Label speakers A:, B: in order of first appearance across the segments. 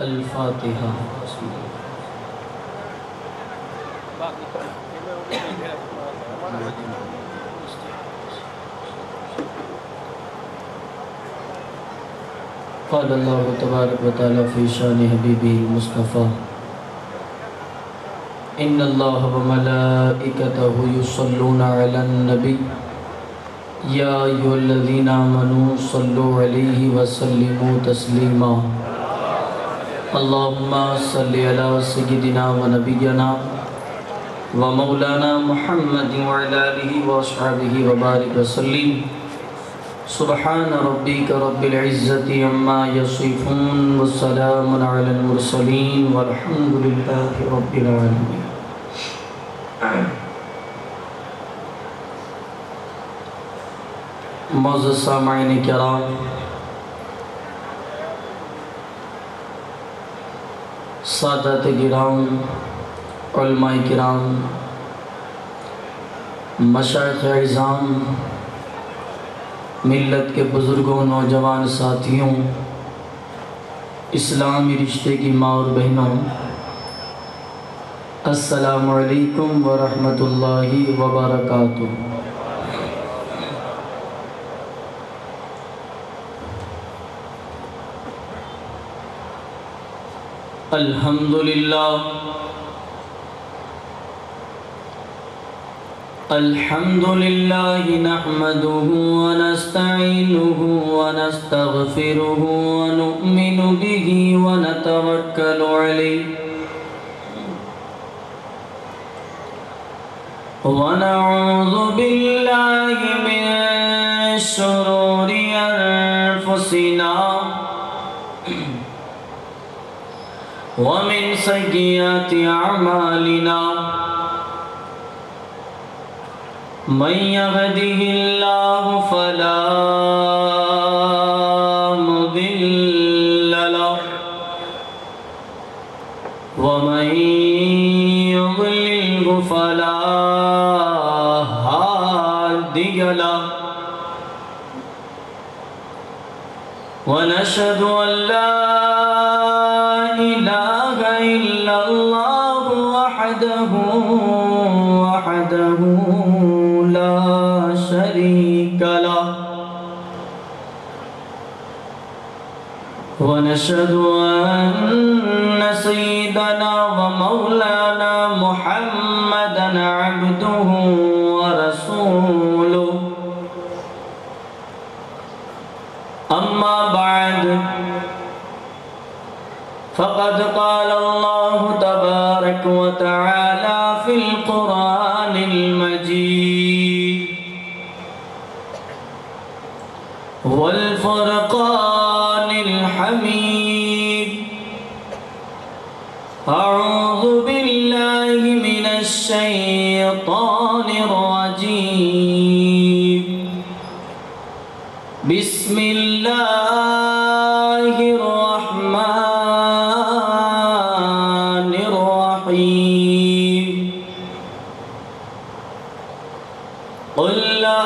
A: الفاتحہ۔ قال اللہ تبارک و تعالی فی شان حبیبہ المصطفیٰ ان اللہ و ملائکتہ یصلون علی النبی یا ایھا الذین آمنوا صلوا علیہ وسلموا تسلیما اللہم صلی علی سیدنا و نبینا و مولانا محمد وعلی آلہ واصحابہ وبارک وسلم سبحان ربک رب العزت عما یصفون والسلام علی المرسلین والحمد للہ رب العالمین۔ معزز سامعین کرام، سادات گرام، علماء کرام، مشائخ اعظام، ملت کے بزرگوں، نوجوان ساتھیوں، اسلامی رشتے کی ماں اور بہنوں، السلام علیکم ورحمۃ اللہ وبرکاتہ۔ الحمدللہ نحمده ونستعینه ونستغفره ونؤمن به ونتوکل علیہ ونعوذ باللہ من شرور انفسنا ومن سیئات اعمالنا من يهده الله فلا مضل له ومن يضلل فلا هادي له ونشهد أن لا إله إلا الله وحده لا شريك له ونشهد أن سيدنا ومولانا محمدا عبده ورسوله أما بعد فقد قال الله تبارك وتعالى في القرآن المجيد والفرقان الحميد أعوذ بالله من الشيطان الرجيم بسم الله الرحمن الرحيم قل لا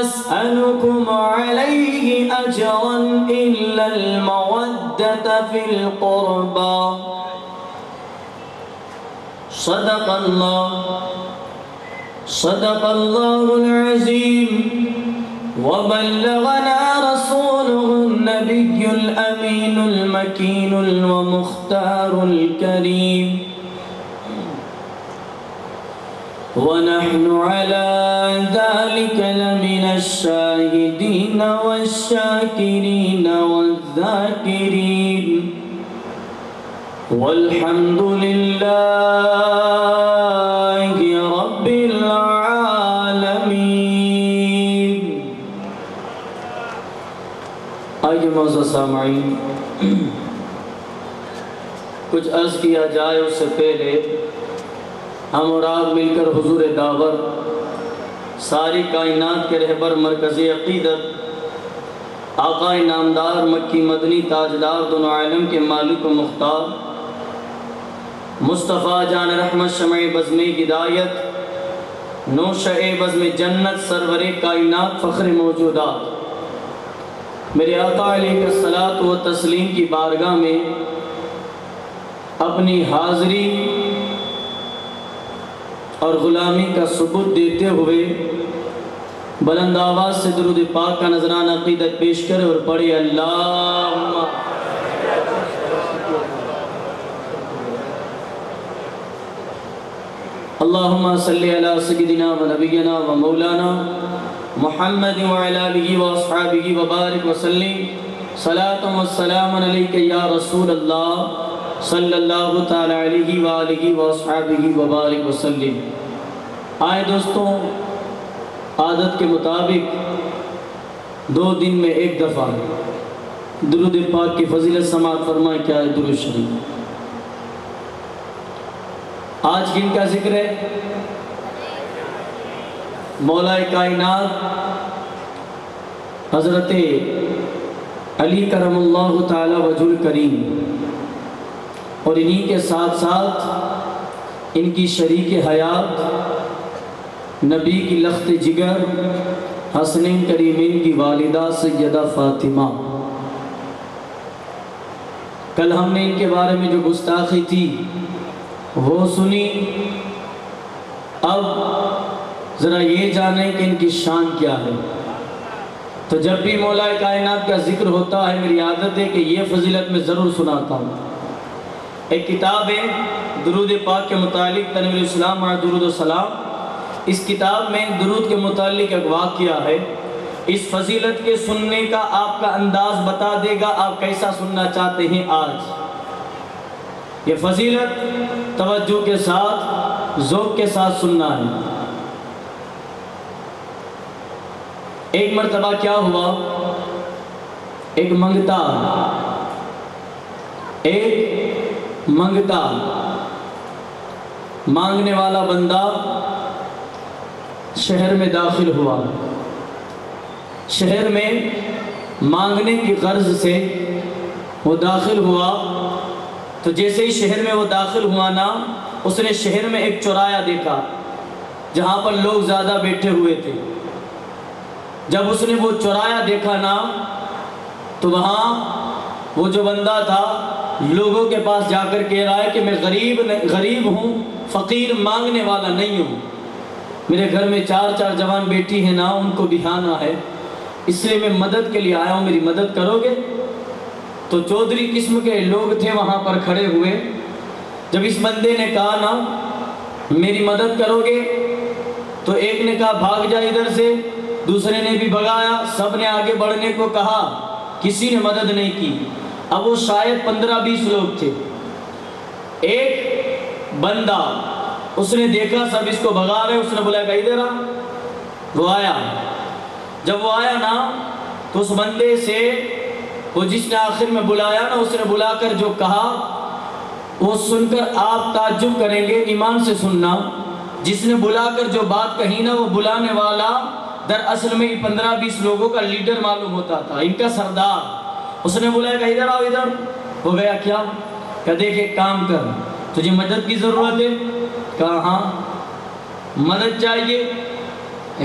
A: أسألكم عليه أجرا إلا المودة في القربى صدق الله العظيم وبلغنا رسوله النبي الأمين المكين المختار الكريم ونحن على ذلك لمن الشاهدين والشاكرين والذاكرين والحمد لله رب العالمين۔ آئیے معزز سامعین، کچھ عرض کیا جائے اس سے پہلے ہم اور آپ مل کر حضور داور، ساری کائنات کے رہبر، مرکزی عقیدت، آقا نامدار، مکی مدنی تاجدار، دونوں عالم کے مالک و مختار، مصطفیٰ جان رحمت، شمع بزم ہدایت، نوشہ بزم جنت، سرور کائنات، فخر موجودات، میرے آقا علیہ الصلاۃ و تسلیم کی بارگاہ میں اپنی حاضری اور غلامی کا ثبوت دیتے ہوئے بلند آواز سے درود پاک کا نذرانہ عقیدت پیش کرے اور پڑھے اللہم صلی علی سیدنا و نبینا و مولانا محمد وعلی آلہ و اصحابہ وبارک وسلم صلاۃ و سلام علیک یا رسول اللہ صلی اللہ تعالی علیہ وآلہ و اصحابہ وبارک وسلم۔ آئے دوستوں، عادت کے مطابق 2 دن میں 1 دفعہ درود پاک کی فضیلت سماعت فرمائیں۔ کیا ہے درود شریف؟ آج کن کا ذکر ہے؟ مولا کائنات حضرت علی کرم اللہ تعالی وجہ الکریم اور انہی کے ساتھ ساتھ ان کی شریک حیات نبی کی لخت جگر حسنین کریمین کی والدہ سیدہ فاطمہ۔ کل ہم نے ان کے بارے میں جو گستاخی تھی وہ سنی، اب ذرا یہ جانیں کہ ان کی شان کیا ہے۔ تو جب بھی مولا کائنات کا ذکر ہوتا ہے میری عادت ہے کہ یہ فضیلت میں ضرور سناتا ہوں۔ ایک کتاب ہے درود پاک کے متعلق تنویر الاسلام و درود السلام، اس کتاب میں درود کے متعلق ایک واقعہ ہے، اس فضیلت کے سننے کا آپ کا انداز بتا دے گا آپ کیسا سننا چاہتے ہیں۔ آج یہ فضیلت توجہ کے ساتھ ذوق کے ساتھ سننا ہے۔ ایک مرتبہ کیا ہوا، ایک منگتا مانگنے والا بندہ شہر میں داخل ہوا۔ شہر میں مانگنے کی غرض سے وہ داخل ہوا، تو جیسے ہی شہر میں وہ داخل ہوا نا، اس نے شہر میں ایک چورایا دیکھا جہاں پر لوگ زیادہ بیٹھے ہوئے تھے۔ جب اس نے وہ چورایا دیکھا نا، تو وہاں وہ جو بندہ تھا لوگوں کے پاس جا کر کہہ رہا ہے کہ میں غریب ہوں، فقیر، مانگنے والا نہیں ہوں، میرے گھر میں 4 جوان بیٹی ہیں نا، ان کو بہانا ہے، اس لیے میں مدد کے لیے آیا ہوں، میری مدد کرو گے؟ تو چودھری قسم کے لوگ تھے وہاں پر کھڑے ہوئے۔ جب اس بندے نے کہا نا میری مدد کرو گے، تو ایک نے کہا بھاگ جا ادھر سے، دوسرے نے بھی بھگایا، سب نے آگے بڑھنے کو کہا، کسی نے مدد نہیں کی۔ اب وہ شاید 15-20 لوگ تھے۔ ایک بندہ اس نے دیکھا سب اس کو بھگا رہے، اس نے بولا کہ ادھر آ۔ وہ آیا، جب وہ آیا نا تو اس بندے سے وہ جس نے آخر میں بلایا نا، اس نے بلا کر جو کہا وہ سن کر آپ تعجب کریں گے، ایمان سے سننا۔ جس نے بلا کر جو بات کہی نا، وہ بلانے والا دراصل میں 15-20 لوگوں کا لیڈر معلوم ہوتا تھا، ان کا سردار۔ اس نے بولا کہ ادھر آؤ، ادھر ہو گیا کیا؟ کہ دیکھ ایک کام کر، تجھے مدد کی ضرورت ہے؟ کہا ہاں۔ مدد چاہیے،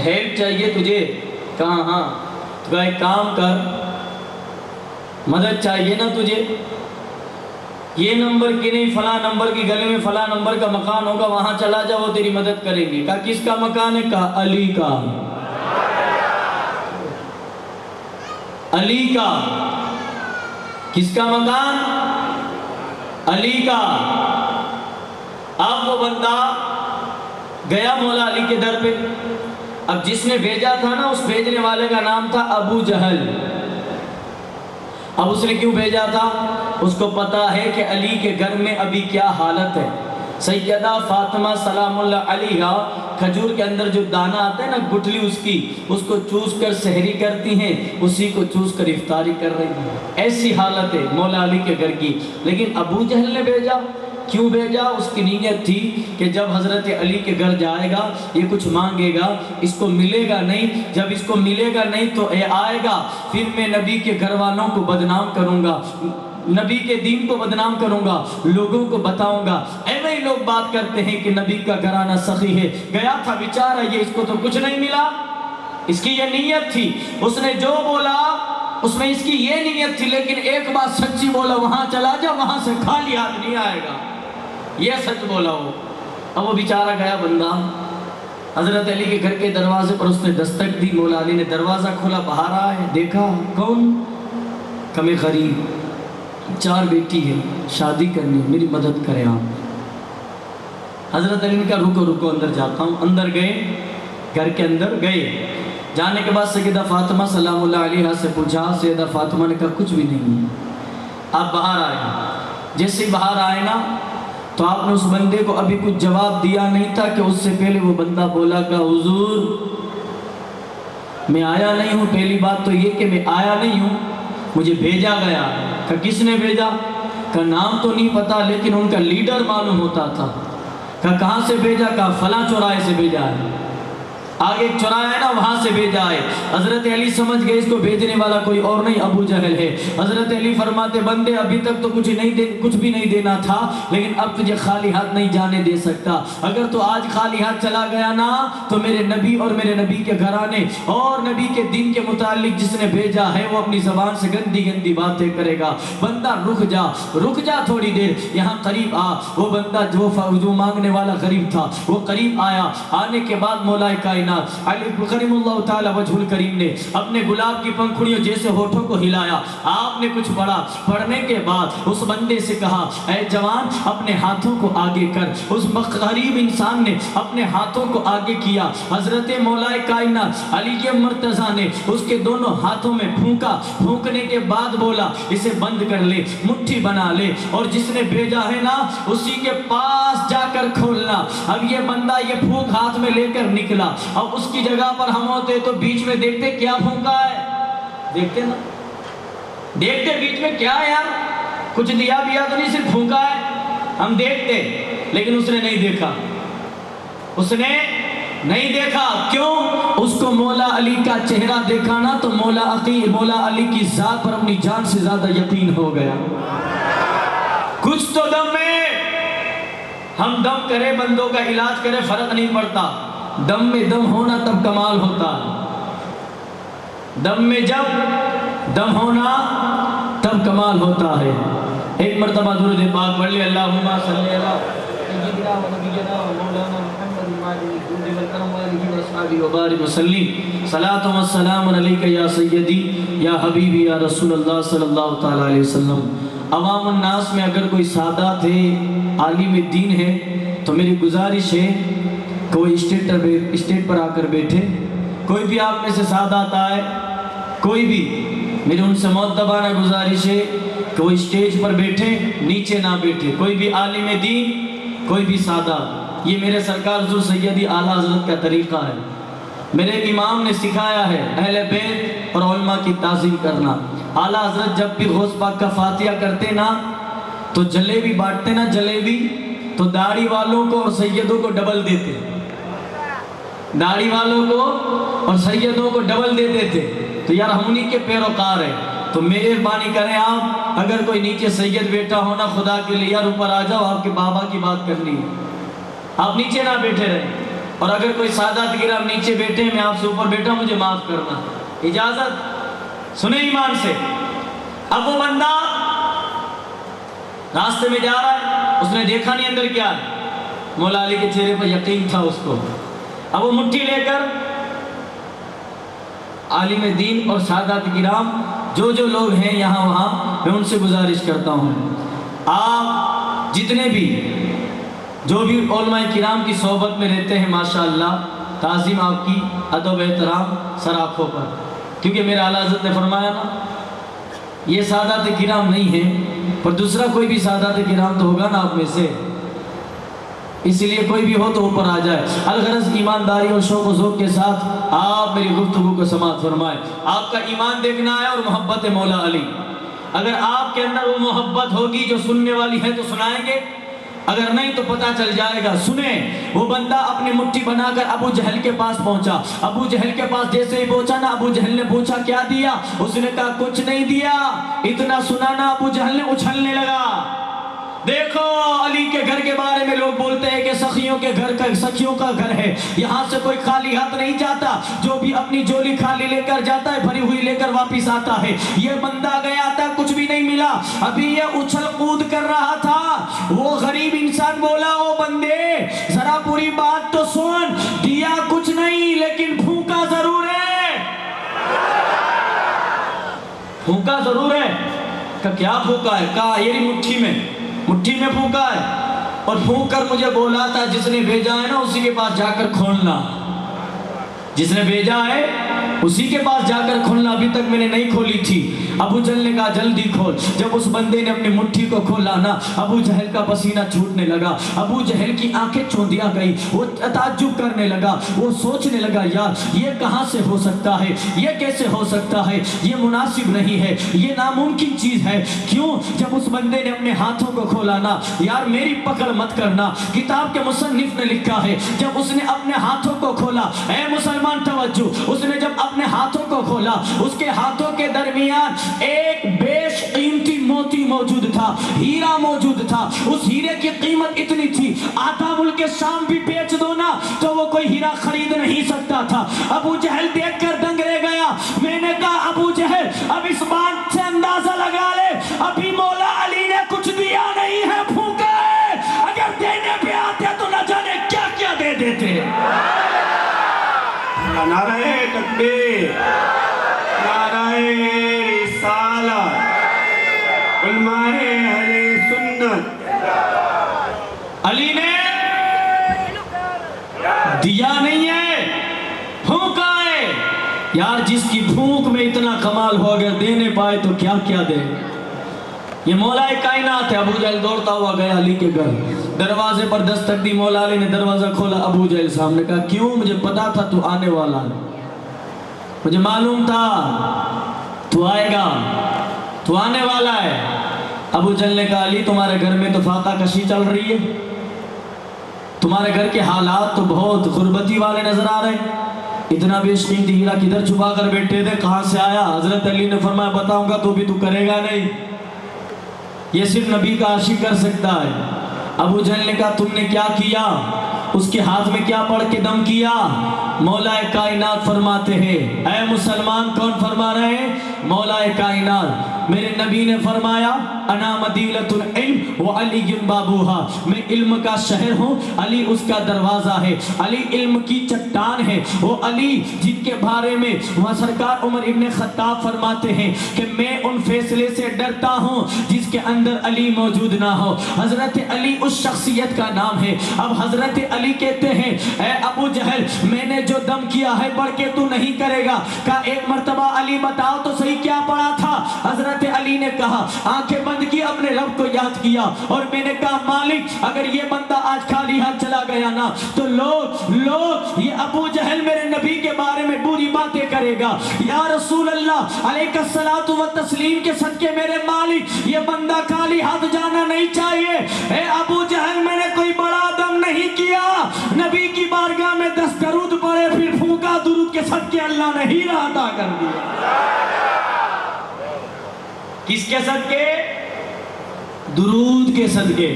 A: ہیلپ چاہیے تجھے؟ کہا ہاں۔ تو کہا ایک کام کر، مدد چاہیے نا تجھے، یہ نمبر کی نہیں، فلاں نمبر کی گلی میں فلاں نمبر کا مکان ہوگا، وہاں چلا جا، وہ تیری مدد کریں گے۔ کہا کس کا مکان ہے؟ کہا علی کا۔ علی کا۔ کس کا مکان؟ علی کا۔ اب وہ بندہ گیا مولا علی کے در پہ۔ اب جس نے بھیجا تھا نا، اس بھیجنے والے کا نام تھا ابو جہل۔ اب اس نے کیوں بھیجا تھا؟ اس کو پتا ہے کہ علی کے گھر میں ابھی کیا حالت ہے۔ سیدہ فاطمہ سلام اللہ علیہا کھجور کے اندر جو دانہ آتا ہے نا، گٹھلی اس کو چوس کر سحری کرتی ہیں، اسی کو چوس کر افطاری کر رہی ہیں۔ ایسی حالت ہے مولا علی کے گھر کی۔ لیکن ابو جہل نے بھیجا، کیوں بھیجا؟ اس کی نیت تھی کہ جب حضرت علی کے گھر جائے گا یہ کچھ مانگے گا، اس کو ملے گا نہیں، جب اس کو ملے گا نہیں تو آئے گا، پھر میں نبی کے گھر والوں کو بدنام کروں گا، نبی کے دین کو بدنام کروں گا، لوگوں کو بتاؤں گا۔ ایویں ہی لوگ بات کرتے ہیں کہ نبی کا گھرانہ سخی ہے، گیا تھا بیچارہ، یہ اس کو تو کچھ نہیں ملا۔ اس کی یہ نیت تھی، اس نے جو بولا اس میں اس کی یہ نیت تھی، لیکن ایک بات سچی بولا، وہاں چلا جا، وہاں سے خالی ہاتھ نہیں آئے گا، یہ سچ بولا وہ۔ اب وہ بیچارہ گیا بندہ حضرت علی کے گھر کے دروازے پر، اس نے دستک دی، مولا علی نے دروازہ کھولا، باہر آئے، دیکھا کون؟ کم غریب، 4 بیٹی ہے، شادی کرنی، میری مدد کریں آپ۔ حضرت علی نے کہا رکو رکو اندر جاتا ہوں۔ اندر گئے، گھر کے اندر گئے، جانے کے بعد سیدہ فاطمہ سلام اللہ علیہا سے پوچھا، سیدہ فاطمہ نے کہا کچھ بھی نہیں ہے، آپ باہر آئے۔ جیسے باہر آئے نا تو آپ نے اس بندے کو ابھی کچھ جواب دیا نہیں تھا کہ اس سے پہلے وہ بندہ بولا کہ حضور میں آیا نہیں ہوں، پہلی بات تو یہ کہ میں آیا نہیں ہوں، مجھے بھیجا گیا۔ کہ کس نے بھیجا؟ کہ نام تو نہیں پتا لیکن ان کا لیڈر معلوم ہوتا تھا۔ کہ کہاں سے بھیجا؟ کہ فلاں چوراہے سے بھیجا ہے، آگے ایک چوراہا ہے نا وہاں سے بھیجا ہے۔ حضرت علی سمجھ گئے اس کو بھیجنے والا کوئی اور نہیں ابو جہل ہے۔ حضرت علی فرماتے بندے ابھی تک تو کچھ بھی نہیں دینا تھا، لیکن اب تجھے خالی ہاتھ نہیں جانے دے سکتا۔ اگر تو آج خالی ہاتھ چلا گیا نا تو میرے نبی اور میرے نبی کے گھرانے اور نبی کے دین کے متعلق جس نے بھیجا ہے وہ اپنی زبان سے گندی گندی باتیں کرے گا۔ بندہ رک جا تھوڑی دیر، یہاں قریب آ۔ وہ بندہ جو مانگنے والا غریب تھا وہ قریب آیا۔ آنے کے بعد مولا کائنات علی کریم اللہ تعالی وجہ الکریم نے اپنے گلاب کی پنکھڑیوں جیسے ہونٹوں کو ہلایا۔ آپ نے کچھ پڑھا، پڑھنے کے بعد اس بندے سے کہا اے جوان اپنے ہاتھوں کو آگے کر۔ اس غریب انسان نے اپنے ہاتھوں کو آگے کیا۔ حضرت مولا کائنات علی مرتضیٰ نے اس کے دونوں ہاتھوں میں پھونکا، پھونکنے کے بعد بولا اسے بند کر لے، مٹھی بنا لے، اور جس نے بھیجا ہے نا اسی کے پاس جا کر کھولنا۔ اب یہ بندہ یہ پھونک ہاتھ میں لے کر نکلا۔ اب اس کی جگہ پر ہم ہوتے تو بیچ میں دیکھتے کیا پھونکا ہے، دیکھتے نا، دیکھتے بیچ میں کیا ہے یار، کچھ دیا تو نہیں، صرف پھونکا ہے، ہم دیکھتے، لیکن اس نے نہیں دیکھا، اس نے نہیں دیکھا۔ کیوں؟ اس کو مولا علی کا چہرہ دیکھا نا تو مولا علی کی ذات پر اپنی جان سے زیادہ یقین ہو گیا۔ کچھ تو دم میں، ہم دم کرے بندوں کا علاج کرے فرق نہیں پڑتا، دم میں دم ہونا تب کمال ہوتا ہے، دم میں جب دم ہونا تب کمال ہوتا ہے۔ ایک مرتبہ درود پاک پڑھ لیں، اللہم صلی علی سیدنا و نبینا و مولانا محمد وعلی الجود والکرم وآلہ وصحبہ وبارک وسلم۔ صلاۃ و السلام علیک یا سیدی یا حبیبی یا رسول اللہ صلی اللہ تعالی علیہ وسلم۔ عوام الناس میں اگر کوئی سادات ہے، عالم دین ہے، تو میری گزارش ہے کوئی اسٹیج پر آ کر بیٹھے۔ کوئی بھی آپ میں سے سادات آئے، کوئی بھی، میری ان سے معتبانہ گزارش ہے کہ وہ اسٹیج پر بیٹھے، نیچے نہ بیٹھے۔ کوئی بھی عالم دین، کوئی بھی سادات، یہ میرے سرکار حضور سیدی اعلیٰ حضرت کا طریقہ ہے۔ میرے امام نے سکھایا ہے اہل بیت اور علماء کی تعظیم کرنا۔ اعلیٰ حضرت جب بھی غوث پاک کا فاتحہ کرتے نا تو جلیبی بانٹتے نا، جلیبی تو داڑھی والوں کو اور سیدوں کو ڈبل دیتے، داڑھی والوں کو اور سیدوں کو ڈبل دیتے تھے۔ تو یار ہم انہی کے پیروکار ہیں، تو مہربانی کریں آپ، اگر کوئی نیچے سید بیٹھا ہونا خدا کے لیے یار اوپر آ جاؤ، آپ کے بابا کی بات کرنی ہے، آپ نیچے نہ بیٹھے رہیں۔ اور اگر کوئی سادات کرام نیچے بیٹھے، میں آپ سے اوپر بیٹھا، مجھے معاف کرنا، اجازت سنیں ایمان سے۔ اب وہ بندہ راستے میں جا رہا ہے، اس نے دیکھا نہیں اندر کیا ہے، مولا علی کے چہرے پر یقین تھا اس کو۔ اب وہ مٹھی لے کر عالم دین اور سادات کرام جو لوگ ہیں یہاں وہاں، میں ان سے گزارش کرتا ہوں آپ جتنے بھی جو بھی علماء کرام کی صحبت میں رہتے ہیں، ماشاءاللہ تعظیم آپ کی، ادب احترام سر آنکھوں پر، کیونکہ میرے اعلیٰ حضرت نے فرمایا نا یہ سادات کرام نہیں ہیں، پر دوسرا کوئی بھی سادات کرام تو ہوگا نا آپ میں سے، اس لیے کوئی بھی ہو تو اوپر آ جائے۔ الغرض ایمانداری اور شوق و ذوق کے ساتھ آپ میری گفتگو کو سماعت فرمائیں۔ آپ کا ایمان دیکھنا ہے اور محبت مولا علی، اگر آپ کے اندر وہ محبت ہوگی جو سننے والی ہے تو سنائیں گے، اگر نہیں تو پتہ چل جائے گا۔ سنیں، وہ بندہ اپنی مٹھی بنا کر ابو جہل کے پاس پہنچا۔ ابو جہل کے پاس جیسے ہی پہنچا نا، ابو جہل نے پوچھا کیا دیا؟ اس نے کہا کچھ نہیں دیا۔ اتنا سنا نا ابو جہل نے اچھلنے لگا، دیکھو علی کے گھر کے بارے میں لوگ بولتے ہیں کہ سخیوں کا گھر ہے، یہاں سے کوئی خالی ہاتھ نہیں جاتا، جو بھی اپنی جولی خالی لے کر جاتا ہے بھری ہوئی لے کر واپس آتا ہے۔ یہ بندہ گیا تھا، کچھ بھی نہیں ملا، ابھی یہ اچھل کود کر رہا تھا۔ وہ غریب انسان بولا، او بندے ذرا پوری بات تو سن، دیا کچھ نہیں لیکن پھونکا ضرور ہے۔ پھونکا ضرور ہے۔ کہ کیا پھونکا ہے؟ کہا یہ مٹھی میں پھونکا ہے، اور پھونک کر مجھے بولا تھا جس نے بھیجا ہے نا اسی کے پاس جا کر کھولنا، جس نے بھیجا ہے اسی کے پاس جا کر کھولنا، ابھی تک میں نے نہیں کھولی تھی۔ ابو جہل نے کہا جلدی کھول۔ جب اس بندے نے اپنی مٹھی کو کھولا نا، ابو جہل کا پسینہ چھوٹنے لگا، ابو جہل کی آنکھیں چوندیا گئی، وہ تعجب کرنے لگا، وہ سوچنے لگا یار یہ کہاں سے ہو سکتا ہے، یہ کیسے ہو سکتا ہے، یہ مناسب نہیں ہے، یہ ناممکن چیز ہے۔ کیوں؟ جب اس بندے نے اپنے ہاتھوں کو کھولا نا، یار میری پکڑ مت کرنا، کتاب کے مصنف نے لکھا ہے جب اس نے اپنے ہاتھوں کو کھولا، اے مسلمان توجہ، اس نے جب اپنے ہاتھوں کو کھولا، اس کے ہاتھوں کے درمیان ایک بیش قیمتی موتی موجود تھا، ہیرا موجود تھا۔ اس ہیرے کی قیمت اتنی تھی آدھا ملک شام بھی بیچ دو نا تو وہ کوئی ہیرا خرید نہیں سکتا تھا۔ ابو جہل دیکھ کر دنگ رہ گیا۔ میں نے کہا ابو جہل اب اس بات سے اندازہ لگا لے، ابھی مولا علی نے کچھ دیا نہیں ہے، پھونکا ہے، اگر دینے پہ آتے تو نہ جانے کیا کیا دے دیتے۔
B: نعرہ تکبیر، نعرہ رسالت، علماء اہل سنت۔
A: علی نے دیا نہیں ہے، پھونکا ہے۔ یار جس کی پھونک میں اتنا کمال ہو گیا، دینے پائے تو کیا کیا دے۔ یہ مولا کائنات ہے۔ ابو جہل دوڑتا ہوا گیا علی کے گھر، دروازے پر دستک دی، مولا علی نے دروازہ کھولا، ابو جہل سامنے، کہا کیوں؟ مجھے پتا تھا تو آنے والا ہے، مجھے معلوم تھا تو آئے گا، تو آنے والا ہے۔ ابو جہل نے کہا علی تمہارے گھر میں تو فاقہ کشی چل رہی ہے، تمہارے گھر کے حالات تو بہت غربتی والے نظر آ رہے ہیں، اتنا بیش قیمتی ہیرا کدھر چھپا کر بیٹھے تھے، کہاں سے آیا؟ حضرت علی نے فرمایا بتاؤں گا تو بھی تو کرے گا نہیں، یہ صرف نبی کا عاشق کر سکتا ہے۔ ابو جہل نے کہا تم نے کیا کیا؟ اس کے ہاتھ میں کیا پڑھ کے دم کیا؟ مولا کائنات فرماتے ہیں، اے مسلمان، کون فرما رہے ہیں؟ مولا کائنات، میرے نبی نے فرمایا انا مدینۃ العلم وعلی بابوہا، میں علم کا شہر ہوں، علی اس کا دروازہ ہے، علی علم کی چٹان ہے، وہ علی جن کے بارے میں وہاں سرکار عمر ابن خطاب فرماتے ہیں کہ میں ان فیصلے سے ڈرتا ہوں جس کے اندر علی موجود نہ ہو۔ حضرت علی اس شخصیت کا نام ہے۔ اب حضرت علی کہتے ہیں اے ابو جہل میں نے جو دم کیا ہے بڑھ کے تو نہیں کرے گا۔ کہا ایک مرتبہ علی بتاؤ تو صحیح کیا پڑا تھا؟ حضرت علی نے کہا آنکھیں بند کی، اپنے رب کو یاد کیا، اور میں نے کہا مالک اگر یہ بندہ آج خالی ہاتھ چلا گیا نا تو لوگ یہ ابو جہل میرے نبی کے بارے میں بری باتیں کرے گا۔ یا رسول اللہ علیہ الصلوۃ والتسلیم کے صدقے میرے مالک یہ بندہ خالی ہاتھ جانا نہیں چاہیے۔ اے ابو جہل میں نے کوئی بڑا دم نہیں کیا، نبی کی بارگاہ میں 10 درود پڑھے پھر پھونکا، درود کے صدقے اللہ نے ہیرا عطا کر دیا۔ کس کے صدقے؟ درود کے صدقے۔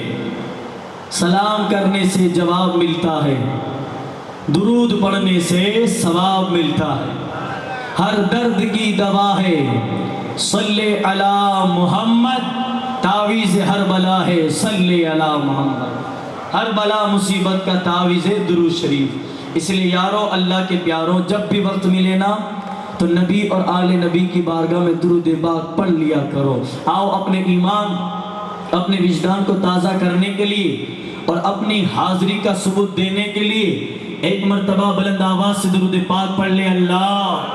A: سلام کرنے سے جواب ملتا ہے، درود پڑھنے سے ثواب ملتا ہے، ہر درد کی دوا ہے، صلی علی محمد، تعویذ ہر بلا ہے، صلی علی محمد، ہر بلا مصیبت کا تعویذ ہے درود شریف۔ اس لیے یارو اللہ کے پیاروں جب بھی وقت ملے نا تو نبی اور آل نبی کی بارگاہ میں درود پاک پڑھ لیا کرو۔ آؤ اپنے ایمان، اپنے وجدان کو تازہ کرنے کے لیے اور اپنی حاضری کا ثبوت دینے کے لیے ایک مرتبہ بلند آواز سے درود پاک پڑھ لے۔ اللہ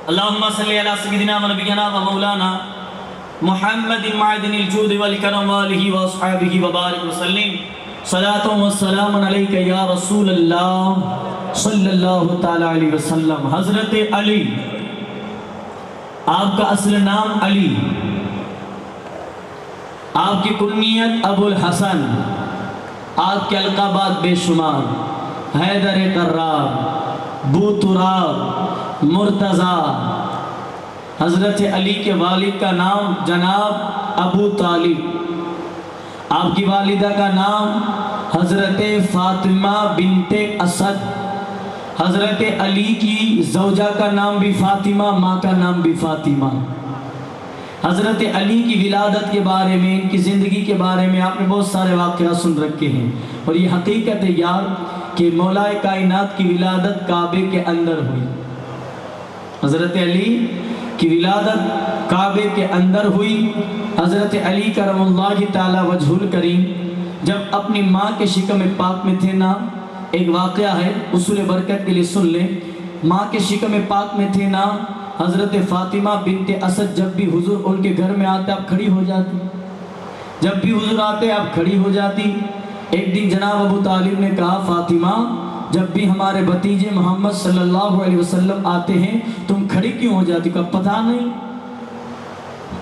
A: اللہم صلی علی سیدنا و نبینا و مولانا محمد معدن الجود والکرم والہ واصحابہ وبارک وسلم، صلاۃ و سلام علیکہ یا رسول اللہ صلی اللہ تعالی علیہ وسلم۔ حضرت علی، آپ کا اصل نام علی، آپ کی کنیت ابو الحسن، آپ کے القابات بے شمار، حیدر کرار، بو تراب مرتضی۔ حضرت علی کے والد کا نام جناب ابو طالب، آپ کی والدہ کا نام حضرت فاطمہ بنت اسد۔ حضرت علی کی زوجہ کا نام بھی فاطمہ، ماں کا نام بھی فاطمہ۔ حضرت علی کی ولادت کے بارے میں، ان کی زندگی کے بارے میں آپ نے بہت سارے واقعات سن رکھے ہیں، اور یہ حقیقت ہے یار کہ مولا کائنات کی ولادت کعبے کے اندر ہوئی۔ حضرت علی کی ولادت کعبے کے اندر ہوئی۔ حضرت علی کرم اللہ تعالی وجہ الکریم جب اپنی ماں کے شکم پاک میں تھے نا، ایک واقعہ ہے اصول برکت کے لیے سن لیں۔ ماں کے شکم پاک میں تھے نا، حضرت فاطمہ بنت اسد جب بھی حضور ان کے گھر میں آتے آپ کھڑی ہو جاتی، جب بھی حضور آتے آپ کھڑی ہو جاتی۔ ایک دن جناب ابو طالب نے کہا فاطمہ جب بھی ہمارے بھتیجے محمد صلی اللہ علیہ وسلم آتے ہیں تم کھڑی کیوں ہو جاتی؟ کہا پتہ نہیں،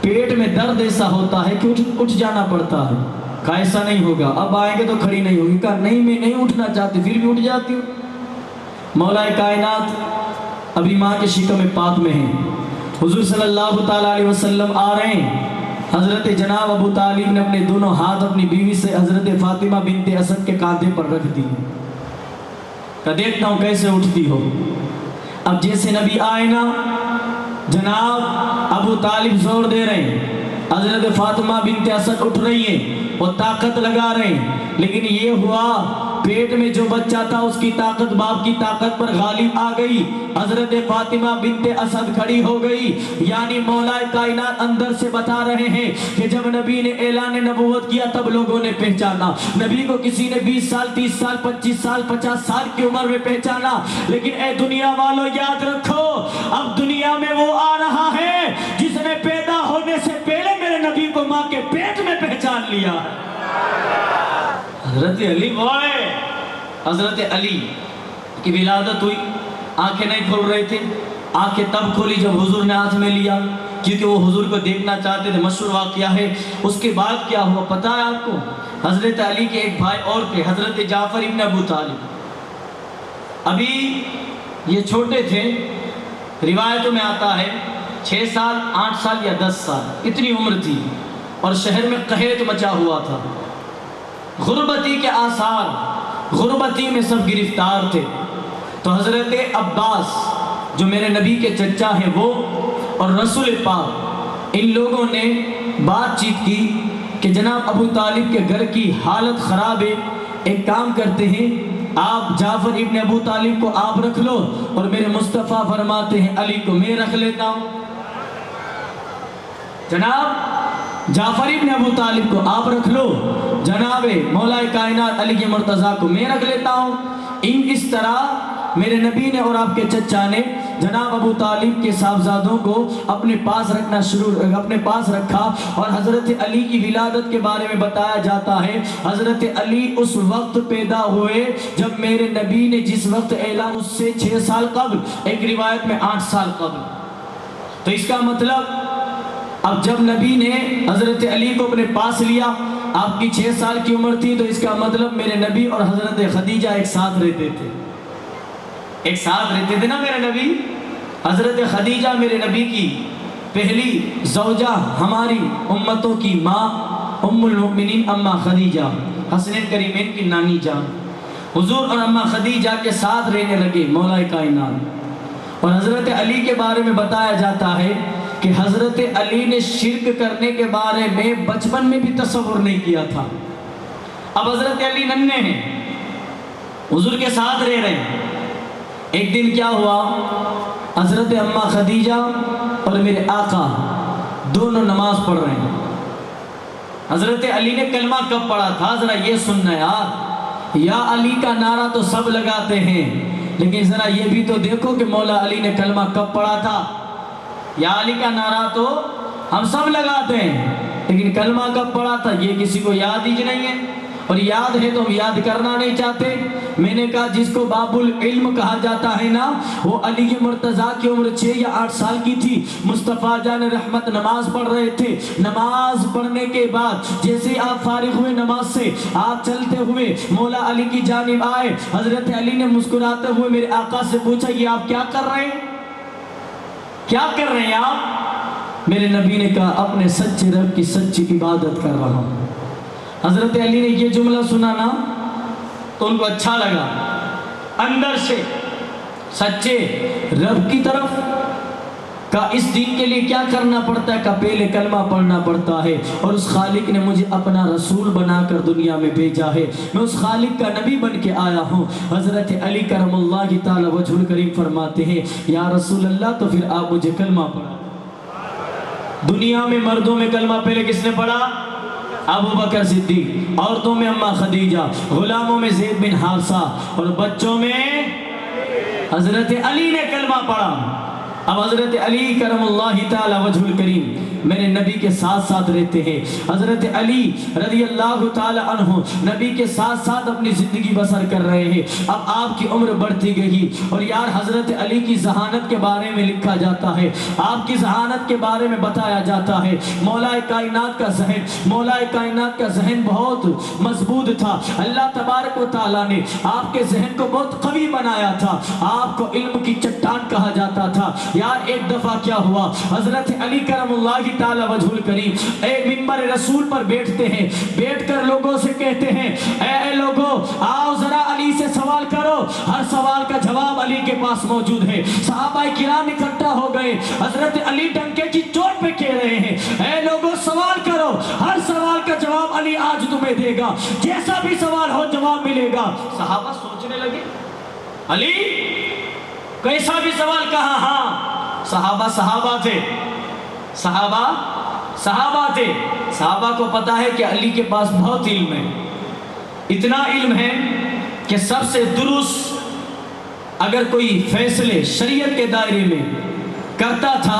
A: پیٹ میں درد ایسا ہوتا ہے کہ اٹھ جانا پڑتا ہے۔ کہا ایسا نہیں ہوگا، اب آئیں گے تو کھڑی نہیں ہوگی۔ کہا نہیں میں نہیں اٹھنا چاہتی، پھر بھی اٹھ جاتی ہوں۔ مولا کائنات ابھی ماں کے شکم پاک میں ہیں، حضور صلی اللہ تعالیٰ علیہ وسلم آ رہے ہیں۔ حضرت جناب ابو طالب نے اپنے دونوں ہاتھ اپنی بیوی سے حضرت فاطمہ بنت اسد کے کاندھے پر رکھ دی، کہ دیکھتا ہوں کیسے اٹھتی ہو۔ اب جیسے نبی آئے نا، جناب ابو طالب زور دے رہے ہیں، حضرت فاطمہ بنت اسد اٹھ رہی ہیں، وہ طاقت لگا رہے ہیں، لیکن یہ ہوا پیٹ میں جو بچہ تھا اس کی طاقت باپ کی طاقت پر غالب آ گئی۔ حضرت فاطمہ بنت اسد کھڑی ہو گئی، یعنی مولا کائنات اندر سے بتا رہے ہیں کہ جب نبی نے اعلان نبوت کیا تب لوگوں نے پہچانا نبی کو۔ کسی نے 20 سال 30 سال 25 سال 50 سال کی عمر میں پہچانا، لیکن اے دنیا والوں یاد رکھو اب دنیا میں وہ آ رہا ہے جس نے پیدا ہونے سے پہلے میرے نبی کو ماں کے پیٹ میں پہچان لیا۔ حضرت علی بوائے، حضرت علی کی ولادت ہوئی، آنکھیں نہیں کھول رہے تھے، آنکھیں تب کھولی جب حضور نے ہاتھ میں لیا، کیونکہ وہ حضور کو دیکھنا چاہتے تھے، مشہور واقعہ ہے۔ اس کے بعد کیا ہوا پتہ ہے آپ کو؟ حضرت علی کے ایک بھائی اور تھے، حضرت جعفر ابن ابو طالب۔ ابھی یہ چھوٹے تھے، روایتوں میں آتا ہے 6 سال 8 سال یا 10 سال اتنی عمر تھی، اور شہر میں قحط مچا ہوا تھا، غربتی کے آثار، غربتی میں سب گرفتار تھے۔ تو حضرت عباس جو میرے نبی کے چچا ہیں وہ اور رسول پاک ان لوگوں نے بات چیت کی کہ جناب ابو طالب کے گھر کی حالت خراب ہے، ایک کام کرتے ہیں آپ جعفر ابن ابو طالب کو آپ رکھ لو اور میرے مصطفیٰ فرماتے ہیں علی کو میں رکھ لیتا ہوں۔ جناب جعفر ابن ابو طالب کو آپ رکھ لو، جناب مولا کائنات علی مرتضیٰ کو میں رکھ لیتا ہوں۔ اس طرح میرے نبی نے اور آپ کے چچا نے جناب ابو طالب کے صاحبزادوں کو اپنے پاس رکھا، اور حضرت علی کی ولادت کے بارے میں بتایا جاتا ہے حضرت علی اس وقت پیدا ہوئے جب میرے نبی نے جس وقت اعلان اس سے 6 سال قبل، ایک روایت میں 8 سال قبل۔ تو اس کا مطلب اب جب نبی نے حضرت علی کو اپنے پاس لیا، آپ کی 6 سال کی عمر تھی، تو اس کا مطلب میرے نبی اور حضرت خدیجہ ایک ساتھ رہتے تھے، ایک ساتھ رہتے تھے نا میرے نبی۔ حضرت خدیجہ میرے نبی کی پہلی زوجہ، ہماری امتوں کی ماں، ام المؤمنین اما خدیجہ، حسنین کریمین کی نانی جان، حضور اور اما خدیجہ کے ساتھ رہنے لگے مولا کائنات۔ اور حضرت علی کے بارے میں بتایا جاتا ہے کہ حضرت علی نے شرک کرنے کے بارے میں بچپن میں بھی تصور نہیں کیا تھا۔ اب حضرت علی ننھے ہیں، حضور کے ساتھ رہ رہے ہیں۔ ایک دن کیا ہوا، حضرت اما خدیجہ اور میرے آقا دونوں نماز پڑھ رہے ہیں۔ حضرت علی نے کلمہ کب پڑھا تھا ذرا یہ سننا یار، یا علی کا نعرہ تو سب لگاتے ہیں، لیکن ذرا یہ بھی تو دیکھو کہ مولا علی نے کلمہ کب پڑھا تھا۔ یا علی کا نعرہ تو ہم سب لگاتے ہیں، لیکن کلمہ کب پڑھا تھا یہ کسی کو یاد ہی نہیں ہے۔ اور یاد ہے تو ہم یاد کرنا نہیں چاہتے. میں نے کہا جس کو باب العلم کہا جاتا ہے نا، وہ علی مرتضیٰ کی عمر 6 یا 8 سال کی تھی. مصطفیٰ جان رحمت نماز پڑھ رہے تھے. نماز پڑھنے کے بعد جیسے آپ فارغ ہوئے نماز سے، آپ چلتے ہوئے مولا علی کی جانب آئے. حضرت علی نے مسکراتے ہوئے میرے آقا سے پوچھا یہ آپ کیا کر رہے ہیں؟ کیا کر رہے ہیں آپ؟ میرے نبی نے کہا اپنے سچے رب کی سچی عبادت کر رہا ہوں. حضرت علی نے یہ جملہ سنا نا تو ان کو اچھا لگا. اندر سے سچے رب کی طرف کا اس دین کے لیے کیا کرنا پڑتا ہے؟ کہ پہلے کلمہ پڑھنا پڑتا ہے. اور اس خالق نے مجھے اپنا رسول بنا کر دنیا میں بھیجا ہے. میں اس خالق کا نبی بن کے آیا ہوں. حضرت علی کرم اللہ تعالی وجہ الکریم فرماتے ہیں یا رسول اللہ تو پھر آپ مجھے کلمہ پڑھا. دنیا میں مردوں میں کلمہ پہلے کس نے پڑھا؟ ابو بکر صدیق. عورتوں میں اماں خدیجہ، غلاموں میں زید بن حارثہ، اور بچوں میں حضرت علی نے کلمہ پڑھا. اب حضرت علی کرم اللہ تعالی وجہ الکریم میرے نبی کے ساتھ ساتھ رہتے ہیں. حضرت علی رضی اللہ تعالی عنہ نبی کے ساتھ ساتھ اپنی زندگی بسر کر رہے ہیں. اب آپ کی عمر بڑھتی گئی اور یار حضرت علی کی ذہانت کے بارے میں لکھا جاتا ہے، آپ کی ذہانت کے بارے میں بتایا جاتا ہے. مولا کائنات کا ذہن بہت مضبوط تھا. اللہ تبارک و تعالی نے آپ کے ذہن کو بہت قوی بنایا تھا. آپ کو علم کی چٹان کہا جاتا تھا. یار ایک دفعہ کیا ہوا، حضرت علی کرم اللہ تعالی وجہ الکریم ایک منبر رسول پر بیٹھتے ہیں. بیٹھ کر لوگوں سے کہتے ہیں اے لوگوں آؤ ذرا علی سے سوال کرو. ہر سوال کا جواب علی کے پاس موجود ہے. صحابہ کرام اکٹھا ہو گئے. حضرت علی ڈنکے کی چوٹ پہ کہہ رہے ہیں اے لوگوں سوال کرو، ہر سوال کا جواب علی آج تمہیں دے گا. جیسا بھی سوال ہو جواب ملے گا. صحابہ سوچنے لگے علی کیسا بھی سوال کہا؟ ہاں صحابہ تھے. صحابہ کو پتا ہے کہ علی کے پاس بہت علم ہے. اتنا علم ہے کہ سب سے درست اگر کوئی فیصلے شریعت کے دائرے میں کرتا تھا،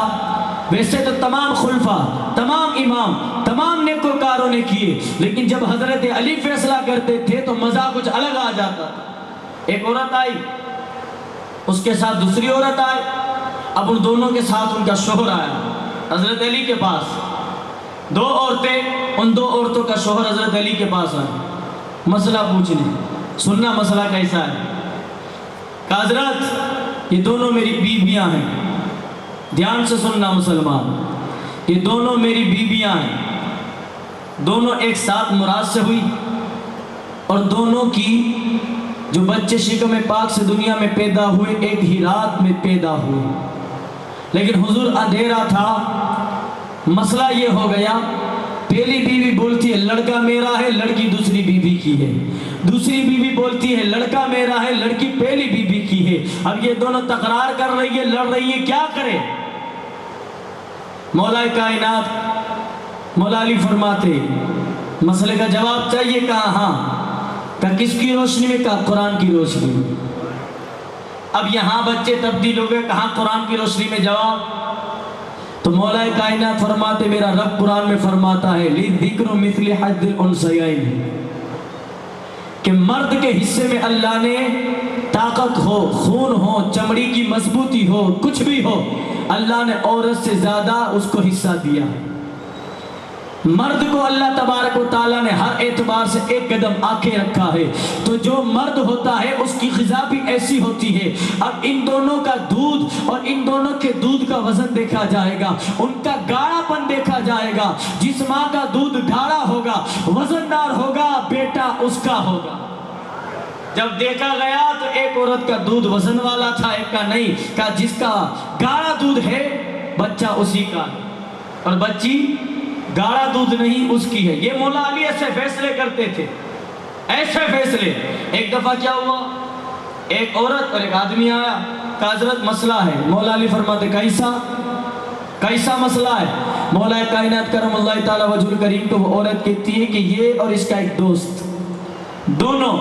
A: ویسے تو تمام خلفاء، تمام امام، تمام نیکوکاروں نے کیے، لیکن جب حضرت علی فیصلہ کرتے تھے تو مزہ کچھ الگ آ جاتا تھا. ایک عورت آئی، اس کے ساتھ دوسری عورت آئی. اب ان دونوں کے ساتھ ان کا شوہر آیا حضرت علی کے پاس. 2 عورتیں، ان 2 عورتوں کا شوہر حضرت علی کے پاس آئے مسئلہ پوچھنے. سننا مسئلہ کیسا ہے. کہ حضرت یہ دونوں میری بیویاں ہیں. دھیان سے سننا مسلمان، یہ دونوں میری بیویاں ہیں. دونوں ایک ساتھ مراد سے ہوئی اور دونوں کی جو بچے شکم پاک سے دنیا میں پیدا ہوئے ایک ہی رات میں پیدا ہوئے. لیکن حضور اندھیرا تھا. مسئلہ یہ ہو گیا، پہلی بیوی بولتی ہے لڑکا میرا ہے، لڑکی دوسری بیوی کی ہے. دوسری بیوی بولتی ہے لڑکا میرا ہے، لڑکی پہلی بیوی کی ہے. اب یہ دونوں تکرار کر رہی ہے، لڑ رہی ہے، کیا کرے؟ مولا کائنات مولا علی فرماتے مسئلے کا جواب چاہیے. کہا ہاں. کہ کس کی روشنی میں؟ کہا قرآن کی روشنی میں. اب یہاں بچے تبدیل ہو گئے، کہاں قرآن کی روشنی میں جواب. تو مولا کائنات فرماتے میرا رب قرآن میں فرماتا ہے لِذِكْرُ مِثْلِ حَدِّ الْأُنْثَيَيْنِ، کہ مرد کے حصے میں اللہ نے طاقت ہو، خون ہو، چمڑی کی مضبوطی ہو، کچھ بھی ہو، اللہ نے عورت سے زیادہ اس کو حصہ دیا. مرد کو اللہ تبارک و تعالیٰ نے ہر اعتبار سے ایک قدم آگے رکھا ہے. تو جو مرد ہوتا ہے اس کی غذا بھی ایسی ہوتی ہے. اب ان دونوں کا دودھ اور ان دونوں کے دودھ کا وزن دیکھا جائے گا، ان کا گاڑھا پن دیکھا جائے گا. جس ماں کا دودھ گاڑھا ہوگا، وزندار ہوگا، بیٹا اس کا ہوگا. جب دیکھا گیا تو ایک عورت کا دودھ وزن والا تھا، ایک کا نہیں. کہا جس کا گاڑھا دودھ ہے بچہ اسی کا ہے، اور بچی گاڑھا دودھ نہیں اس کی ہے. یہ مولا علی ایسے فیصلے کرتے تھے، ایسے فیصلے. ایک دفعہ کیا ہوا، ایک عورت اور ایک آدمی آیا. کہا حضرت مسئلہ ہے. مولا علی فرماتے کیسا مسئلہ ہے؟ مولا کائنات کرم اللہ تعالی وجہ الکریم کو وہ عورت کہتی ہے کہ یہ اور اس کا ایک دوست دونوں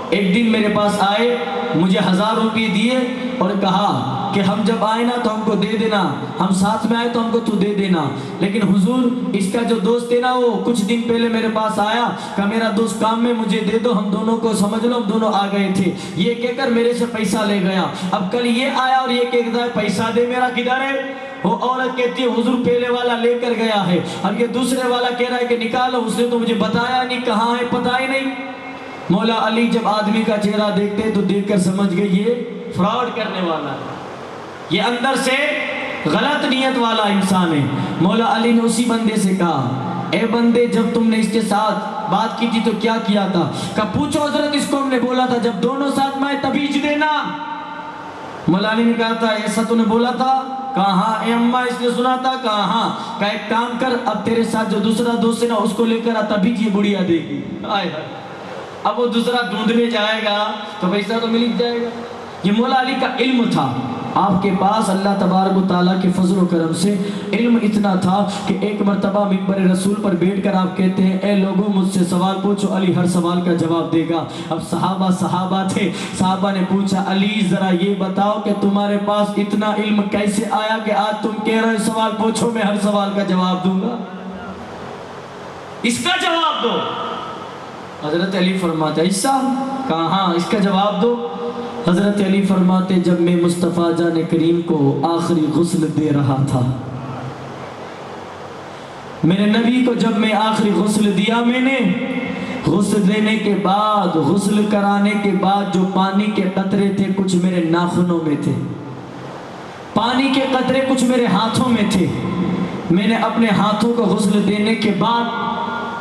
A: ایک دن میرے پاس آئے مجھے 1000 روپے دیے اور کہا کہ ہم جب آئے نا تو ہم کو دے دینا، ہم ساتھ میں آئے تو ہم کو تو دے دینا۔ لیکن حضور اس کا جو دوست ہے نا وہ کچھ دن پہلے میرے پاس آیا کہ میرا دوست کام میں مجھے دے دو، ہم دونوں کو سمجھ لو ہم دونوں آ گئے تھے، یہ کہہ کر میرے سے پیسہ لے گیا۔ اب کل یہ آیا اور یہ کہتا ہے پیسہ دے، میرا کدھر ہے؟ وہ عورت کہتی ہے حضور پہلے والا لے کر گیا ہے، اب یہ دوسرے والا کہہ رہا ہے کہ نکالو، اس نے تو مجھے بتایا نہیں کہاں ہے، پتہ ہی نہیں۔ مولا علی جب آدمی کا چہرہ دیکھتے تو دیکھ کر سمجھ گئے یہ فراڈ کرنے والا ہے، یہ اندر سے غلط نیت والا انسان ہے۔ مولا علی نے اسی بندے سے کہا اے بندے جب تم نے اس کے ساتھ بات کی تھی تو کیا کیا تھا؟ کہا پوچھو حضرت، اس کو ہم نے بولا تھا جب دونوں ساتھ میں تبیج دینا۔ مولا علی نے کہا تھا ایسا تو نے بولا تھا؟ کہا ہاں۔ اے اماں اس نے سنا تھا؟ کہا ہاں۔ کہا ایک کام کر، اب تیرے ساتھ جو دوسرا دوست ہے نا اس کو لے کر تبیج یہ بڑھیا دے گی۔ اب وہ دوسرا ڈھونڈنے جائے گا تو پیسہ تو مل جائے گا۔ یہ مولا علی کا علم تھا، آپ کے پاس اللہ تبارک و تعالیٰ کے فضل و کرم سے علم اتنا تھا کہ ایک مرتبہ منبر رسول پر بیٹھ کر آپ کہتے ہیں اے لوگوں مجھ سے سوال پوچھو، علی ہر سوال کا جواب دے گا۔ اب صحابہ تھے، صحابہ نے پوچھا علی ذرا یہ بتاؤ کہ تمہارے پاس اتنا علم کیسے آیا کہ آج تم کہہ رہے سوال پوچھو میں ہر سوال کا جواب دوں گا، اس کا جواب دو۔ حضرت علی فرماتے ایسا؟ کہا ہاں، اس کا جواب دو۔ حضرت علی فرماتے جب میں مصطفیٰ جان کریم کو آخری غسل دے رہا تھا، میرے نبی کو جب میں آخری غسل دیا، میں نے غسل دینے کے بعد، غسل کرانے کے بعد جو پانی کے قطرے تھے کچھ میرے ناخنوں میں تھے، پانی کے قطرے کچھ میرے ہاتھوں میں تھے، میں نے اپنے ہاتھوں کو غسل دینے کے بعد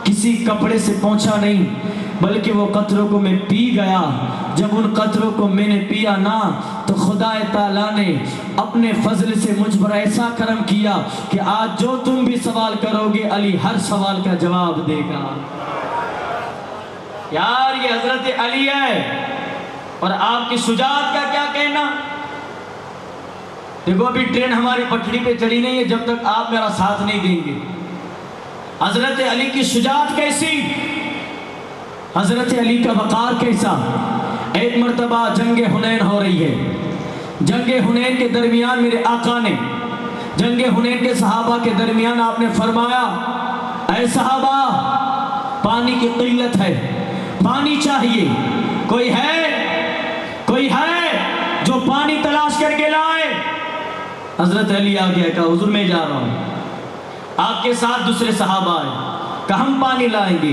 A: کسی کپڑے سے پہنچا نہیں بلکہ وہ قطروں کو میں پی گیا۔ جب ان قطروں کو میں نے پیا نا تو خدا تعالیٰ نے اپنے فضل سے مجھ پر ایسا کرم کیا کہ آج جو تم بھی سوال کرو گے علی ہر سوال کا جواب دے گا۔ یار یہ حضرت علی ہے، اور آپ کی شجاعت کا کیا کہنا؟ دیکھو ابھی ٹرین ہماری پٹری پہ چڑھی نہیں ہے جب تک آپ میرا ساتھ نہیں دیں گے۔ حضرت علی کی شجاعت کیسی، حضرت علی کا وقار کیسا۔ ایک مرتبہ جنگ حنین ہو رہی ہے، جنگ حنین کے درمیان میرے آقا نے، جنگ حنین کے صحابہ کے درمیان آپ نے فرمایا اے صحابہ پانی کی قلت ہے، پانی چاہیے، کوئی ہے جو پانی تلاش کر کے لائے۔ حضرت علی آ گیا، کہا حضور میں جا رہا ہوں، آپ کے ساتھ دوسرے صحابہ آئے، کہا ہم پانی لائیں گے۔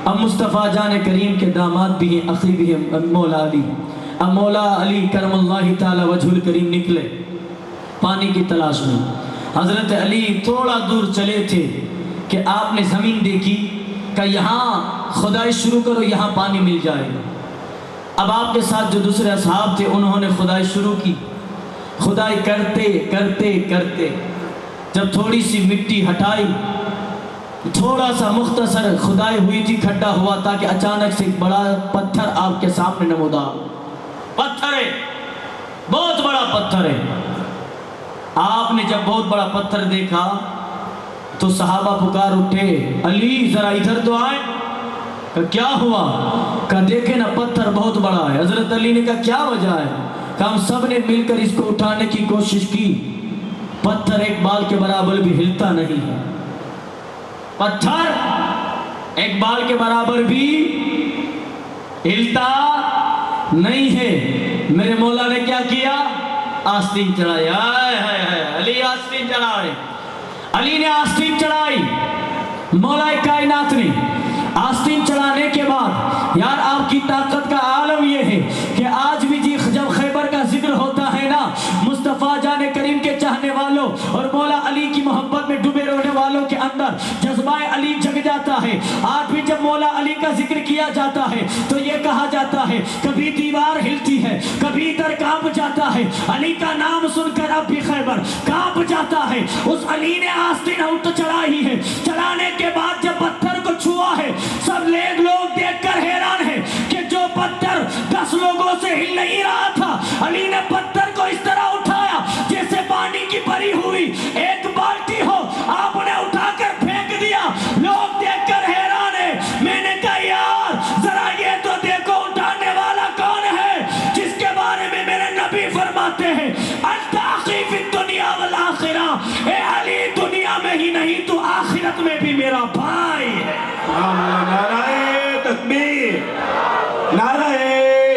A: اب مصطفیٰ جان کریم کے داماد بھی ہیں، اخی بھی ہیں مولا علی۔ اب مولا علی کرم اللہ تعالی وجہ الکریم نکلے پانی کی تلاش میں۔ حضرت علی تھوڑا دور چلے تھے کہ آپ نے زمین دیکھی کہ یہاں خدائی شروع کرو، یہاں پانی مل جائے گا۔ اب آپ کے ساتھ جو دوسرے اصحاب تھے انہوں نے خدائی شروع کی، خدائی کرتے کرتے کرتے جب تھوڑی سی مٹی ہٹائی، تھوڑا سا مختصر خدائی ہوئی تھی، کھڈا ہوا تھا کہ اچانک سے ایک بڑا پتھر آپ کے سامنے نمودار، پتھر ہے، بہت بڑا پتھر ہے۔ آپ نے جب بہت بڑا پتھر دیکھا تو صحابہ پکار اٹھے علی ذرا ادھر تو آئے۔ کہا کیا ہوا؟ کہا دیکھیں نا پتھر بہت بڑا ہے۔ حضرت علی نے کہا کیا وجہ ہے؟ کہا ہم سب نے مل کر اس کو اٹھانے کی کوشش کی، پتھر ایک بال کے برابر بھی ہلتا نہیں ہے، پتھر ایک بال کے برابر بھی ہلتا نہیں ہے۔ میرے مولا نے کیا کیا؟ آستین چڑھائی، علی آستین چڑھائے، علی نے آستین چڑھائی، مولا کائنات نے آستین چڑھانے کے بعد، یار آپ کی طاقت کا عالم یہ ہے کہ آج بھی جب خیبر کا ذکر ہوتا ہے نا، مصطفیٰ جان کریم کے چاہنے والوں اور مولا علی کی محبت میں ڈوبے رہنے والوں کے اندر جذبہ علی جگ جاتا ہے۔ آج بھی جب مولا علی کا ذکر کیا جاتا ہے تو یہ کہا جاتا ہے کبھی دیوار ہلتی ہے، کبھی در کانپ جاتا ہے، علی کا نام سن کر اب بھی خیبر کانپ جاتا ہے۔ اس علی نے آستین اٹھ چڑھائی ہے، چڑھانے کے بعد جب پتھر کو چھوا ہے، سب لوگ دیکھ کر حیران ہیں کہ جو پتھر 10 لوگوں سے ہل نہیں رہا تھا، علی نے پتھر کو اس طرح اٹھایا جیسے پانی کی بھری ہوئی ایک بالٹی ہو، آپ نے اٹھا کر پھینک دیا۔ لوگ دیکھ کر حیران ہیں۔ میں نے کہا یار ذرا یہ تو دیکھو اٹھانے والا کون ہے، جس کے
C: میرا بھائی ہے۔
B: نعرہ تکبیر، نعرہ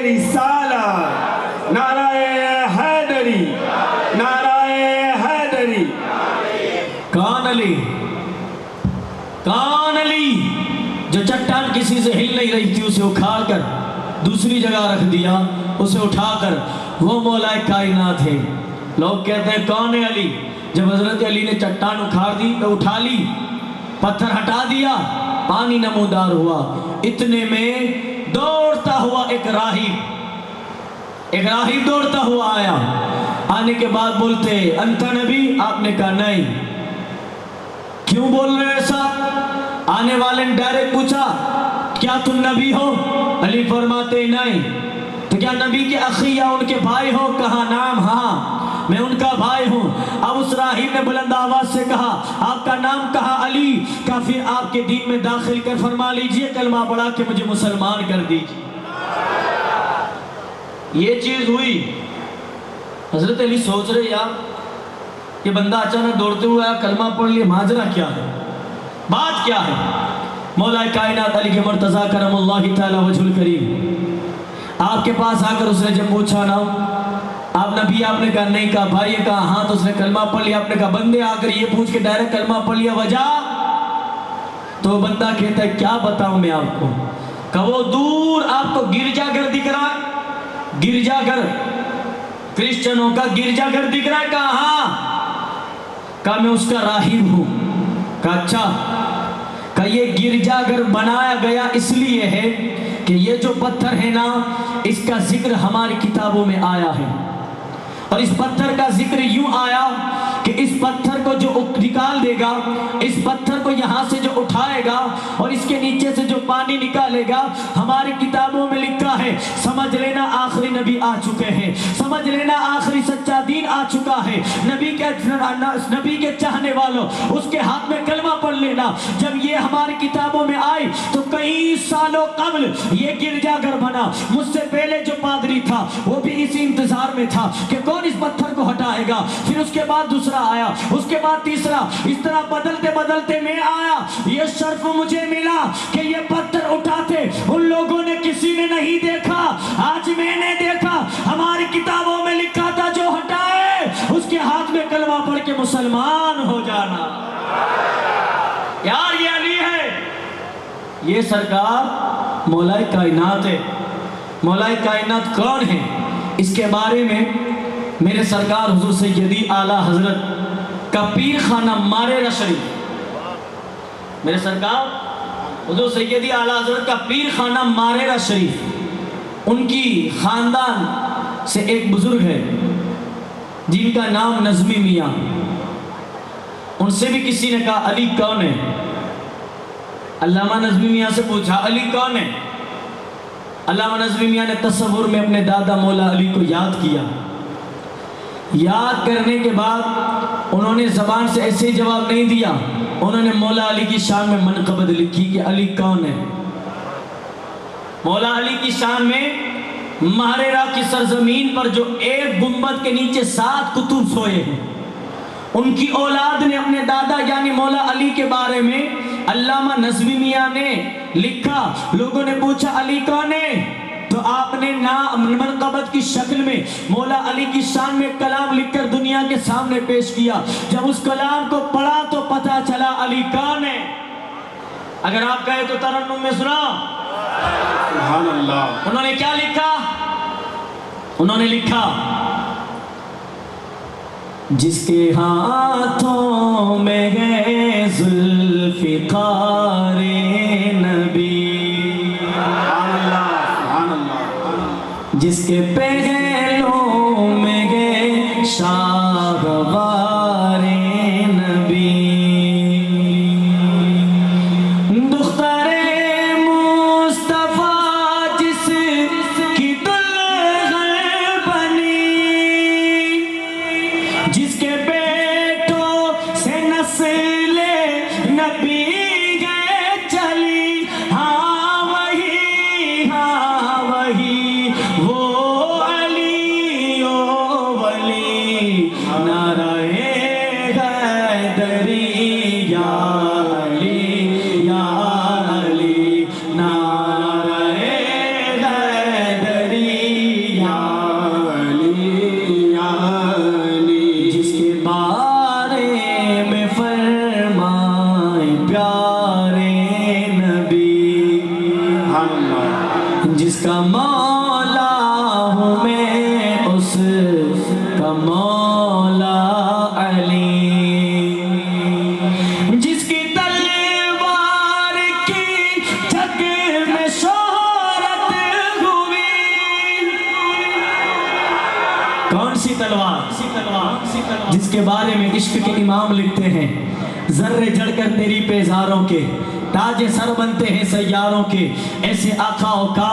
B: رسالت، نعرہ حیدری، نعرہ حیدری۔
C: کون علی؟ کون علی جو چٹان کسی سے ہل نہیں رہی تھی اسے اکھاڑ کر دوسری جگہ رکھ دیا، اسے اٹھا کر وہ مولا کائنات ہے۔ لوگ کہتے ہیں کون ہے علی؟ جب حضرت علی نے چٹان اٹھا لی، پتھر ہٹا دیا، پانی نمودار ہوا، اتنے میں دوڑتا ہوا ایک راہب دوڑتا ہوا آیا۔ آنے کے بعد بولتے انت نبی؟ آپ نے کہا نہیں۔ کیوں بول رہے ایسا؟ آنے والے نے ڈائریکٹ پوچھا کیا تم نبی ہو؟ علی فرماتے نہیں۔ تو کیا نبی کے اخی یا ان کے بھائی ہو؟ کہا نام، ہاں میں ان کا بھائی ہوں۔ اب اس راہب نے بلند آواز سے کہا آپ کا نام؟ کہا علی۔ کہا پھر آپ کے دین میں داخل کر فرما لیجئے کلمہ پڑھا کے مجھے مسلمان کر دیجئے۔ یہ چیز ہوئی۔ حضرت علی سوچ رہے یار یہ بندہ اچانک دوڑتے ہوئے آیا، کلمہ پڑھ لیا، ماجرا کیا ہے، بات کیا ہے؟ مولا کائنات علی کے مرتضیٰ کرم اللہ تعالی وجہ الکریم آپ کے پاس آ کر اس نے جب پوچھا نا آپ نبی؟ آپ نے کہا نہیں۔ کہا بھائی؟ کہا ہاں۔ تو اس نے کلمہ پڑھ لیا۔ آپ نے کہا بندے آ کر یہ پوچھ کے ڈائریکٹ کلمہ پڑھ لیا، وجہ؟ تو وہ بندہ کہتا ہے کیا بتاؤں میں آپ کو؟ کہ وہ دور آپ کو گرجا گھر دکھ رہا ہے، گرجا گھر کرسچنوں کا گرجا گھر دکھ رہا ہے؟ کہا ہاں۔ کہا میں اس کا راہب ہوں۔ کہا اچھا۔ کہا یہ گرجا گھر بنایا گیا اس لیے ہے کہ یہ جو پتھر ہے نا اس کا ذکر ہماری کتابوں میں آیا ہے، اور اس پتھر کا ذکر یوں آیا کہ اس پتھر کو جو نکال دے گا، اس پتھر کو یہاں سے جو اٹھائے گا اور اس کے نیچے سے جو پانی نکالے گا، ہماری کتابوں میں لکھا ہے سمجھ لینا آخری نبی آ چکے ہیں، سمجھ لینا آخری سچا دین آ چکا ہے۔ نبی کے چاہنے والوں اس کے ہاتھ میں کلمہ پڑھ لینا۔ جب یہ ہماری کتابوں میں آئی تو کئی سالوں قبل یہ گرجا گھر بنا۔ مجھ سے پہلے جو پادری تھا وہ بھی اسی انتظار میں تھا کہ کون اس پتھر کو ہٹائے گا، پھر اس کے بعد دوسرا آیا، اس کے بعد تیسرا، اس طرح بدلتے بدلتے میں آیا۔ یہ شرف مجھے ملا کہ یہ پتھر اٹھاتے ان لوگوں نے کسی نے نہیں دیکھا، آج میں نے دیکھا۔ ہماری کتابوں میں لکھا تھا جو ہٹائے اس کے ہاتھ میں کلمہ پڑھ کے مسلمان ہو جانا۔ یار یہ علی ہے، یہ سرکار مولا کائنات ہے۔ مولا کائنات کون ہے؟ اس کے بارے میں میرے سرکار حضور سیدی اعلیٰ حضرت کا پیر خانہ مارے شریف، میرے سرکار حضور سیدی اعلیٰ حضرت کا پیر خانہ مارے شریف، ان کی خاندان سے ایک بزرگ ہے جن کا نام نظمی میاں۔ ان سے بھی کسی نے کہا علی کون ہے؟ علامہ نظمی میاں سے پوچھا علی کون ہے؟ علامہ نظمی میاں نے تصور میں اپنے دادا مولا علی کو یاد کیا۔ یاد کرنے کے بعد انہوں نے زبان سے ایسے جواب نہیں دیا، انہوں نے مولا علی کی شان میں منقبت لکھی کہ علی کون ہے۔ مولا علی کی شان میں مہررہ کی سرزمین پر جو ایک گنبد کے نیچے 7 کتب سوئے ہیں، ان کی اولاد نے اپنے دادا یعنی مولا علی کے بارے میں علامہ نظمی میاں نے لکھا۔ لوگوں نے پوچھا علی کون ہے؟ تو آپ نے منقبت کی شکل میں مولا علی کی شان میں کلام لکھ کر دنیا کے سامنے پیش کیا۔ جب اس کلام کو پڑھا تو پتہ چلا علی کون ہے۔ اگر آپ کہے تو ترنم میں سنا
B: سبحان اللہ۔
C: انہوں نے کیا لکھا؟ انہوں نے لکھا جس کے ہاتھوں میں ہے ذوالفقار نبی، جس کے پہلوں میں ہے شاہوار نبی، دختر مصطفیٰ جس کی دلہن بنی، جس کے بیٹوں سے نسل نبی گئے چلی، ہاں وہی وہ کا مولا علی، جس کی تلوار کی جگ میں شہرت ہوئی۔ کون سی تلوار؟ جس کے بارے میں عشق کے امام لکھتے ہیں، ذرے جڑ کر تیری پیزاروں کے تاج سر بنتے ہیں سیاروں کے، ایسے آقاؤں کا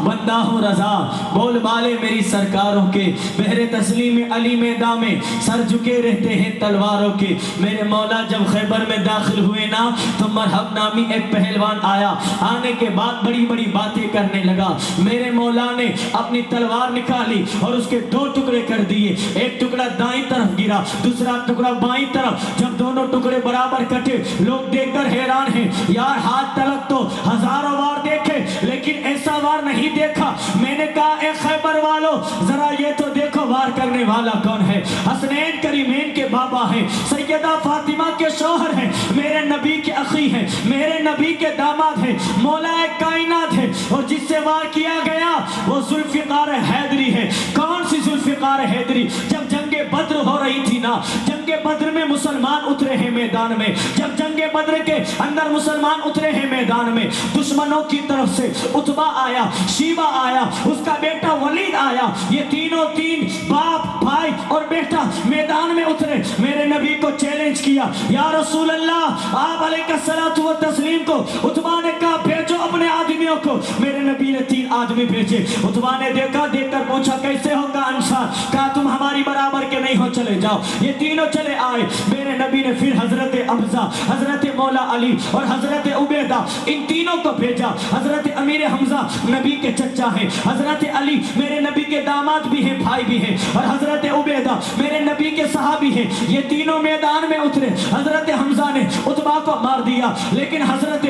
C: بندہ ہوں رضا، بول بالے میری سرکاروں کے، بحر تسلیم علی میدان میں سر جھکے رہتے ہیں تلواروں کے۔ میرے مولا جب خیبر میں داخل ہوئے نا تو مرحب نامی ایک پہلوان آیا، آنے کے بعد بڑی بڑی باتیں کرنے لگا۔ میرے مولا نے اپنی تلوار نکالی اور اس کے دو ٹکڑے کر دیے، ایک ٹکڑا دائیں طرف گرا، دوسرا ٹکڑا بائیں طرف۔ جب دونوں ٹکڑے برابر کٹے، لوگ دیکھ کر حیران ہیں، یار ہاتھ تلک تو ہزاروں وار دیکھے لیکن ایسا وار نہیں دیکھا۔ میں نے کہا اے خیبر والو ذرا یہ تو دیکھو وار کرنے والا کون ہے؟ حسنین کریمین کے بابا ہیں، سیدہ فاطمہ کے شوہر ہیں، میرے نبی کے اخی ہیں، میرے نبی کے داماد ہیں، مولا کائنات ہے، اور جس سے وار کیا گیا وہ ذوالفقار حیدری ہے۔ کون سی ذوالفقار حیدری؟ جب جنگ بدر ہو رہی تھی نا، جنگ بدر میں مسلمان اترے ہیں میدان میں، جب جنگ بدر کے اندر مسلمان اترے ہیں میدان میں، دشمنوں کی طرف سے عتبہ آیا، شیبہ آیا، اس کا بیٹا ولید آیا، یہ تینوں تین باپ بھائی اور بیٹا میدان میں اترے، میرے نبی کو چیلنج کیا، یا رسول اللہ آپ علیہ الصلوۃ والتسلیم کو۔ عتبہ نے کہا بھیجو اپنے آدمیوں کو، میرے نبی نے 3 آدمی بھیجے۔ عتبہ نے دیکھ کر پوچھا کیسے ہوگا انصار؟ کہا تم ہماری برابر کے نہیں ہو، چلے جاؤ۔ یہ تینوں چلے آئے، میرے نبی نے پھر حضرت حمزہ، حضرت مولا علی اور حضرت عبیدہ ان تینوں کو بھیجا۔ حضرت امیر حمزہ نبی کے چچا ہیں، حضرت علی میرے نبی کے داماد بھی ہیں، بھائی بھی ہیں، اور حضرت عبیدہ میرے نبی کے صحابی ہیں۔ یہ تینوں میدان میں اترے۔ حضرت حمزہ نے عتبہ کو مار دیا لیکن حضرت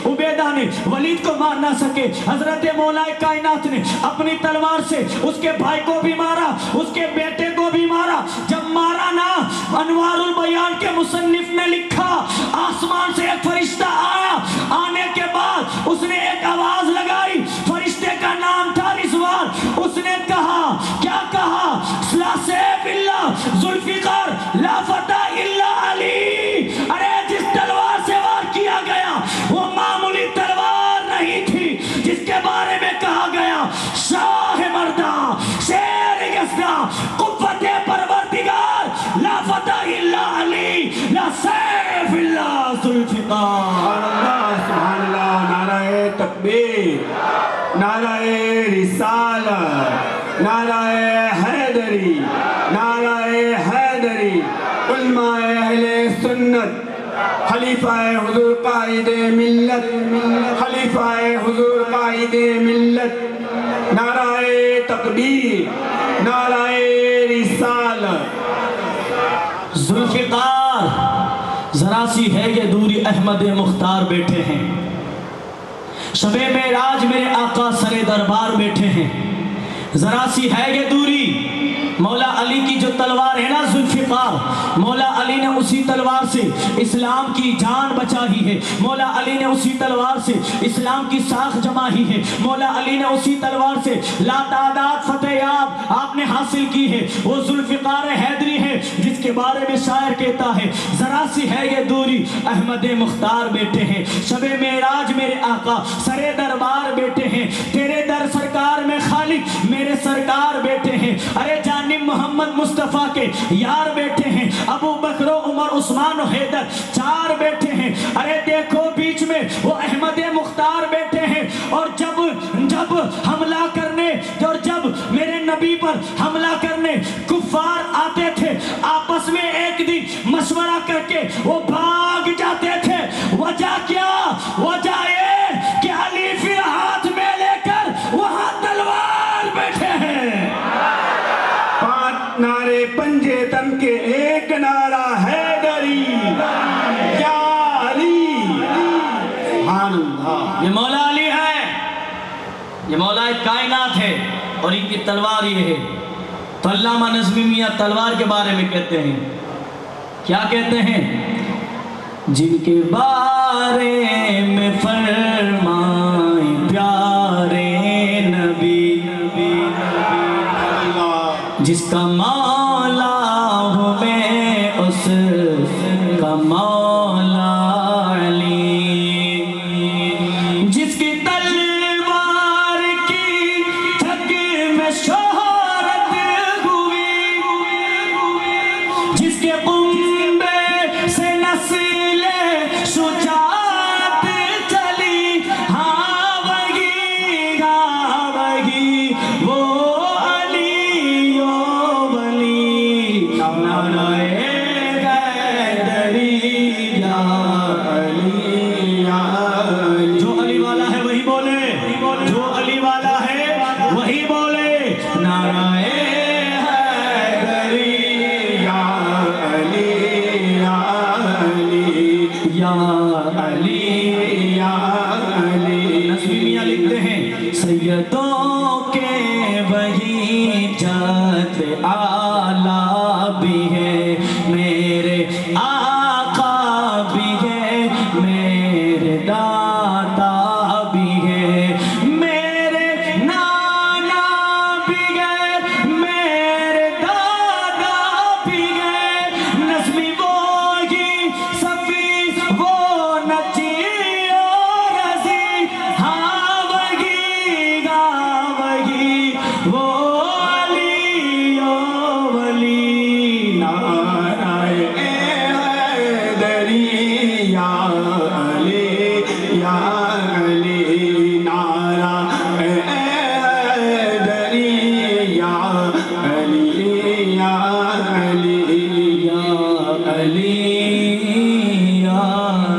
C: عبیدہ نے ولید کو مار نہ سکے۔ حضرت مولا کائنات نے اپنی تلوار سے اس کے بھائی کو بھی مارا، اس کے بیٹے کو بھی مارا۔ جب مارا نا، انوار البیان کے مصنف نے لکھا آسمان سے ایک فرشتہ آیا، آنے کے بعد اس نے ایک آواز لگائی، فرشتے کا نام تھا رضوان۔ اس نے کہا، کیا کہا؟ لا سیف الا ذوالفقار لا فتح الا علی۔ ارے جس تلوار سے وار کیا گیا وہ معمولی تلوار نہیں تھی، جس کے بارے میں کہا گیا شاہ مردہ، شیر یزدہ، قوت پروردگار، لا فتح الا علی، لا سیف الا ذوالفقار۔
B: سبحان اللہ، نعرہ تکبیر، نعرہ رسالت، نعرہ حیدری، نعرہ حیدری، علماء اہل سنت، خلیفہ حضور قائد ملت، خلیفہ حضور قائد ملت، نعرہ تکبیر، نعرہ رسالت۔
C: ذوالفقار ذرا سی ہے یہ دوری، احمد مختار بیٹھے ہیں، شب معراج میرے آقا سر دربار بیٹھے ہیں، ذرا سی ہے یہ دوری۔ مولا علی کی جو تلوار ہے نا ذوالفقار، مولا علی نے اسی تلوار سے اسلام کی جان بچائی ہے، مولا علی نے اسی تلوار سے اسلام کی ساکھ جمائی ہے، مولا علی نے اسی تلوار سے لا تعداد فتح یاب آپ نے حاصل کی ہے۔ وہ ذوالفقار حیدری ہے جس کے بارے میں شاعر کہتا ہے ذرا سی ہے یہ دوری، احمد مختار بیٹھے ہیں، شب معراج میرے آقا سر دربار بیٹھے ہیں، تیرے در سرکار میں خالق میرے سرکار بیٹھے ہیں، ارے جانب محمد مصطفیٰ کے یار بیٹھے ہیں، ابو بکر و عمر عثمان و حیدر 4 بیٹھے ہیں، ارے دیکھو بیچ میں وہ احمد مختار بیٹھے ہیں۔ اور جب حملہ کرنے اور جب میرے نبی پر حملہ کرنے کفار آتے تھے، آپس میں ایک دن مشورہ کر کے وہ بھاگ جاتے تھے۔ وجہ کیا؟ وجہ یہ کہ علی پھر ہاتھ میں لے کر وہاں تلوار بیٹھے ہیں۔
B: 5 نعرے پنجے تن کے ایک نعرہ حیدری، یا علی، سبحان اللہ۔
C: یہ مولا علی ہے، یہ مولا کائنات ہے، اور ان کی تلوار یہ ہے۔ تو علامہ نظمی میاں تلوار کے بارے میں کہتے ہیں، کیا کہتے ہیں؟ جن کے بارے میں فرمائیں پیارے نبی،
B: اللہ
C: جس کا مولا ہوں میں اس کا مولا علی، جس کی تلوار کی جھگ میں شہرت ہوئی، جس کے قنبے سے نسل شجاعت چلی، ہاں وہی وہ علی و ولی، نعرہ حیدری یا علی یا علی۔ جو علی والا ہے وہی بولے، جو علی والا ہے وہی بولے، نعرہ حیدری
B: یا علی یا علی
C: یا علی
B: یا علی۔
C: نظمی میاں لکھتے ہیں سیدوں کے وہی جد اعلیٰ بھی ہے، میرے آقا بھی ہے، میرے دادا بھی ہے، میرے نانا بھی ہے، میرے دادا بھی ہے، نظمی وہی صفی وہ نجی اور رضی، ہاں وہی وہ علی و ولی،
B: نعرہ حیدری یا علی یا علی، نعرہ حیدری یا علی یا علی
C: یا علی یا علی۔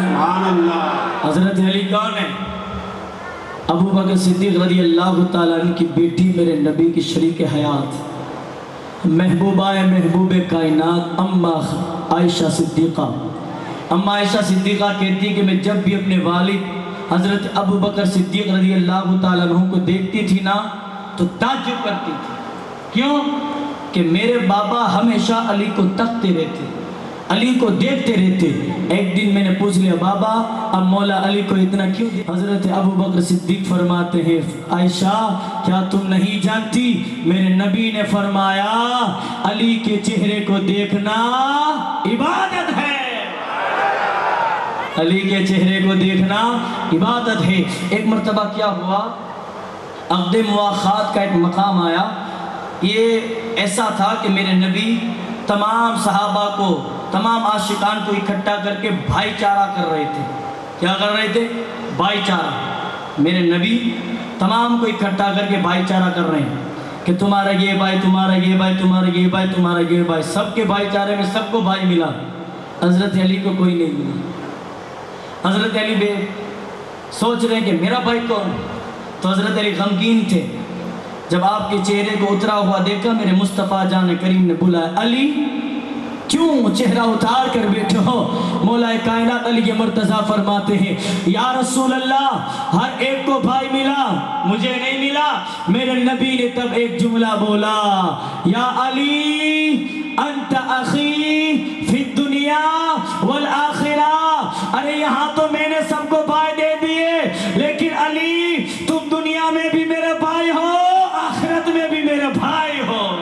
B: سبحان اللہ۔
C: حضرت علی کون ہے؟ ابو بکر صدیق رضی اللہ تعالیٰ عنہ کی بیٹی، میرے نبی کی شریک حیات، محبوبہ محبوب کائنات اماں عائشہ صدیقہ۔ اماں عائشہ صدیقہ کہتی کہ میں جب بھی اپنے والد حضرت ابو بکر صدیق رضی اللہ تعالیٰ عنہ کو دیکھتی تھی نا تو تعجب کرتی تھی۔ کیوں؟ کہ میرے بابا ہمیشہ علی کو تکتے رہتے، علی کو دیکھتے رہتے۔ ایک دن میں نے پوچھ لیا بابا اب مولا علی کو اتنا کیوں دیکھتے؟ حضرت ابو بکر صدیق فرماتے ہیں عائشہ کیا تم نہیں جانتی میرے نبی نے فرمایا علی کے چہرے کو دیکھنا عبادت ہے، علی کے چہرے کو دیکھنا عبادت ہے۔ ایک مرتبہ کیا ہوا، عقد مواخات کا ایک مقام آیا۔ یہ ایسا تھا کہ میرے نبی تمام صحابہ کو، تمام عاشقان کو اکٹھا کر کے بھائی چارہ کر رہے تھے۔ کیا کر رہے تھے؟ بھائی چارہ۔ میرے نبی تمام کو اکٹھا کر کے بھائی چارہ کر رہے ہیں کہ تمہارا یہ بھائی، تمہارا یہ بھائی، تمہارا یہ بھائی، تمہارا یہ بھائی، سب کے بھائی چارے میں سب کو بھائی ملا، حضرت علی کو کوئی نہیں ملا۔ حضرت علی بے سوچ رہے ہیں کہ میرا بھائی کون؟ تو حضرت علی غمگین تھے۔ جب آپ کے چہرے کو اترا ہوا دیکھا، میرے مصطفیٰ جان کریم نے بلایا علی کیوں چہرہ اتار کر بیٹھے ہو؟ مولا کائنات علی مرتضیٰ فرماتے ہیں یا رسول اللہ ہر ایک کو بھائی ملا، مجھے نہیں ملا۔ میرے نبی نے تب ایک جملہ بولا یا علی انت اخی فی الدنیا والآخرہ، ارے یہاں تو میں نے سب کو بھائی دے دیے، لیکن علی تم دنیا میں بھی میرے بھائی ہو، آخرت میں بھی میرے بھائی ہو۔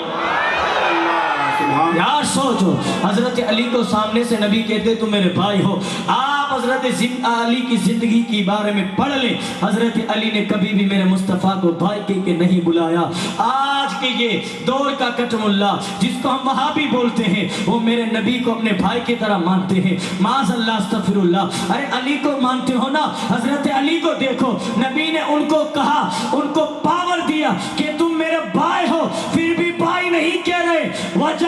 C: یار سوچو، حضرت علی کو سامنے سے نبی کہتے تم میرے بھائی ہو۔ آپ حضرت علی کی زندگی کی بارے میں پڑھ لیں، حضرت علی نے کبھی بھی میرے مصطفیٰ کو بھائی کہہ کے نہیں بلایا۔ آج کے یہ دور کا کٹم اللہ جس کو ہم وہابی بولتے ہیں، وہ میرے نبی کو اپنے بھائی کی طرح مانتے ہیں۔ معاذ اللہ استغفر اللہ۔ ارے علی کو مانتے ہو نا، حضرت علی کو دیکھو، نبی نے ان کو کہا، ان کو پاور دیا کہ تم میرے بھائی ہو، پھر بھی بھائی نہیں کہہ رہے۔ وجہ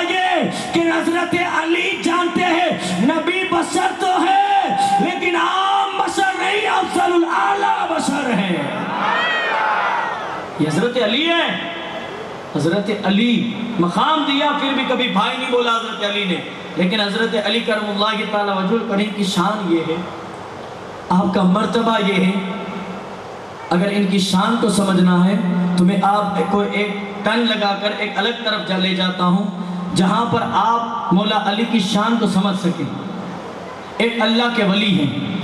C: یہ کہ حضرت علی جانتے ہیں نبی بشر تو ہے لیکن عام بشر نہیں، افضل الاعلیٰ بشر ہے۔ یہ حضرت علی ہے، حضرت علی مقام دیا پھر بھی کبھی بھائی نہیں بولا حضرت علی نے۔ لیکن حضرت علی کرم اللہ تعالی وجہ الکریم کی شان یہ ہے، آپ کا مرتبہ یہ ہے، اگر ان کی شان کو سمجھنا ہے تو میں آپ کو ایک ٹن لگا کر ایک الگ طرف لے جاتا ہوں جہاں پر آپ مولا علی کی شان کو سمجھ سکیں۔ ایک اللہ کے ولی ہیں،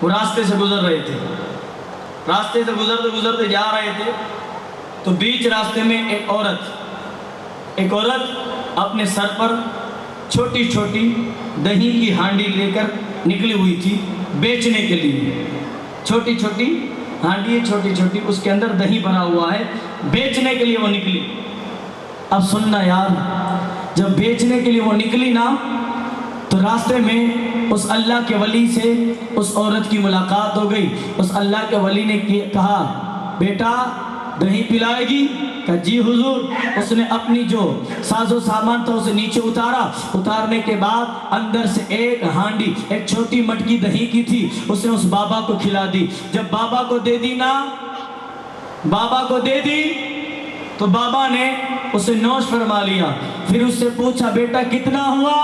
C: وہ راستے سے گزر رہے تھے، راستے سے گزرتے جا رہے تھے، تو بیچ راستے میں ایک عورت اپنے سر پر چھوٹی چھوٹی دہی کی ہانڈی لے کر نکلی ہوئی تھی بیچنے کے لیے. چھوٹی چھوٹی ہانڈی ہے، چھوٹی چھوٹی، اس کے اندر دہی بنا ہوا ہے، بیچنے کے لیے وہ نکلی. اب سننا یار، جب بیچنے کے لیے وہ نکلی نا تو راستے میں اس اللہ کے ولی سے اس عورت کی ملاقات ہو گئی. اس اللہ کے ولی نے کہا بیٹا دہی پلائے گی؟ کہا جی حضور. اس نے اپنی جو ساز و سامان تھا اسے نیچے اتارنے کے بعد اندر سے ایک ہانڈی، ایک چھوٹی مٹکی دہی کی تھی، اس نے اس بابا کو کھلا دی. جب بابا کو دے دی تو بابا نے اسے نوش فرما لیا. پھر اس سے پوچھا بیٹا کتنا ہوا؟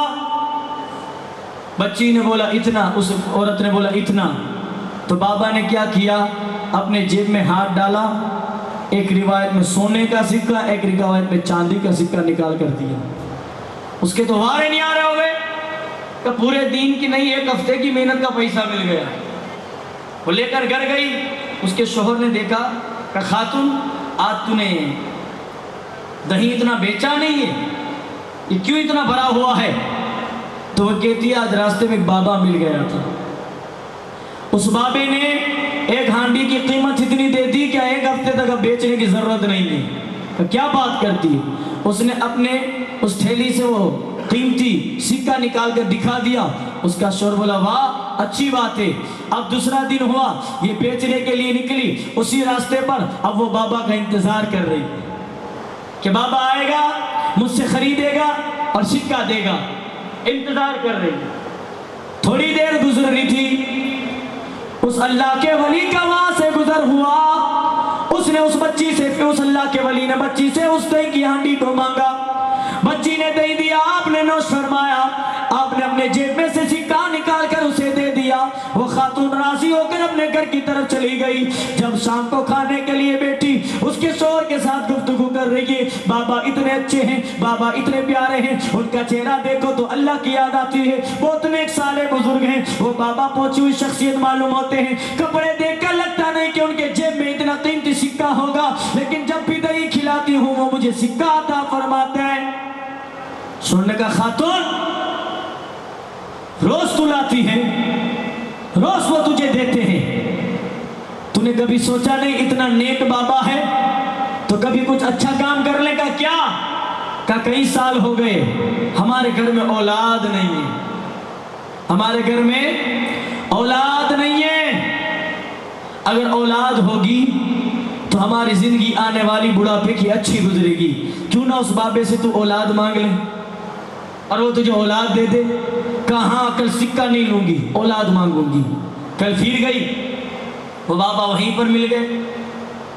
C: بچی نے بولا اتنا، اس عورت نے بولا اتنا. تو بابا نے کیا کیا؟ اپنے جیب میں ہاتھ ڈالا، ایک روایت میں سونے کا سکہ، ایک روایت میں چاندی کا سکہ نکال کر دیا. اس کے تو وارے نہیں آ رہے ہوئے کہ پورے دین کی نہیں، ایک ہفتے کی محنت کا پیسہ مل گیا. وہ لے کر گھر گئی. اس کے شوہر نے دیکھا کہ خاتون آج تو نے دہی اتنا بیچا نہیں ہے، یہ کیوں اتنا بھرا ہوا ہے؟ تو وہ کہتی ہے آج راستے میں ایک بابا مل گیا تھا، اس بابے نے ایک ہانڈی کی قیمت اتنی دے دی کہ ایک ہفتے تک اب بیچنے کی ضرورت نہیں ہے. کیا بات کرتی ہے؟ اس نے اپنے اس تھیلی سے وہ قیمتی سکہ نکال کر دکھا دیا. اس کا شوہر بولا واہ اچھی بات ہے. اب دوسرا دن ہوا، یہ بیچنے کے لیے نکلی. اسی راستے پر اب وہ بابا کا انتظار کر رہی کہ بابا آئے گا، مجھ سے خریدے گا اور سکہ دے گا. انتظار کر رہی. تھوڑی دیر گزر رہی تھی، اس اللہ کے ولی کا وہاں سے گزر ہوا. اس نے اس بچی سے، اس اللہ کے ولی نے بچی سے اس دہی کی ہانڈی کو مانگا. بچی نے دہی دیا، آپ نے نوش فرمایا. آپ نے اپنے جیب میں سے سکہ نکال کر اسے دے دیا. وہ خاتون راضی ہو کر اپنے گھر کی طرف چلی گئی. جب شام کو کھانے کے لیے بیٹھی، اس کے شوہر کے ساتھ گفتگو کر رہی ہے. بابا اتنے اچھے ہیں، بابا اتنے پیارے ہیں، ان کا چہرہ دیکھو تو اللہ کی یاد آتی ہے. بہت نیک صالح بزرگ ہیں. وہ بابا پہنچی ہوئی شخصیت معلوم ہوتے ہیں. کپڑے دیکھ کر لگتا نہیں کہ ان کے جیب میں اتنا قیمتی سکہ ہوگا، لیکن جب بھی دہی کھلاتی ہوں وہ مجھے سکہ عطا فرماتے ہیں. سننے کا خاتون، روز تو لاتی ہے، روز وہ تجھے دیتے ہیں. تو نے کبھی سوچا نہیں اتنا نیک بابا ہے تو کبھی کچھ اچھا کام کرنے کا کیا؟ کہ کئی سال ہو گئے ہمارے گھر میں اولاد نہیں ہے، ہمارے گھر میں اولاد نہیں ہے. اگر اولاد ہوگی تو ہماری زندگی آنے والی بڑھاپے کی اچھی گزرے گی. کیوں نہ اس بابے سے تو اولاد مانگ لیں اور وہ تجھے اولاد دے دے. کہاں کل سکہ نہیں لوں گی، اولاد مانگوں گی. کل پھر گئی، وہ بابا وہیں پر مل گئے.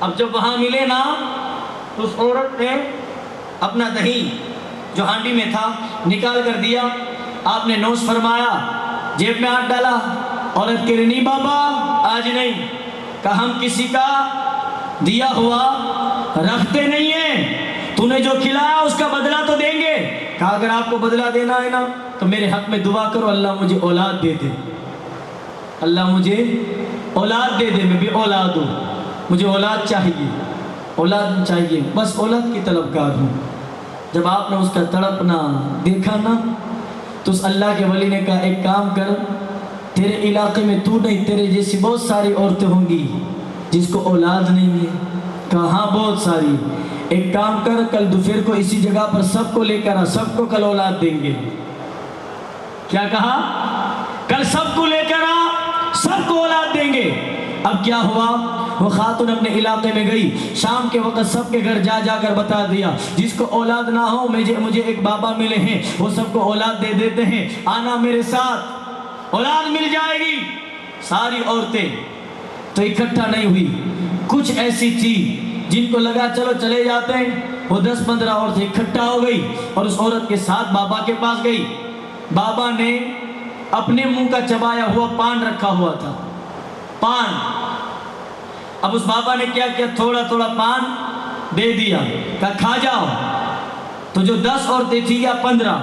C: اب جب وہاں ملے نا تو اس عورت نے اپنا دہی جو ہانڈی میں تھا نکال کر دیا. آپ نے نوش فرمایا، جیب میں ہاتھ ڈالا. عورت کہہ رہی نہیں بابا آج نہیں. کہا ہم کسی کا دیا ہوا رکھتے نہیں ہیں، تو نے جو کھلایا اس کا بدلہ تو دیں گے. کہا اگر آپ کو بدلہ دینا ہے نا تو میرے حق میں دعا کرو اللہ مجھے اولاد دے دے، اللہ مجھے اولاد دے دے. میں بھی اولاد ہوں، مجھے اولاد چاہیے، اولاد چاہیے، بس اولاد کی طلبگار ہوں. جب آپ نے اس کا تڑپنا دیکھا نا تو اس اللہ کے ولی نے کہا ایک کام کر، تیرے علاقے میں تو نہیں، تیرے جیسی بہت ساری عورتیں ہوں گی جس کو اولاد نہیں ہے. کہا ہاں بہت ساری. ایک کام کر، کل دوپہر کو اسی جگہ پر سب کو لے کر آ، سب کو کل اولاد دیں گے. کیا کہا؟ کل سب کو لے کر آ، سب کو اولاد دیں گے. اب کیا ہوا؟ وہ خاتون اپنے علاقے میں گئی. شام کے وقت سب کے گھر جا جا کر بتا دیا جس کو اولاد نہ ہو مجھے ایک بابا ملے ہیں، وہ سب کو اولاد دے دیتے ہیں، آنا میرے ساتھ، اولاد مل جائے گی. ساری عورتیں تو اکٹھا نہیں ہوئی، کچھ ایسی تھی جن کو لگا چلو چلے جاتے ہیں. وہ 10-15 عورتیں اکٹھا ہو گئی اور اس عورت کے ساتھ بابا کے پاس گئی. بابا نے اپنے منہ کا چبایا ہوا پان رکھا ہوا تھا، پان. اب اس بابا نے کیا کیا، تھوڑا تھوڑا پان دے دیا، کہا کھا جاؤ. تو جو 10 عورتیں تھی یا 15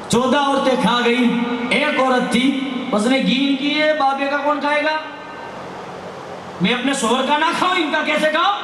C: 14 عورتیں کھا گئی. ایک عورت تھی اس نے گین کی ہے بابے کا کون کھائے گا، میں اپنے شوہر کا نہ کھاؤں، ان کا کیسے کھاؤں.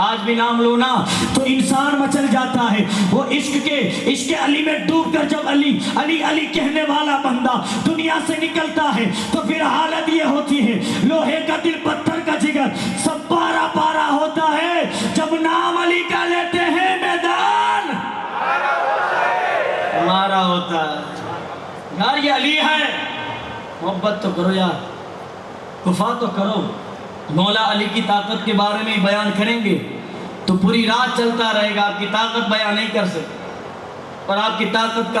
C: آج بھی نام لو نا تو انسان مچل جاتا ہے. وہ عشق علی میں ڈوب کر جب علی علی علی کہنے والا بندہ دنیا سے نکلتا ہے تو پھر حالت یہ ہوتی ہے لوہے کا دل پتھر کا جگر سب پارا پارا ہوتا ہے. جب نام علی کا لیتے ہیں میدان ہمارا ہوتا ہے. یار یہ علی ہے, محبت تو کرو یار, وفا تو کرو. مولا علی کی طاقت کے بارے میں بیان کریں گے تو پوری رات چلتا رہے گا, آپ کی طاقت بیان نہیں کر سکتے. اور آپ کی طاقت کا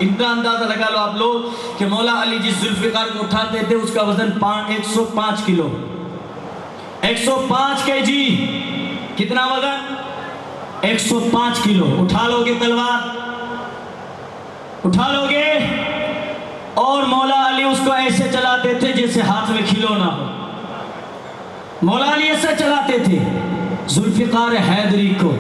C: اتنا اندازہ لگا لو آپ لوگ کہ مولا علی جس ذوالفقار کو اٹھاتے تھے اس کا وزن 105 کلو, 105 کے جی. کتنا وزن؟ 105 کلو. اٹھا لو گے تلوار, اٹھا لو گے. اور مولا علی اس کو ایسے چلاتے تھے جیسے ہاتھ میں کھلونا ہو. مولا علی ایسے چلاتے تھے ذوالفقار حیدری کو.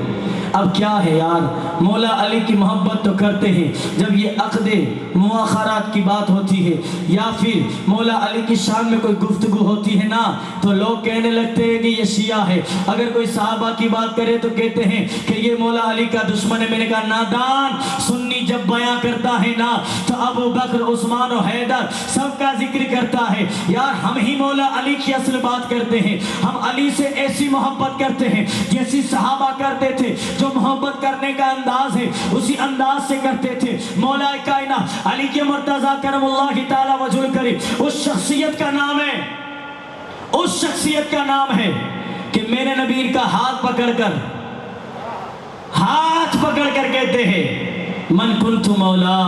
C: اب کیا ہے یار, مولا علی کی محبت تو کرتے ہیں, جب یہ عقد مؤاخرات کی بات ہوتی ہے یا پھر مولا علی کی شان میں کوئی گفتگو ہوتی ہے نا تو لوگ کہنے لگتے ہیں کہ یہ شیعہ ہے. اگر کوئی صحابہ کی بات کرے تو کہتے ہیں کہ یہ مولا علی کا دشمن ہے. میں نے کہا نادان, سنی جب بیان کرتا ہے نا تو ابو بکر, عثمان و حیدر سب کا ذکر کرتا ہے. یار ہم ہی مولا علی کی اصل بات کرتے ہیں. ہم علی سے ایسی محبت کرتے ہیں جیسی صحابہ کرتے تھے. جو محبت کرنے کا انداز ہے اسی انداز سے کرتے تھے. مولا کائنات علی کے مرتضیٰ کرم اللہ تعالی وجہ الکریم, اس شخصیت کا نام ہے, اس شخصیت کا نام ہے کہ میرے نبی کا ہاتھ پکڑ کر کہتے ہیں من کنت مولا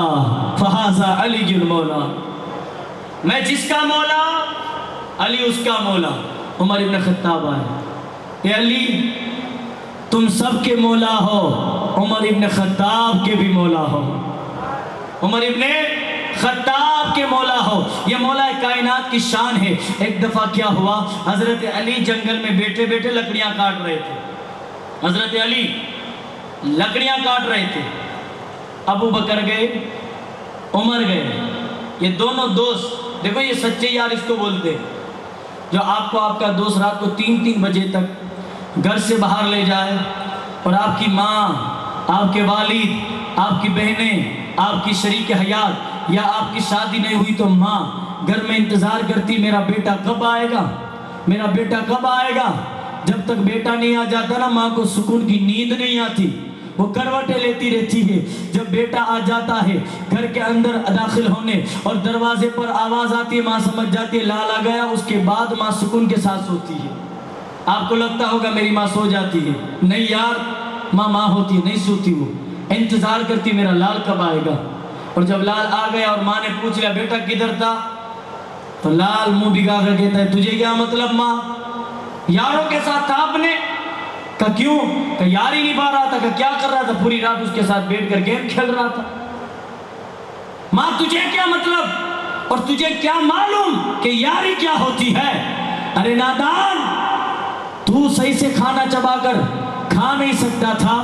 C: فہذا علی المولا. میں جس کا مولا علی اس کا مولا. عمر ابن خطاب آئے, اے علی تم سب کے مولا ہو, عمر ابن خطاب کے بھی مولا ہو, عمر ابن خطاب کے مولا ہو. یہ مولا کائنات کی شان ہے. ایک دفعہ کیا ہوا, حضرت علی جنگل میں بیٹھے بیٹھے لکڑیاں کاٹ رہے تھے. حضرت علی لکڑیاں کاٹ رہے تھے. ابو بکر گئے, عمر گئے. یہ دونوں دوست, دیکھو یہ سچے یار اس کو بولتے, جو آپ کو آپ کا دوست رات کو 3 بجے تک گھر سے باہر لے جائے اور آپ کی ماں, آپ کے والد, آپ کی بہنیں, آپ کی شریک حیات یا آپ کی شادی نہیں ہوئی تو ماں گھر میں انتظار کرتی میرا بیٹا کب آئے گا, میرا بیٹا کب آئے گا. جب تک بیٹا نہیں آ جاتا نا ماں کو سکون کی نیند نہیں آتی, وہ کروٹیں لیتی رہتی ہے. جب بیٹا آ جاتا ہے گھر کے اندر داخل ہونے اور دروازے پر آواز آتی ہے ماں سمجھ جاتی ہے لالا گیا. اس کے بعد ماں سکون کے ساتھ سوتی ہے. آپ کو لگتا ہوگا میری ماں سو جاتی ہے, نہیں یار, ماں ہوتی ہے, نہیں سوتی, وہ انتظار کرتی میرا لال کب آئے گا. اور جب لال آ گیا اور ماں نے پوچھ لیا بیٹا کدھر تھا تو لال منہ بگا کر کہتا ہے تجھے کیا مطلب ماں, یاروں کے ساتھ تھا آپ نے. کہا کیوں؟ کہ یار ہی نہیں پا رہا تھا. کہ کیا کر رہا تھا؟ پوری رات اس کے ساتھ بیٹھ کر گیم کھیل رہا تھا. ماں تجھے کیا مطلب اور تجھے کیا معلوم کہ یاری کیا ہوتی ہے. ارے نادان, تو صحیح سے کھانا چبا کر کھا نہیں سکتا تھا,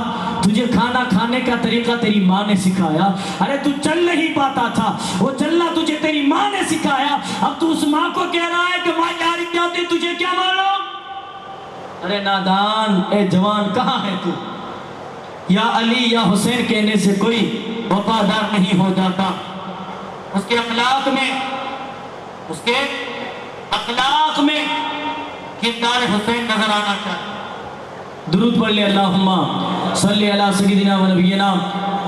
C: تجھے کھانا کھانے کا طریقہ تیری ماں نے سکھایا. ارے تو چل نہیں پاتا تھا, وہ چلنا تجھے تیری ماں نے سکھایا. اب تو اس ماں کو کہہ رہا ہے کہ ماں یاری کیا ہوتی, تجھے کیا معلوم. ارے نادان, اے جوان کہاں ہے تو. یا علی یا حسین کہنے سے کوئی وفادار نہیں ہو جاتا. اس کے اخلاق میں کردار حسین نظر آنا چاہیے. درود پڑھ لے اللہم صلی علی سیدنا و نبینا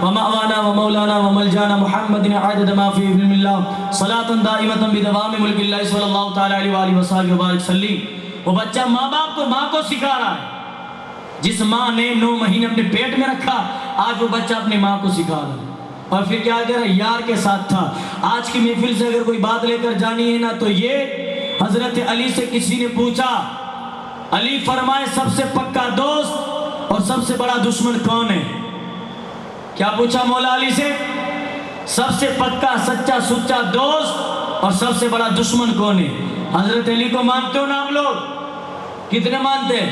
C: و مأوانا و مولانا و ملجانا محمد عدد ما فی علم اللہ صلاة دائمتا بدوام ملک اللہ صلی اللہ تعالی علیہ وآلہ وسلم وبارک سلیم. وہ بچہ ماں کو سکھا رہا ہے. جس ماں نے 9 مہینے اپنے پیٹ میں رکھا, آج وہ بچہ اپنی ماں کو سکھا رہا ہے. اور پھر کیا کہہ رہا ہے, یار کے ساتھ تھا. آج کی محفل سے اگر کوئی بات لے کر جانی ہے نا تو یہ حضرت علی سے کسی نے پوچھا, علی فرمائے سب سے پکا دوست اور سب سے بڑا دشمن کون ہے. کیا پوچھا مولا علی سے؟ سب سے پکا سچا سچا دوست اور سب سے بڑا دشمن کون ہے. حضرت علی کو مانتے ہو نا آپ لوگ؟ کتنے مانتے ہیں؟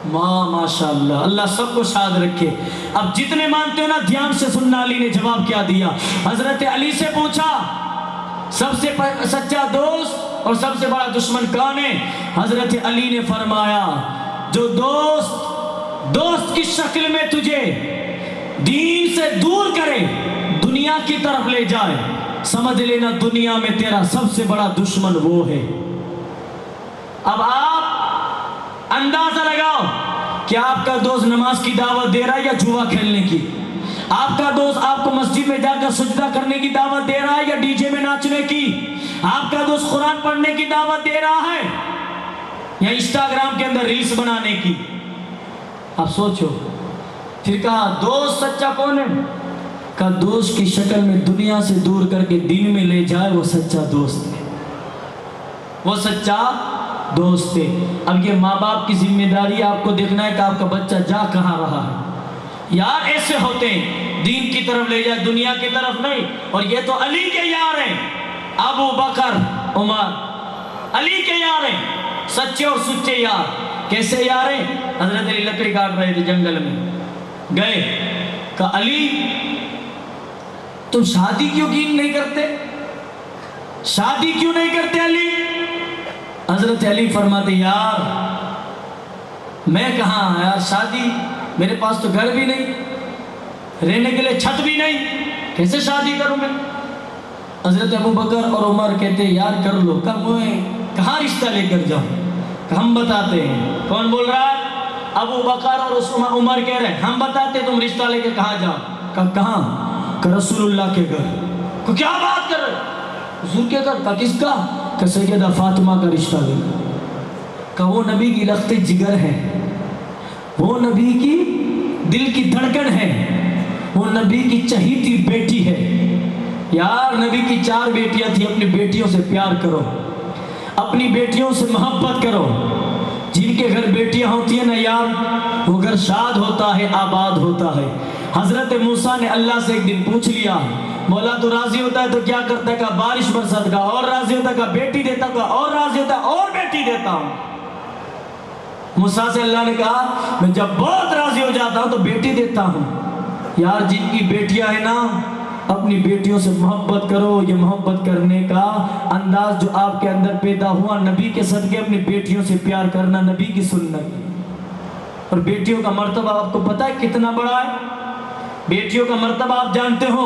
C: ماشاءاللہ, اللہ سب کو شاد رکھے. اب جتنے مانتے ہو نا دھیان سے سننا. علی نے جواب کیا دیا, حضرت علی سے پوچھا سب سے سچا دوست اور سب سے بڑا دشمن کون ہے؟ حضرت علی نے فرمایا جو دوست کی شکل میں تجھے دین سے دور کرے، دنیا کی طرف لے جائے، سمجھ لینا دنیا میں تیرا سب سے بڑا دشمن وہ ہے۔ اب آپ اندازہ لگاؤ کہ آپ کا دوست نماز کی دعوت دے رہا ہے یا جوا کھیلنے کی؟ آپ کا دوست آپ کو مسجد میں جا کر سجدہ کرنے کی دعوت دے رہا ہے یا ڈی جے میں ناچنے کی؟ آپ کا دوست قرآن پڑھنے کی دعوت دے رہا ہے یا انسٹاگرام کے اندر ریلز بنانے کی؟ آپ سوچو۔ پھر کہا دوست سچا کون ہے؟ کہا دوست کی شکل میں دنیا سے دور کر کے دین میں لے جائے وہ سچا دوست ہے، وہ سچا دوست ہے۔ اب یہ ماں باپ کی ذمہ داری آپ کو دیکھنا ہے کہ آپ کا بچہ جا کہاں رہا ہے۔ یار ایسے ہوتے ہیں، دین کی طرف لے جائے، دنیا کی طرف نہیں۔ اور یہ تو علی کے یار ہیں، ابو بکر عمر علی کے یار ہیں، سچے اور سچے یار۔ کیسے یار ہیں؟ حضرت علی لکڑی کاٹ رہے تھے جنگل میں، گئے کہا علی تم شادی کیوں نہیں کرتے؟ شادی کیوں نہیں کرتے علی؟ حضرت علی فرماتے یار میں کہاں یار شادی، میرے پاس تو گھر بھی نہیں، رہنے کے لیے چھت بھی نہیں، کیسے شادی کروں میں؟ حضرت ابو بکر اور عمر کہتے یار کر لو۔ کہاں رشتہ لے کر جاؤں؟ ہم بتاتے ہیں۔ کون بول رہا ہے؟ ابو بکر اور عمر کہہ رہے ہیں ہم بتاتے تم رشتہ لے کے کہاں جاؤ؟ کہاں؟ کہ رسول اللہ کے گھر۔ کو کیا بات کر رہے؟ حضور کے گھر؟ کا کس کا؟ کہ سیدہ فاطمہ کا رشتہ لے۔ کہ وہ نبی کی لخت جگر ہے، وہ نبی کی دل کی دھڑکن ہے، وہ نبی کی چہیتی بیٹی ہے۔ یار نبی کی 4 بیٹیاں تھیں، اپنی بیٹیوں سے پیار کرو، اپنی بیٹیوں سے محبت کرو۔ جن کے گھر بیٹیاں ہوتی ہیں نا یار، وہ گھر شاد ہوتا ہے، آباد ہوتا ہے۔ حضرت موسیٰ نے اللہ سے ایک دن پوچھ لیا مولا تو راضی ہوتا ہے تو کیا کرتا ہے؟ کہا بارش برسات کا، اور راضی ہوتا ہے کہا بیٹی دیتا ہوں، اور راضی ہوتا ہے اور بیٹی دیتا ہوں۔ موسیٰ سے اللہ نے کہا میں جب بہت راضی ہو جاتا ہوں تو بیٹی دیتا ہوں۔ یار جن کی بیٹیاں ہیں نا، اپنی بیٹیوں سے محبت کرو۔ یہ محبت کرنے کا انداز جو آپ کے اندر پیدا ہوا نبی کے صدقے، اپنی بیٹیوں سے پیار کرنا نبی کی سنت۔ اور بیٹیوں کا مرتبہ آپ کو پتہ ہے کتنا بڑا ہے؟ بیٹیوں کا مرتبہ آپ جانتے ہو؟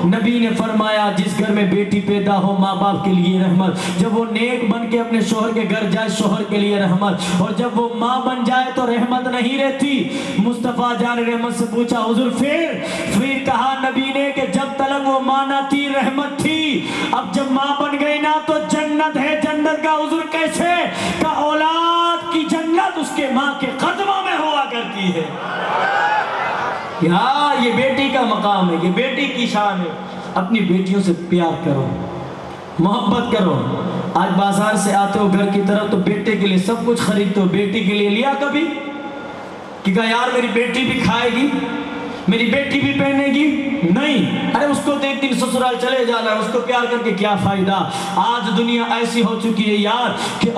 C: نبی نے فرمایا جس گھر میں بیٹی پیدا ہو ماں باپ کے لیے رحمت، جب وہ نیک بن کے اپنے شوہر کے گھر جائے شوہر کے لیے رحمت، اور جب وہ ماں بن جائے تو رحمت نہیں رہتی۔ مصطفیٰ جان رحمت سے پوچھا حضور پھر کہا نبی نے کہ جب تلک وہ ماں نہ تھی رحمت تھی، اب جب ماں بن گئی نا تو جنت ہے۔ جنت کا حضور کیسے؟ کہ اولاد کی جنت اس کے ماں کے قدموں میں ہوا کرتی ہے۔ یار یہ بیٹی کا مقام ہے، یہ بیٹی کی شان ہے۔ اپنی بیٹیوں سے پیار کرو، محبت کرو۔ آج بازار سے آتے ہو گھر کی طرف تو بیٹے کے لیے سب کچھ خریدتے ہو، بیٹی کے لیے لیا کبھی؟ کہ کہا یار میری بیٹی بھی کھائے گی، میری بیٹی بھی پہنے گی؟ نہیں، ارے اس کو تو ایک دن سسرال چلے جانا ہے، اس کو پیار کر کے کیا فائدہ؟ آج دنیا ایسی ہو چکی ہے یار کہ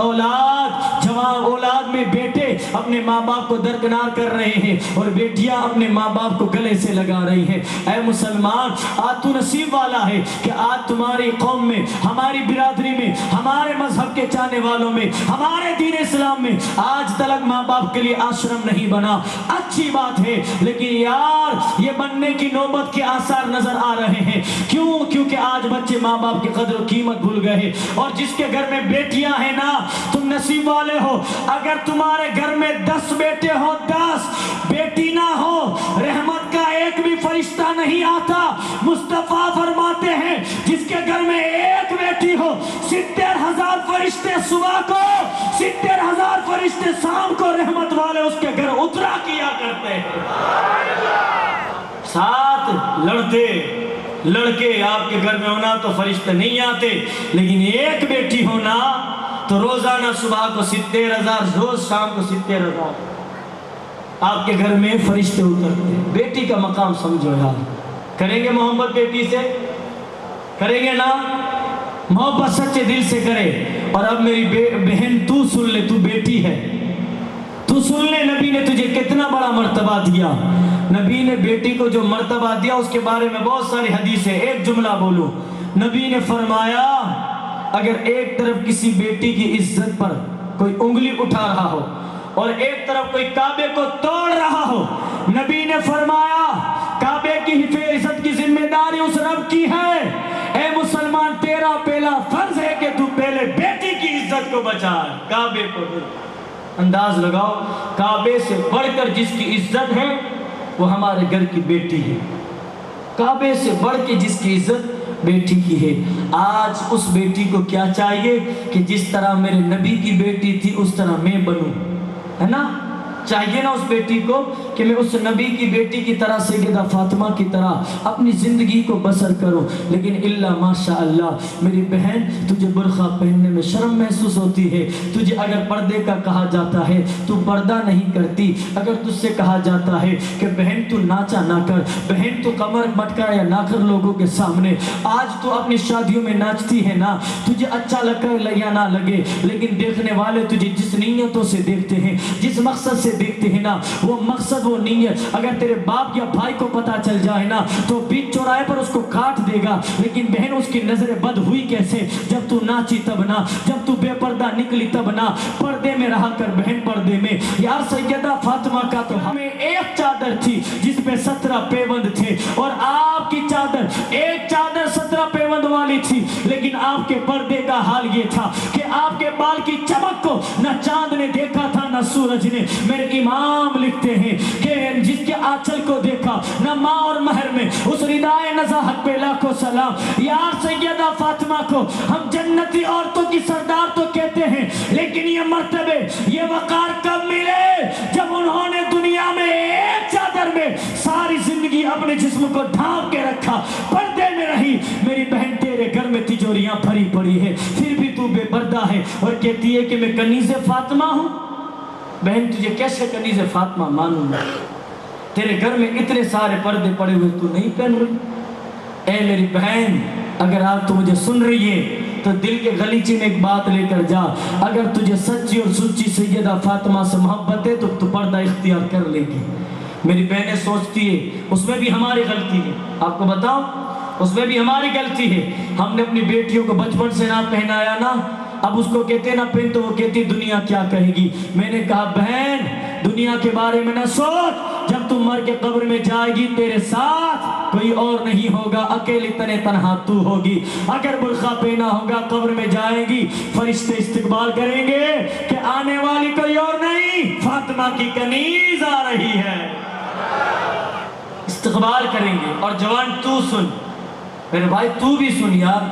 C: جوان اولاد میں بیٹے اپنے ماں باپ کو درکنار کر رہے ہیں اور بیٹیاں اپنے ماں باپ کو گلے سے لگا رہی ہیں۔ اے مسلمان آج تو نصیب والا ہے کہ آج تمہاری قوم میں، ہماری برادری میں، ہمارے مذہب کے چاہنے والوں میں، ہمارے دین اسلام میں آج تلک ماں باپ کے لیے آشرم نہیں بنا۔ اچھی بات ہے، لیکن یار یہ بننے کی نوبت کے آثار نظر آ رہے ہیں۔ کیوں؟ کیونکہ آج بچے ماں باپ کی قدر و قیمت بھول گئے۔ اور جس کے گھر میں بیٹیاں ہیں نا، تم نصیب والے ہو۔ اگر تمہارے گھر میں 10 بیٹے ہو، 10 بیٹی نہ ہو، رحمت کا ایک بھی فرشتہ نہیں آتا۔ مصطفیٰ فرماتے ہیں جس کے گھر میں ایک بیٹی ہو، 70,000 فرشتے صبح کو، 70,000 فرشتے شام کو رحمت والے اس کے گھر اترا کیا کرتے ہیں۔ 7 لڑکے آپ کے گھر میں ہونا تو فرشتے نہیں آتے، لیکن ایک بیٹی ہونا تو روزانہ صبح کو 70,000، روز شام کو 70,000 آپ کے گھر میں فرشتے اترتے ہیں۔ بیٹی کا مقام سمجھو یار۔ کریں گے محبت بیٹی سے؟ کریں گے نا؟ محبت سچے دل سے کرے۔ اور اب میری بہن تو سن لے، تو بیٹی ہے، تو سن لے نبی نے تجھے کتنا بڑا مرتبہ دیا۔ نبی نے بیٹی کو جو مرتبہ دیا اس کے بارے میں بہت ساری حدیث ہے، ایک جملہ بولو۔ نبی نے فرمایا اگر ایک طرف کسی بیٹی کی عزت پر کوئی انگلی اٹھا رہا ہو اور ایک طرف کوئی کعبے کو توڑ رہا ہو، نبی نے فرمایا کعبے کی حفاظت کی ذمہ داری اس رب کی ہے۔ اے مسلمان، تیرا پہلا فرض ہے کہ تو پہلے بیٹی کی عزت کو بچا، کعبے کو۔ انداز لگاؤ، کعبے سے بڑھ کر جس کی عزت ہے وہ ہمارے گھر کی بیٹی ہے، کعبے سے بڑھ کے جس کی عزت بیٹی کی ہے۔ آج اس بیٹی کو کیا چاہیے کہ جس طرح میرے نبی کی بیٹی تھی اس طرح میں بنوں، ہے نا؟ چاہیے نا اس بیٹی کو کہ میں اس نبی کی بیٹی کی طرح سیدہ فاطمہ کی طرح اپنی زندگی کو بسر کروں۔ لیکن اللہ ماشاءاللہ میری بہن، تجھے برقع پہننے میں شرم محسوس ہوتی ہے، تجھے اگر پردے کا کہا جاتا ہے تو پردہ نہیں کرتی، اگر تجھ سے کہا جاتا ہے کہ بہن تو ناچا نہ کر، بہن تو کمر مٹکا یا نہ کر لوگوں کے سامنے، آج تو اپنی شادیوں میں ناچتی ہے نا، تجھے اچھا لگے یا نہ لگے، لیکن دیکھنے والے تجھے جس نیتوں سے دیکھتے ہیں، جس مقصد سے دیکھتے ہیں نا، وہ مقصد وہ نیت اگر تیرے باپ یا بھائی کو پتا چل جائے نا تو بیچ چوراہے پر اس کو کاٹ دے گا، لیکن بہن اس کی نظر بد ہوئی کیسے؟ جب تو ناچی تب نہ، جب تو بے پردہ نکلی تب نہ، پردے میں رہا کر بہن، پردے میں۔ یار سیدہ فاطمہ کا تو ہمیں ایک چادر تھی جس پہ 17 پیوند تھے، اور آپ کی چادر ایک چادر 17 پیوند والی تھی، لیکن آپ کے پردے کا حال یہ تھا کہ آپ کے بال کی چمک کو نہ چاند نے دیکھا تھا نہ سورج نے۔ میرے امام لکھتے ہیں کہ جس کے آنچل کو دیکھا نہ ماں اور مہر میں، اس ردائے نزاہت پہ لاکھوں سلام۔ یار سیدہ فاطمہ کو ہم جنتی عورتوں کی سردار تو کہتے ہیں، لیکن یہ مرتبے، یہ وقار کب ملے؟ جب انہوں نے دنیا میں ایک چادر میں ساری زندگی اپنے جسم کو ڈھانپ کے رکھا، پردے میں رہی۔ میری بہن، تیرے گھر میں تجوریاں بھری پڑی ہے، پھر بھی تو بے پردہ ہے اور کہتی ہے کہ میں کنیز فاطمہ ہوں۔ بہن، تجھے کیسے کنیز فاطمہ مانوں گا؟ تیرے گھر میں اتنے سارے پردے پڑے ہوئے، تو نہیں پہن رہی؟ اے میری بہن، اگر آپ تو مجھے سن رہی ہے تو دل کے غلیچے میں ایک بات لے کر جا، اگر تجھے سچی اور سچی سیدہ فاطمہ سے محبت ہے تو پردہ اختیار کر لے گی۔ میری بہنیں سوچتی ہے اس میں بھی ہماری غلطی ہے، آپ کو بتاؤں اس میں بھی ہماری غلطی ہے، ہم نے اپنی بیٹیوں کو بچپن سے نہ پہنایا نا، اب اس کو کہتے نہ پہن تو وہ کہتی دنیا کیا کہے گی۔ میں نے کہا بہن، دنیا کے بارے میں نہ سوچ، جب تم مر کے قبر میں جائے گی تیرے ساتھ کوئی اور نہیں ہوگا، اکیلی تنہا تو ہوگی۔ اگر برقع پہنا ہوگا قبر میں جائے گی، فرشتے استقبال کریں گے کہ آنے والی کوئی اور نہیں، فاطمہ کی کنیز آ رہی ہے، استقبال کریں گے۔ اور جوان تو سن، میرے بھائی تو بھی سن یار،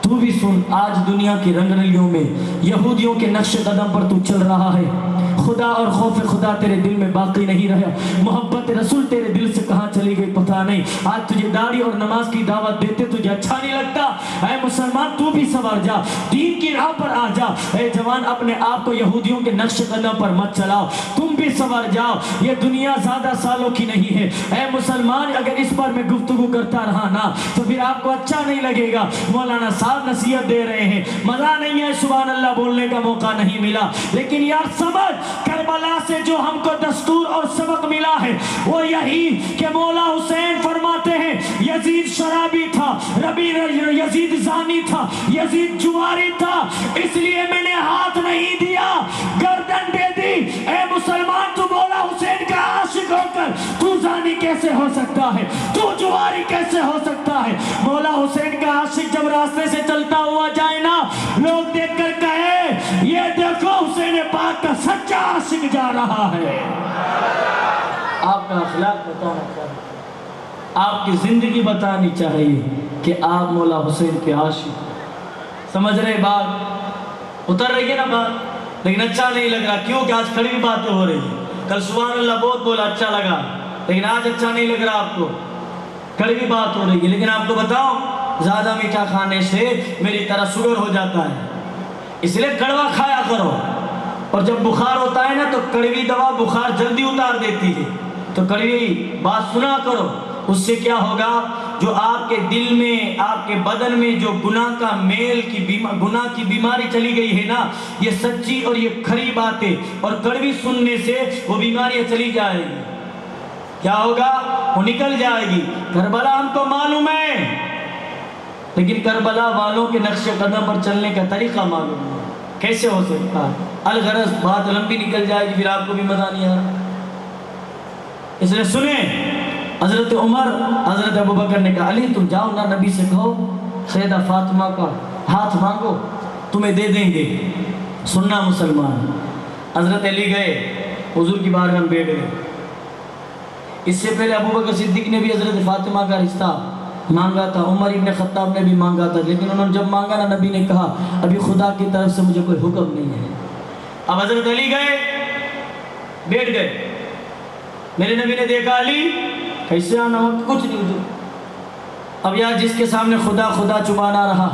C: تو بھی سن، آج دنیا کی رنگریلیوں میں یہودیوں کے نقش قدم پر تو چل رہا ہے، خدا اور خوف خدا تیرے دل میں باقی نہیں رہا، محبت رسول تیرے دل سے کہاں چلی گئی پتہ نہیں۔ آج تجھے داڑھی اور نماز کی دعوت دیتے تجھے اچھا نہیں لگتا؟ اے مسلمان، تو بھی سنور جا، دین کی راہ پر آ جا۔ اے جوان، اپنے آپ کو یہودیوں کے نقش قدم پر مت چلاؤ، تم بھی سنور جاؤ، یہ دنیا زیادہ سالوں کی نہیں ہے۔ اے مسلمان، اگر اس پر میں گفتگو کرتا رہا نا تو پھر آپ کو اچھا نہیں لگے گا۔ مولانا صاحب نصیحت دے رہے ہیں، مزہ نہیں ہے، سبحان اللہ بولنے کا موقع نہیں ملا، لیکن یار سمجھ، کربلا سے جو ہم کو دستور اور سبق ملا ہے وہ یہی کہ مولا حسین فرماتے ہیں یزید شرابی تھا، یزید زانی تھا، یزید جواری تھا، اس لیے میں نے ہاتھ نہیں دیا، گردن دے دی۔ اے مسلمان، تو مولا حسین کا عاشق ہو کر تو زانی کیسے ہو سکتا ہے؟ تو جواری کیسے ہو سکتا ہے؟ مولا حسین کا عاشق جب راستے سے چلتا ہوا جائے نا، لوگ دیکھ کر کہے یہ دیکھو حسین پاک کا سچا عاشق جا رہا ہے۔ آپ کا اخلاق بتانا چاہیے، آپ کی زندگی بتانی چاہیے کہ آپ مولا حسین کے عاشق۔ سمجھ رہے بات؟ اتر رہی ہے نا بات؟ لیکن اچھا نہیں لگ رہا، کیوں کہ آج کھڑی بھی باتیں ہو رہی ہیں۔ کل سبحان اللہ بہت بولا، اچھا لگا، لیکن آج اچھا نہیں لگ رہا آپ کو، کھڑی بھی بات ہو رہی ہے۔ لیکن آپ کو بتاؤں، زیادہ میٹھا کھانے سے میری طرح شوگر ہو جاتا ہے، اس لیے کڑوا کھایا کرو، اور جب بخار ہوتا ہے نا تو کڑوی دوا بخار جلدی اتار دیتی ہے، تو کڑوی بات سنا کرو، اس سے کیا ہوگا؟ جو آپ کے دل میں، آپ کے بدن میں جو گناہ کا میل کی گناہ کی بیماری چلی گئی ہے نا، یہ سچی اور یہ کھری باتیں اور کڑوی سننے سے وہ بیماریاں چلی جائے گی۔ کیا ہوگا؟ وہ نکل جائے گی۔ کربلا ہم کو معلوم ہے، لیکن کربلا والوں کے نقش قدم پر چلنے کا طریقہ معلوم ہے، کیسے ہو سکتا ہے؟ الغرض بات لمبی نکل جائے گی، پھر آپ کو بھی مزہ نہیں آ رہا، اس لیے سنیں۔ حضرت عمر حضرت ابوبکر نے کہا علی تم جاؤ نا، نبی سے کہو سیدہ فاطمہ کا ہاتھ مانگو تمہیں دے دیں گے۔ سننا مسلمان، حضرت علی گئے حضور کی بارگاہ میں بیٹھ گئے۔ اس سے پہلے ابوبکر صدیق نے بھی حضرت فاطمہ کا رشتہ مانگا تھا، عمر ابن خطاب نے بھی مانگا تھا، لیکن انہوں نے جب مانگا نا نبی نے کہا ابھی خدا کی طرف سے مجھے کوئی حکم نہیں ہے۔ اب حضرت علی گئے بیٹھ گئے، میرے نبی نے دیکھا علی کیسے آنا ہو، کچھ نہیں حضور۔ اب یار جس کے سامنے خدا خدا چبانا رہا،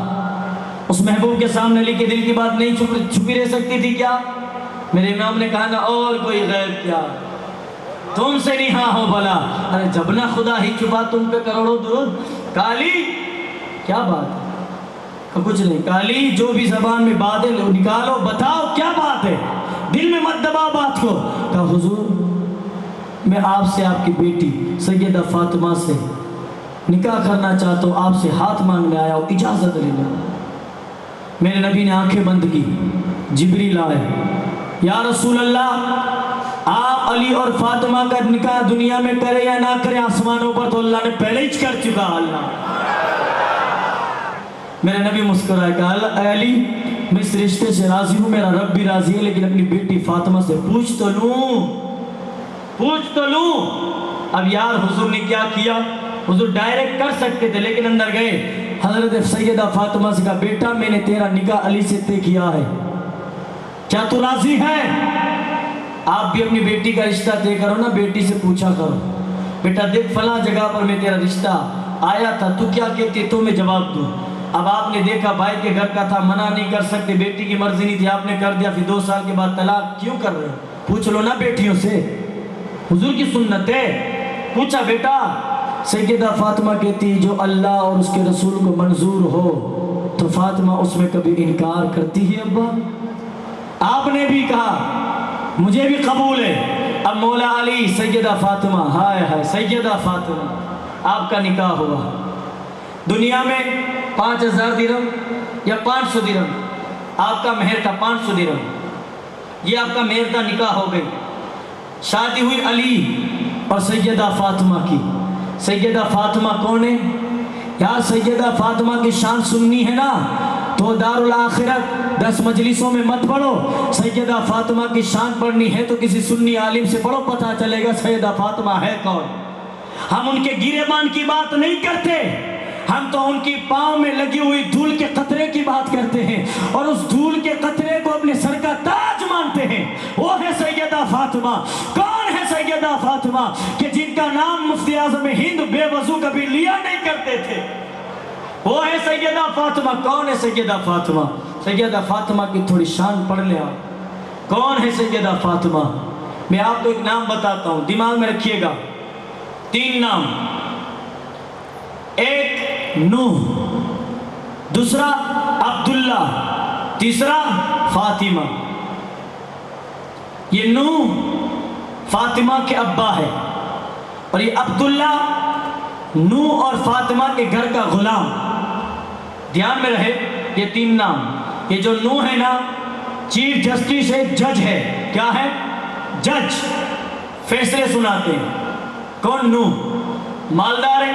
C: اس محبوب کے سامنے علی کے دل کی بات نہیں چھپی رہ سکتی تھی کیا؟ میرے امام نے کہا نا اور کوئی غیب کیا تم سے نہیں ہاں ہو بھلا، ارے جب نہ خدا ہی چھپا تم پہ کروڑوں درود۔ کالی کیا بات ہے؟ کہ کچھ نہیں، کالی جو بھی زبان میں بات ہے نکالو، بتاؤ کیا بات ہے، دل میں مت دباؤ بات کو۔ کہا حضور میں آپ سے آپ کی بیٹی سیدہ فاطمہ سے نکاح کرنا چاہتا ہوں، آپ سے ہاتھ مانگنے آیا ہوں، اجازت لینا۔ میرے نبی نے آنکھیں بند کی، جبریل آئے، یا رسول اللہ آپ علی اور فاطمہ کا نکاح دنیا میں کرے یا نہ کرے، آسمانوں پر تو اللہ نے پہلے ہی کر چکا۔ اللہ میرے نبی مسکرائے کہا اے علی میں اس رشتے سے راضی ہوں، میرا رب بھی راضی ہے، لیکن اپنی بیٹی فاطمہ سے پوچھ تو لوں۔ اب یار حضور نے کیا کیا؟ حضور ڈائریکٹ کر سکتے تھے لیکن اندر گئے، حضرت سیدہ فاطمہ سے کہا بیٹا میں نے تیرا نکاح علی سے طے کیا ہے، کیا تو راضی ہے؟ آپ بھی اپنی بیٹی کا رشتہ طے کرو نا، بیٹی سے پوچھا کرو بیٹا دیکھ فلاں جگہ پر میں تیرا رشتہ آیا تھا، تو کیا کہتی تو میں جواب دوں۔ اب آپ نے دیکھا بھائی کے گھر کا تھا، منع نہیں کر سکتے، بیٹی کی مرضی نہیں تھی، آپ نے کر دیا، پھر 2 سال کے بعد طلاق کیوں کر رہے ہو؟ پوچھ لو نا بیٹیوں سے، حضور کی سنت ہے۔ پوچھا بیٹا، سیدہ فاطمہ کہتی جو اللہ اور اس کے رسول کو منظور ہو تو فاطمہ اس میں کبھی انکار کرتی ہے ابا؟ آپ نے بھی کہا مجھے بھی قبول ہے۔ اب مولا علی سیدہ فاطمہ، ہائے ہائے سیدہ فاطمہ، آپ کا نکاح ہوا۔ دنیا میں 5000 درہم یا 500 درہم آپ کا مہر تھا، 500 درہم یہ آپ کا مہر تھا، نکاح ہو گئی، شادی ہوئی علی اور سیدہ فاطمہ کی۔ سیدہ فاطمہ کون ہے یار؟ سیدہ فاطمہ کی شان سننی ہے نا تو دارالآخرت 10 مجلسوں میں مت پڑھو، سیدہ فاطمہ کی شان پڑھنی ہے تو کسی سنی عالم سے پڑھو، پتہ چلے گا سیدہ فاطمہ ہے کون۔ ہم ان کے گریبان کی بات نہیں کرتے، ہم تو ان کی پاؤں میں لگی ہوئی دھول کے قطرے کی بات کرتے ہیں، اور اس دھول کے قطرے کو اپنے سر کا تاج مانتے ہیں۔ وہ ہے سیدہ فاطمہ۔ کون ہے سیدہ فاطمہ کہ جن کا نام مفتی اعظم ہند بے وضو کبھی لیا نہیں کرتے تھے؟ وہ ہے سیدہ فاطمہ۔ کون ہے سیدہ فاطمہ؟ سیدہ فاطمہ کی تھوڑی شان پڑھ لیا۔ کون ہے سیدہ فاطمہ؟ میں آپ کو ایک نام بتاتا ہوں، دماغ میں رکھیے گا، 3 نام، ایک نوح، دوسرا عبداللہ، تیسرا فاطمہ۔ یہ نوح فاطمہ کے ابا ہے اور یہ عبداللہ نوح اور فاطمہ کے گھر کا غلام۔ دھیان میں رہے یہ 3 نام۔ یہ جو نوح ہے نا چیف جسٹس ہے، جج ہے، کیا ہے؟ جج، فیصلے سناتے ہیں۔ کون؟ نوح مالدار ہے،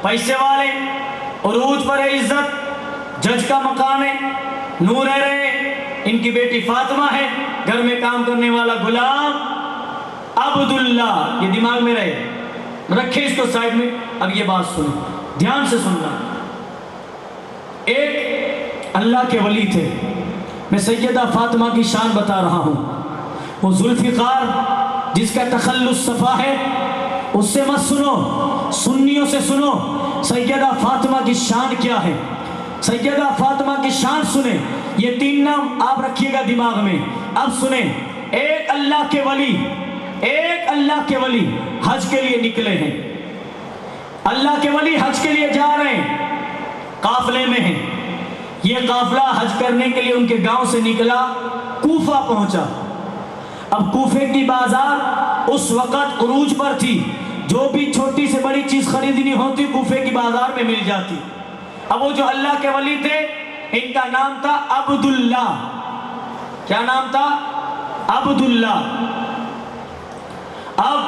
C: پیسے والے، عروج پر ہے، عزت، جج کا مقام ہے، نور رہ رہے، ان کی بیٹی فاطمہ ہے، گھر میں کام کرنے والا غلام عبداللہ۔ یہ دماغ میں رہے، رکھے اس کو سائڈ میں۔ اب یہ بات سنو، دھیان سے سننا۔ ایک اللہ کے ولی تھے، میں سیدہ فاطمہ کی شان بتا رہا ہوں، وہ ذوالفقار جس کا تخلص صفا ہے، اس سے مت سنو، سنیوں سے سنو سیدہ فاطمہ کی شان کیا ہے۔ سیدہ فاطمہ کی شان سنیں، یہ 3 نام آپ رکھیے گا دماغ میں۔ اب سنیں، ایک اللہ کے ولی، ایک اللہ کے ولی حج کے لیے نکلے ہیں، اللہ کے ولی حج کے لیے جا رہے ہیں، قافلے میں ہیں۔ یہ قافلہ حج کرنے کے لیے ان کے گاؤں سے نکلا، کوفہ پہنچا۔ اب کوفے کی بازار اس وقت عروج پر تھی، جو بھی چھوٹی سے بڑی چیز خریدنی ہوتی کوفے کی بازار میں مل جاتی۔ اب وہ جو اللہ کے ولی تھے ان کا نام تھا عبداللہ. کیا نام تھا؟ عبداللہ. اب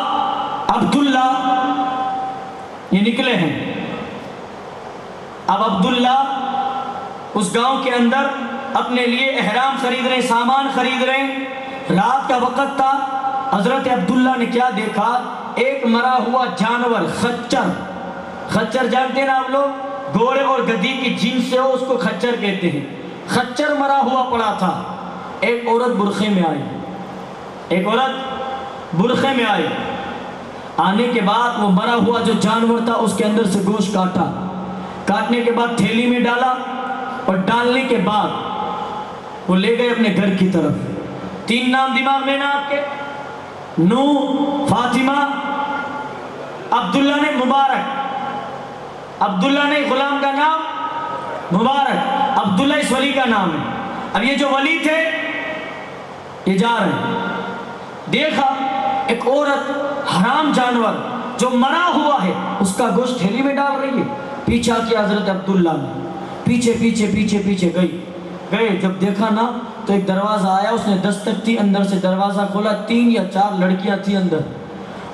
C: عبداللہ یہ نکلے ہیں. اب عبداللہ اس گاؤں کے اندر اپنے لیے احرام خرید رہے، سامان خرید رہے. رات کا وقت تھا. حضرت عبداللہ نے کیا دیکھا؟ ایک مرا ہوا جانور خچر. خچر جانتے ہیں نا آپ لوگ؟ گھوڑے اور گدھی کی جنس سے ہو اس کو خچر کہتے ہیں. خچر مرا ہوا پڑا تھا. ایک عورت برقعے میں آئی. ایک عورت برقعے میں آئی. آنے کے بعد وہ مرا ہوا جو جانور تھا اس کے اندر سے گوشت کاٹا. کاٹنے کے بعد تھیلی میں ڈالا اور ڈالنے کے بعد وہ لے گئے اپنے گھر کی طرف. 3 نام دماغ میں نا آپ کے؟ نوح، فاطمہ، عبداللہ نے مبارک. عبداللہ نے غلام کا نام مبارک. عبداللہ اس ولی کا نام ہے. اب یہ جو ولی تھے یہ جا رہے ہیں. دیکھا ایک عورت حرام جانور جو مرا ہوا ہے اس کا گوشت تھیلی میں ڈال رہی ہے. پیچھا کیا حضرت عبداللہ نے. پیچھے پیچھے پیچھے پیچھے گئے. جب دیکھا نا تو ایک دروازہ آیا. اس نے دستک دی، اندر سے دروازہ کھولا. 3 یا 4 لڑکیاں تھیں اندر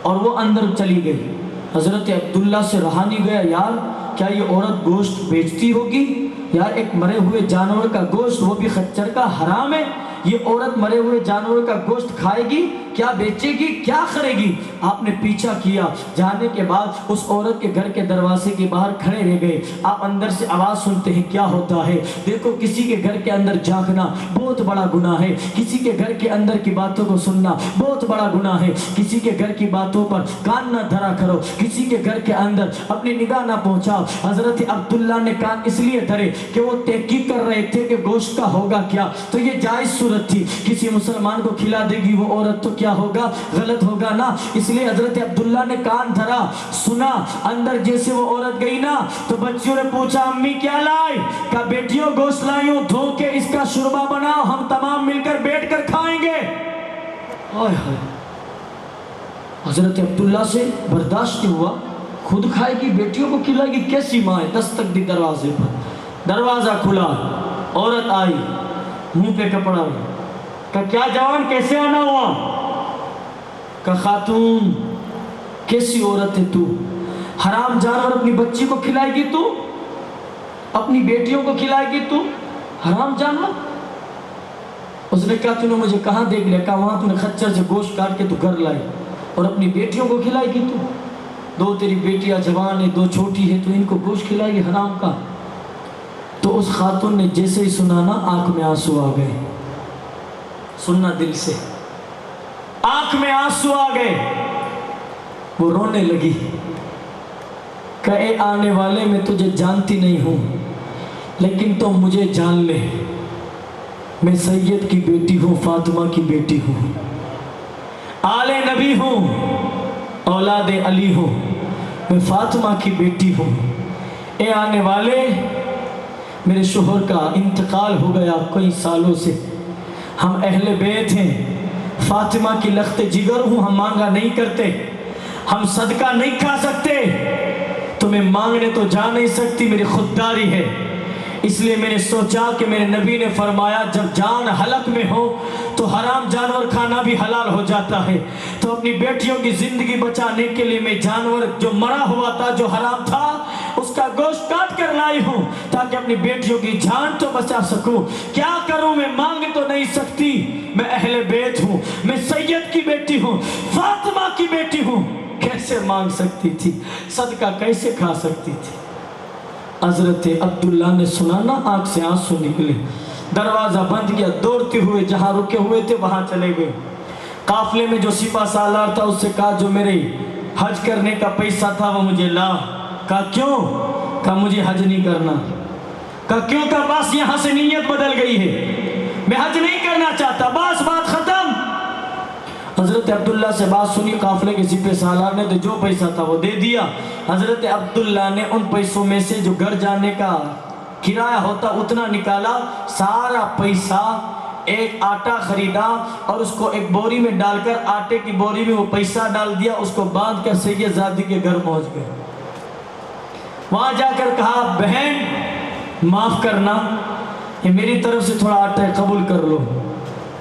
C: اور وہ اندر چلی گئی. حضرت عبداللہ سے رہا نہیں گیا. یار کیا یہ عورت گوشت بیچتی ہوگی؟ یار ایک مرے ہوئے جانور کا گوشت، وہ بھی خچر کا، حرام ہے. یہ عورت مرے ہوئے جانور کا گوشت کھائے گی؟ کیا بیچے گی؟ کیا کرے گی؟ آپ نے پیچھا کیا. جانے کے بعد اس عورت کے گھر کے دروازے کے باہر کھڑے رہ گئے. آپ اندر سے آواز سنتے ہیں کیا ہوتا ہے. دیکھو کسی کے گھر کے اندر جھانکنا بہت بڑا گناہ ہے. کسی کے گھر کے اندر کی باتوں کو سننا بہت بڑا گناہ ہے. کسی کے گھر کی باتوں پر کان نہ دھرا کرو. کسی کے گھر کے اندر اپنی نگاہ نہ پہنچاؤ. حضرت عبداللہ نے کان اس لیے دھرے کہ وہ تحقیق کر رہے تھے کہ گوشت کا ہوگا کیا. تو یہ جائز صورت تھی. کسی مسلمان کو کھلا دے گی وہ عورت تو کیا ہوگا؟ غلط ہوگا نا. اس لیے حضرت عبداللہ نے کان دھرا، سنا. اندر جیسے وہ عورت گئی نا تو بچیوں نے پوچھا امی کیا لائی؟ کہا بیٹیوں گوشت لائی ہوں، دھو کے اس کا شوربہ بناؤ، ہم تمام مل کر بیٹھ کر کھائیں گے. حضرت عبداللہ سے برداشت نہیں ہوا. خود کھائے گی، بیٹیوں کو کھلائے گی؟ کیسی ماں ہے؟ دستک دی دروازے پر. دروازہ کھلا، عورت آئی، منہ پہ کپڑا. کہا کیا جوان کیسے آنا ہوا؟ کہا خاتون کیسی عورت ہے تو؟ حرام جانور اپنی بچی کو کھلائے گی تو؟ اپنی بیٹیوں کو کھلائے گی تو؟ حرام جانور. اس نے کہا تو نے مجھے کہاں دیکھ لیا؟ کہا وہاں تو نے خچر سے گوشت کاٹ کے تو گھر لائی اور اپنی بیٹیوں کو کھلائے گی تو؟ 2 تیری بیٹیاں جوان ہیں، 2 چھوٹی ہیں، تو ان کو گوشت کھلائے گی حرام کا. تو اس خاتون نے جیسے ہی سنا نا آنکھ میں آنسو آ گئے. سننا دل سے، آنکھ میں آنسو آ گئے. وہ رونے لگی. کہ اے آنے والے میں تجھے جانتی نہیں ہوں لیکن تو مجھے جان لے. میں سید کی بیٹی ہوں، فاطمہ کی بیٹی ہوں، آل نبی ہوں، اولاد علی ہوں. میں فاطمہ کی بیٹی ہوں. اے آنے والے میرے شوہر کا انتقال ہو گیا کئی سالوں سے. ہم اہل بیت ہیں، فاطمہ کی لخت جگر ہوں. ہم مانگا نہیں کرتے، ہم صدقہ نہیں کھا سکتے. تمہیں مانگنے تو جا نہیں سکتی، میری خودداری ہے. اس لیے میں نے سوچا کہ میرے نبی نے فرمایا جب جان حلق میں ہو تو حرام جانور کھانا بھی حلال ہو جاتا ہے. تو اپنی بیٹیوں کی زندگی بچانے کے لیے میں جانور جو مرا ہوا تھا، جو حرام تھا، اس کا گوشت کاٹ کر لائی ہوں تاکہ اپنی بیٹیوں کی جان تو بچا سکوں. کیا کروں؟ میں مانگ تو نہیں سکتی. میں اہل بیت ہوں، میں سید کی بیٹی ہوں، فاطمہ کی بیٹی ہوں. کیسے مانگ سکتی تھی؟ صدقہ کیسے کھا سکتی تھی؟ حضرت عبداللہ نے سنا نا آنکھ سے آنسو نکلے. دروازہ بند کیا، دوڑتے ہوئے جہاں رکے ہوئے تھے وہاں چلے گئے. قافلے میں جو سپہ سالار تھا اس سے کہا جو میرے حج کرنے کا پیسہ تھا وہ مجھے لا. کہا کیوں؟ کہا مجھے حج نہیں کرنا. کہا کیوں؟ کہا بس یہاں سے نیت بدل گئی ہے، میں حج نہیں کرنا چاہتا، بس بات ختم. حضرت عبداللہ سے بات سنی قافلے کے سپہ سالار نے تو جو پیسہ تھا وہ دے دیا. حضرت عبداللہ نے ان پیسوں میں سے جو گھر جانے کا کرایہ ہوتا اتنا نکالا. سارا پیسہ ایک آٹا خریدا اور اس کو ایک بوری میں ڈال کر آٹے کی بوری میں وہ پیسہ ڈال دیا. اس کو باندھ کر سید زادی کے گھر پہنچ گئے. وہاں جا کر کہا بہن معاف کرنا، یہ میری طرف سے تھوڑا آٹا ہے، قبول کر لو۔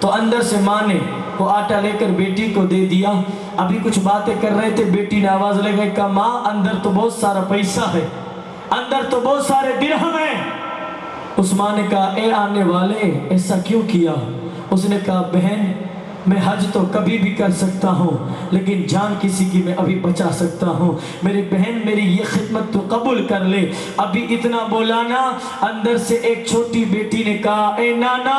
C: تو اندر سے ماں نے وہ آٹا لے کر بیٹی کو دے دیا۔ ابھی کچھ باتیں کر رہے تھے، بیٹی نے آواز لگائی، کہا ماں اندر تو بہت سارا پیسہ ہے، اندر تو بہت سارے درہم ہیں۔ اس ماں نے کہا اے آنے والے ایسا کیوں کیا؟ اس نے کہا بہن میں حج تو کبھی بھی کر سکتا ہوں لیکن جان کسی کی میں ابھی بچا سکتا ہوں، میری بہن میری یہ خدمت تو قبول کر لے۔ ابھی اتنا بولانا، اندر سے ایک چھوٹی بیٹی نے کہا اے نانا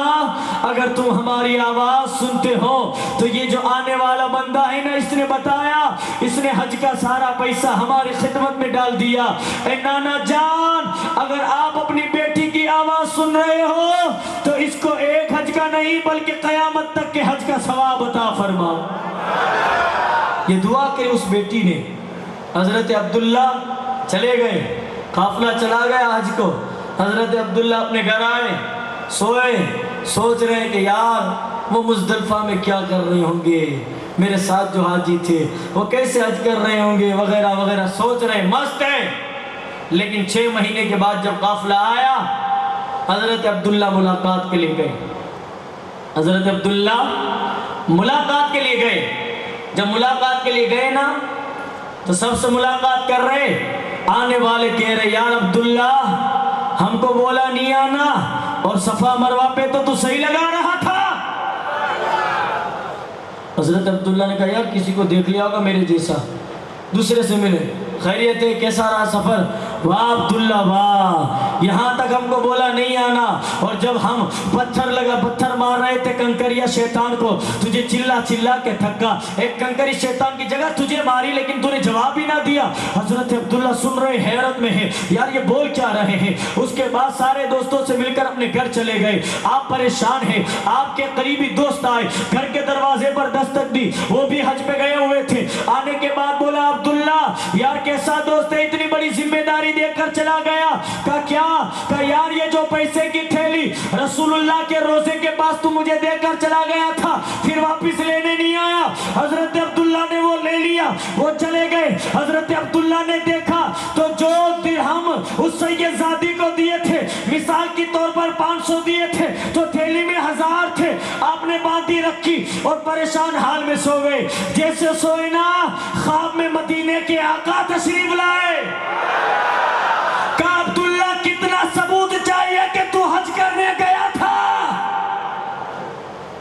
C: اگر تم ہماری آواز سنتے ہو تو یہ جو آنے والا بندہ ہے نا، اس نے بتایا اس نے حج کا سارا پیسہ ہماری خدمت میں ڈال دیا۔ اے نانا جان اگر آپ اپنی بیٹی کی آواز سن رہے ہو تو اس کو ایک حج کا نہیں بلکہ قیامت تک کے حج کا ثواب عطا فرما۔ یہ دعا کہ اس بیٹی نے، حضرت عبداللہ چلے گئے، قافلہ چلا گیا حج کو، حضرت عبداللہ اپنے گھر آئے، سوئے، سوچ رہے ہیں کہ یار وہ مزدلفہ میں کیا کر رہے ہوں گے، میرے ساتھ جو حاجی تھے وہ کیسے حج کر رہے ہوں گے وغیرہ وغیرہ، سوچ رہے ہیں، مست ہیں۔ لیکن 6 مہینے کے بعد جب قافلہ آیا، حضرت عبداللہ ملاقات کے لیے گئے، حضرت عبداللہ ملاقات کے لیے گئے۔ جب ملاقات کے لیے گئے نا تو سب سے ملاقات کر رہے، آنے والے کہہ رہے یار عبداللہ ہم کو بولا نہیں آنا اور صفا مروہ پہ تو صحیح لگا رہا تھا۔ حضرت عبداللہ نے کہا یار کسی کو دیکھ لیا ہوگا میرے جیسا، دوسرے سے ملے، خیریت ہے کیسا رہا سفر؟ واہ عبداللہ واہ، یہاں تک ہم کو بولا نہیں آنا، اور جب ہم پتھر مار رہے تھے کنکریا شیطان کو، تجھے چلا چلا کے تھکا، ایک کنکری شیطان کی جگہ تجھے ماری لیکن تو نے جواب ہی نہ دیا۔ حضرت عبداللہ سن رہے حیرت میں ہے، یار یہ بول کیا رہے ہیں؟ اس کے بعد سارے دوستوں سے مل کر اپنے گھر چلے گئے۔ آپ پریشان ہیں، آپ کے قریبی دوست آئے، گھر کے دروازے پر دستک دی، وہ بھی حج پہ گئے ہوئے تھے۔ آنے کے بعد بولا عبداللہ یار کیسا دوست ہے، اتنی بڑی ذمہ داری دے کر چلا گیا؟ کہا کیا؟ کہا یار یہ جو پیسے کی تھیلی رسول اللہ کے روزے کے پاس تو مجھے دے کر چلا گیا تھا، پھر واپس لینے نہیں آیا۔ حضرت عبداللہ نے وہ لے لیا، وہ چلے گئے۔ حضرت عبداللہ نے دیکھا تو جو درہم اس سید زادی کو دیے تھے، مثال کی طور پر 500 دیے تھے تو تھیلی میں 1000 تھے، آپ نے باندھی رکھی اور پریشان حال میں سو گئے۔ جیسے سوئے نا خواب میں مدینے کے آقا تشریف لائے۔ کہا عبداللہ کتنا ثبوت چاہیے کہ تو حج کرنے گیا تھا؟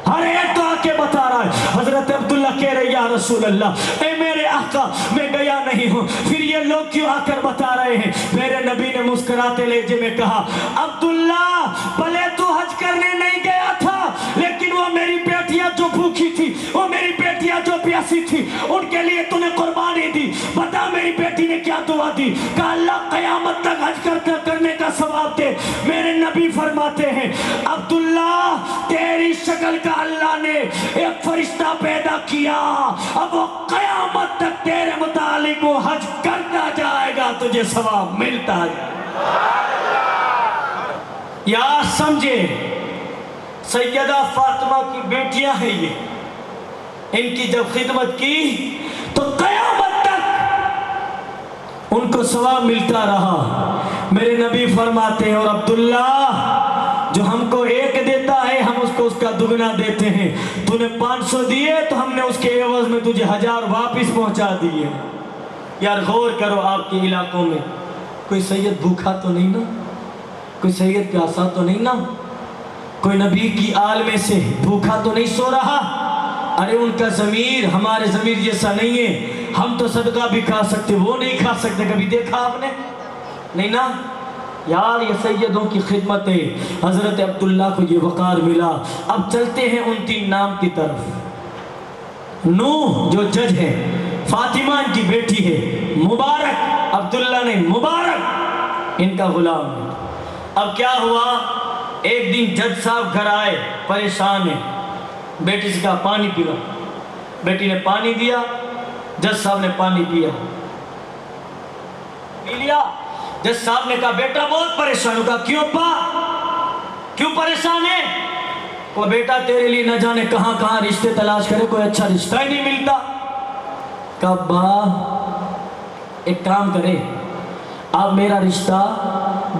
C: ہر ایک تو آ کے بتا رہا ہے۔ حضرت عبداللہ کہہ رہے یا رسول اللہ اے میرے آقا میں گیا نہیں ہوں، پھر یہ لوگ کیوں آ کر بتا رہے ہیں؟ میرے نبی نے مسکراتے لہجے میں کہا عبداللہ بھلے تو حج کرنے نہیں گیا تھا لیکن وہ میری بیٹیاں جو بھوکی تھی، وہ میری بیٹیاں جو پیاسی تھی، ان کے لیے تو نے قربانی دی، بتا میری بیٹی نے کیا دعا دی؟ کہ اللہ قیامت تک حج کرنے کا ثواب دے۔ میرے نبی فرماتے ہیں عبداللہ تیری شکل کا اللہ نے ایک فرشتہ پیدا کیا، اب وہ قیامت تک تیرے متعلق وہ حج کرتا جائے گا، تجھے ثواب ملتا جائے۔ یا سمجھے سیدہ فاطمہ کی بیٹیاں ہیں یہ، ان کی جب خدمت کی تو قیامت تک ان کو ثواب ملتا رہا۔ میرے نبی فرماتے ہیں اور عبداللہ جو ہم کو 1 دیتا ہے ہم اس کو اس کا دگنا دیتے ہیں، تو نے 500 دیے تو ہم نے اس کے عوض میں تجھے 1000 واپس پہنچا دیے۔ یار غور کرو آپ کے علاقوں میں کوئی سید بھوکا تو نہیں نا، کوئی سید پیاسا تو نہیں نا، کوئی نبی کی آل میں سے بھوکا تو نہیں سو رہا؟ ارے ان کا ضمیر ہمارے ضمیر جیسا نہیں ہے، ہم تو صدقہ بھی کھا سکتے وہ نہیں کھا سکتے، کبھی دیکھا آپ نے؟ نہیں نا یار، یہ سیدوں کی خدمت ہے۔ حضرت عبداللہ کو یہ وقار ملا۔ اب چلتے ہیں ان 3 نام کی طرف۔ نوح جو جج ہے، فاطمہ ان کی بیٹی ہے، مبارک عبداللہ نے مبارک ان کا غلام ہے۔ اب کیا ہوا، ایک دن جج صاحب گھر آئے پریشان ہیں، بیٹی سے کہا پانی پیو، بیٹی نے پانی دیا، جج صاحب نے پانی پی لیا۔ جج صاحب نے کہا بیٹا بہت پریشان ہو۔ کہا کیوں پا، کیوں پریشان ہے؟ وہ بیٹا تیرے لیے نہ جانے کہاں کہاں رشتے تلاش کرے، کوئی اچھا رشتہ ہی نہیں ملتا۔ کہا با ایک کام کرے، آپ میرا رشتہ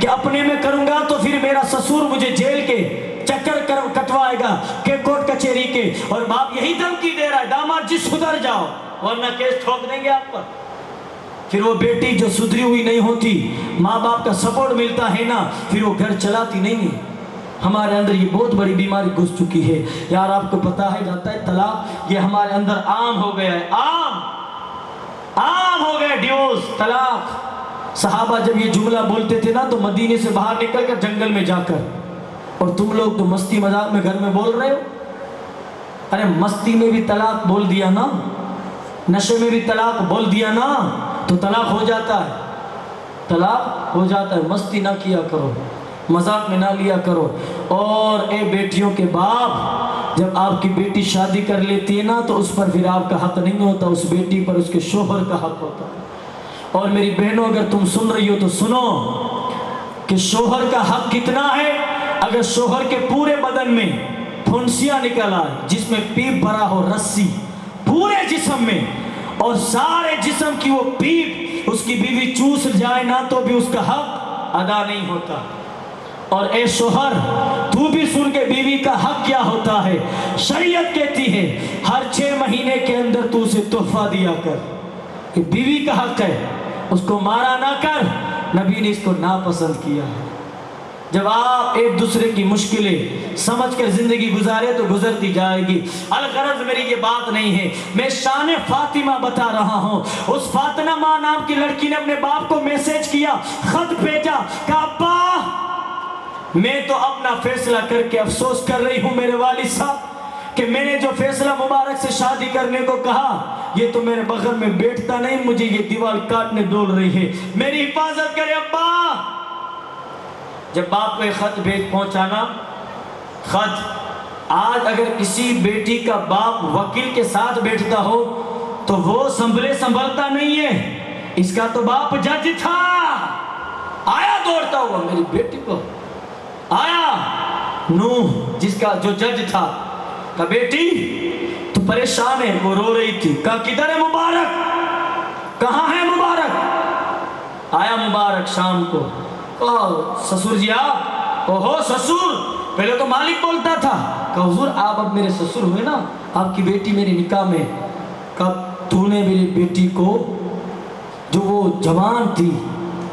C: کہ اپنے میں کروں گا تو پھر میرا سسور مجھے جیل کے چکر کٹوائے گا کہ کوٹ کچہری کے، اور باپ یہی دھمکی دے رہا ہے داماد جی سدھر جاؤ ورنہ کیس ٹھوک دیں گے آپ پر۔ پھر وہ بیٹی جو سدھری ہوئی نہیں ہوتی، ماں باپ کا سپورٹ ملتا ہے نا، پھر وہ گھر چلاتی نہیں ہے۔ ہمارے اندر یہ بہت بڑی بیماری گھس چکی ہے یار، آپ کو پتا ہے جاتا ہے طلاق یہ ہمارے اندر عام ہو گیا ہے، عام ہو گیا ڈیورس، طلاق۔ صحابہ جب یہ جملہ بولتے تھے نا تو مدینے سے باہر نکل کر جنگل میں جا کر، اور تم لوگ تو مستی مذاق میں گھر میں بول رہے ہو۔ ارے مستی میں بھی طلاق بول دیا نا، نشے میں بھی طلاق بول دیا نا تو طلاق ہو جاتا ہے، طلاق ہو جاتا ہے۔ مستی نہ کیا کرو، مذاق میں نہ لیا کرو۔ اور اے بیٹیوں کے باپ، جب آپ کی بیٹی شادی کر لیتی ہے نا تو اس پر پھر آپ کا حق نہیں ہوتا، اس بیٹی پر اس کے شوہر کا حق ہوتا ہے۔ اور میری بہنوں اگر تم سن رہی ہو تو سنو کہ شوہر کا حق کتنا ہے۔ اگر شوہر کے پورے بدن میں پھنسیاں نکل آئے جس میں پیپ بھرا ہو، رسی پورے جسم میں، اور سارے جسم کی وہ پیپ اس کی بیوی چوس جائے نا تو بھی اس کا حق ادا نہیں ہوتا۔ اور اے شوہر تو بھی سن کے بیوی کا حق کیا ہوتا ہے۔ شریعت کہتی ہے ہر 6 مہینے کے اندر تو اسے تحفہ دیا کر، کہ بیوی کا حق ہے، اس کو مارا نہ کر۔ نبی نے اس کو ناپسند کیا ہے۔ جب آپ ایک دوسرے کی مشکلیں سمجھ کر زندگی گزارے تو گزرتی جائے گی۔ الغرض میری یہ بات نہیں ہے، میں شان فاطمہ بتا رہا ہوں۔ اس فاطمہ ماں نام کی لڑکی نے اپنے باپ کو میسج کیا، خط بھیجا، کہا ابا میں تو اپنا فیصلہ کر کے افسوس کر رہی ہوں میرے والد صاحب کہ میں نے جو فیصلہ مبارک سے شادی کرنے کو کہا یہ تو میرے بغل میں بیٹھتا نہیں، مجھے یہ دیوار کاٹنے ڈول رہی ہے، میری حفاظت کرے ابا۔ جب باپ کو ایک خط بھیج پہنچانا، خط آج اگر کسی بیٹی کا باپ وکیل کے ساتھ بیٹھتا ہو تو وہ سنبھلتا نہیں ہے۔ اس کا تو باپ جج تھا، آیا دوڑتا ہوا میری بیٹی کو، آیا نوح جس کا جو جج تھا، کہا بیٹی تو پریشان ہے، وہ رو رہی تھی، کہا کدھر ہے مبارک، کہاں ہے مبارک؟ آیا مبارک شام کو، سسور جی آپ، اوہو سسور، پہلے تو مالک بولتا تھا، کہا حضور آپ اب میرے سسور ہوئے نا، آپ کی بیٹی میرے نکاح میں، کہا تو نے میری بیٹی کو جو وہ جوان تھی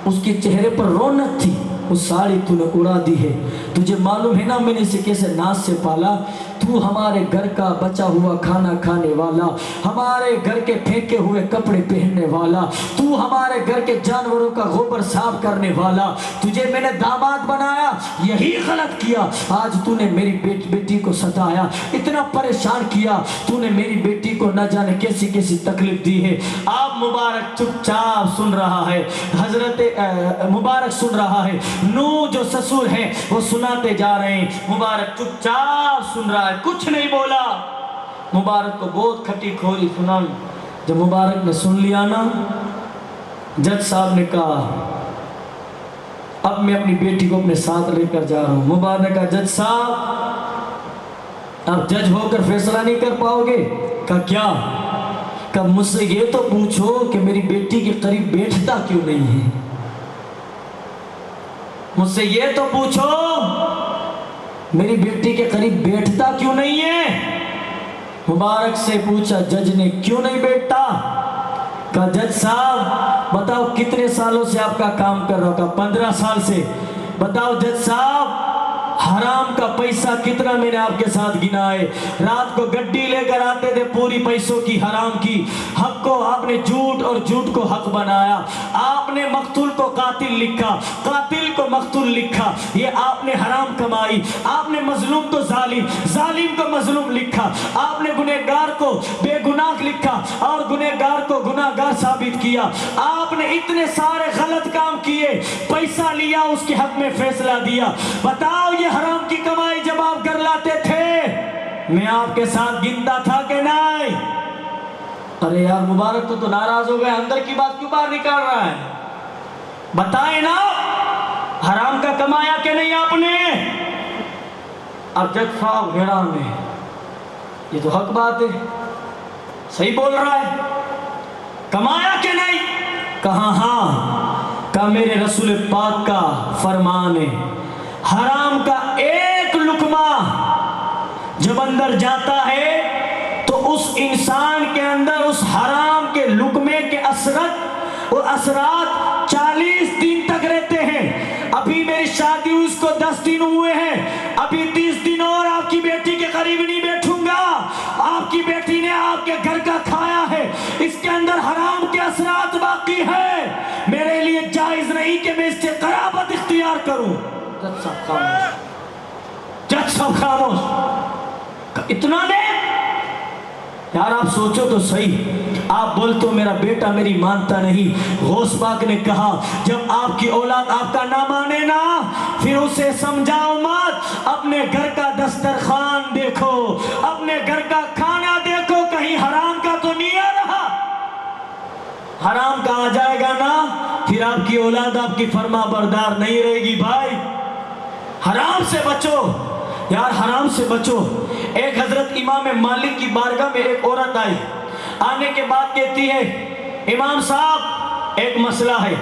C: اس کے چہرے پر رونق تھی وہ ساڑی تو نے اڑا دی ہے، تجھے معلوم ہے نا میں نے اسے کیسے ناز سے پالا، تو ہمارے گھر کا بچا ہوا کھانا کھانے والا، ہمارے گھر کے پھینکے ہوئے کپڑے پہننے والا، تو ہمارے گھر کے جانوروں کا گوبر صاف کرنے والا، تجھے میں نے داماد بنایا، یہی غلط کیا، آج تو نے میری بیٹی کو ستایا، اتنا پریشان کیا، تو نے میری بیٹی کو نہ جانے کیسی کیسی تکلیف دی ہے۔ آپ مبارک چپ چاپ سن رہا ہے، حضرت مبارک سن رہا ہے، نو جو سسور ہے وہ سناتے جا رہے ہیں، مبارک چپ چاپ سن رہا ہے، کچھ نہیں بولا۔ مبارک کو بہت کھٹی کھوری سنائی، جب مبارک نے سن لیا نا، جج صاحب نے کہا اب میں اپنی بیٹی کو اپنے ساتھ لے کر جا رہا ہوں۔ مبارک نے کہا جج صاحب اب جج ہو کر فیصلہ نہیں کر پاؤ گے؟ کہا کیا؟ کہا مجھ سے یہ تو پوچھو کہ میری بیٹی کے قریب بیٹھتا کیوں نہیں ہے، مجھ سے یہ تو پوچھو میری بیٹی کے قریب بیٹھتا کیوں نہیں ہے؟ مبارک سے پوچھا جج نے کیوں نہیں بیٹھتا؟ کہا جج صاحب بتاؤ کتنے سالوں سے آپ کا کام کر رہا ہوں؟ کہا 15 سال سے۔ بتاؤ جج صاحب حرام کا پیسہ کتنا میں نے آپ کے ساتھ گنا ہے، رات کو گڈی لے کر آتے تھے پوری پیسوں کی حرام کی، حق کو آپ نے جھوٹ اور جھوٹ کو حق بنایا، آپ نے مقتول کو قاتل لکھا، قاتل کو مقتول لکھا، یہ آپ نے حرام کمائی، آپ نے مظلوم کو ظالم، ظالم کو مظلوم لکھا، آپ نے گنہگار کو بے گناہ لکھا اور گنہگار کو گناہگار ثابت کیا، آپ نے اتنے سارے غلط کام کیے، پیسہ لیا اس کے حق میں فیصلہ دیا۔ بتاؤ یہ حرام کی کمائی جب آپ کر لاتے تھے میں آپ کے ساتھ گنتا تھا کہ نہیں؟ ارے یار مبارک تو ناراض ہو گئے، اندر کی بات کیوں باہر نکال رہا ہے؟ بتائیں نا حرام کا کمایا کہ نہیں آپ نے؟ اب جج صاحب حیران میں، یہ تو حق بات ہے، صحیح بول رہا ہے، کمایا کہ نہیں؟ کہا ہاں۔ کہا میرے رسول پاک کا فرمان ہے حرام کا ایک لقمہ جب اندر جاتا ہے تو اس انسان کے اندر اس حرام کے لقمے کے اثرات 40 دن تک رہتے ہیں. ابھی میری شادی ہوئی اس کو 10 دن ہوئے ہیں, ابھی 30 دن اور آپ کی بیٹی کے قریب نہیں بیٹھوں گا. آپ کی بیٹی نے آپ کے گھر کا کھایا ہے, اس کے اندر حرام کے اثرات باقی ہے, میرے لیے جائز نہیں کہ میں اس سے قرابت اختیار کروں. جج صاحب خاموش. اتنا نے یار آپ سوچو تو صحیح, آپ بولتے ہو میرا بیٹا میری مانتا نہیں. غوث پاک نے کہا جب آپ کی اولاد آپ کا نہ مانے نا پھر اسے سمجھاؤ مت, اپنے گھر کا دسترخوان دیکھو, اپنے گھر کا کھانا دیکھو, کہیں حرام کا تو نہیں آ رہا. حرام کا آ جائے گا نا پھر آپ کی اولاد آپ کی فرما بردار نہیں رہے گی. بھائی حرام سے بچو یار, حرام سے بچو. ایک حضرت امام مالک کی بارگاہ میں ایک عورت آئی, آنے کے بعد کہتی ہے امام صاحب ایک مسئلہ ہے.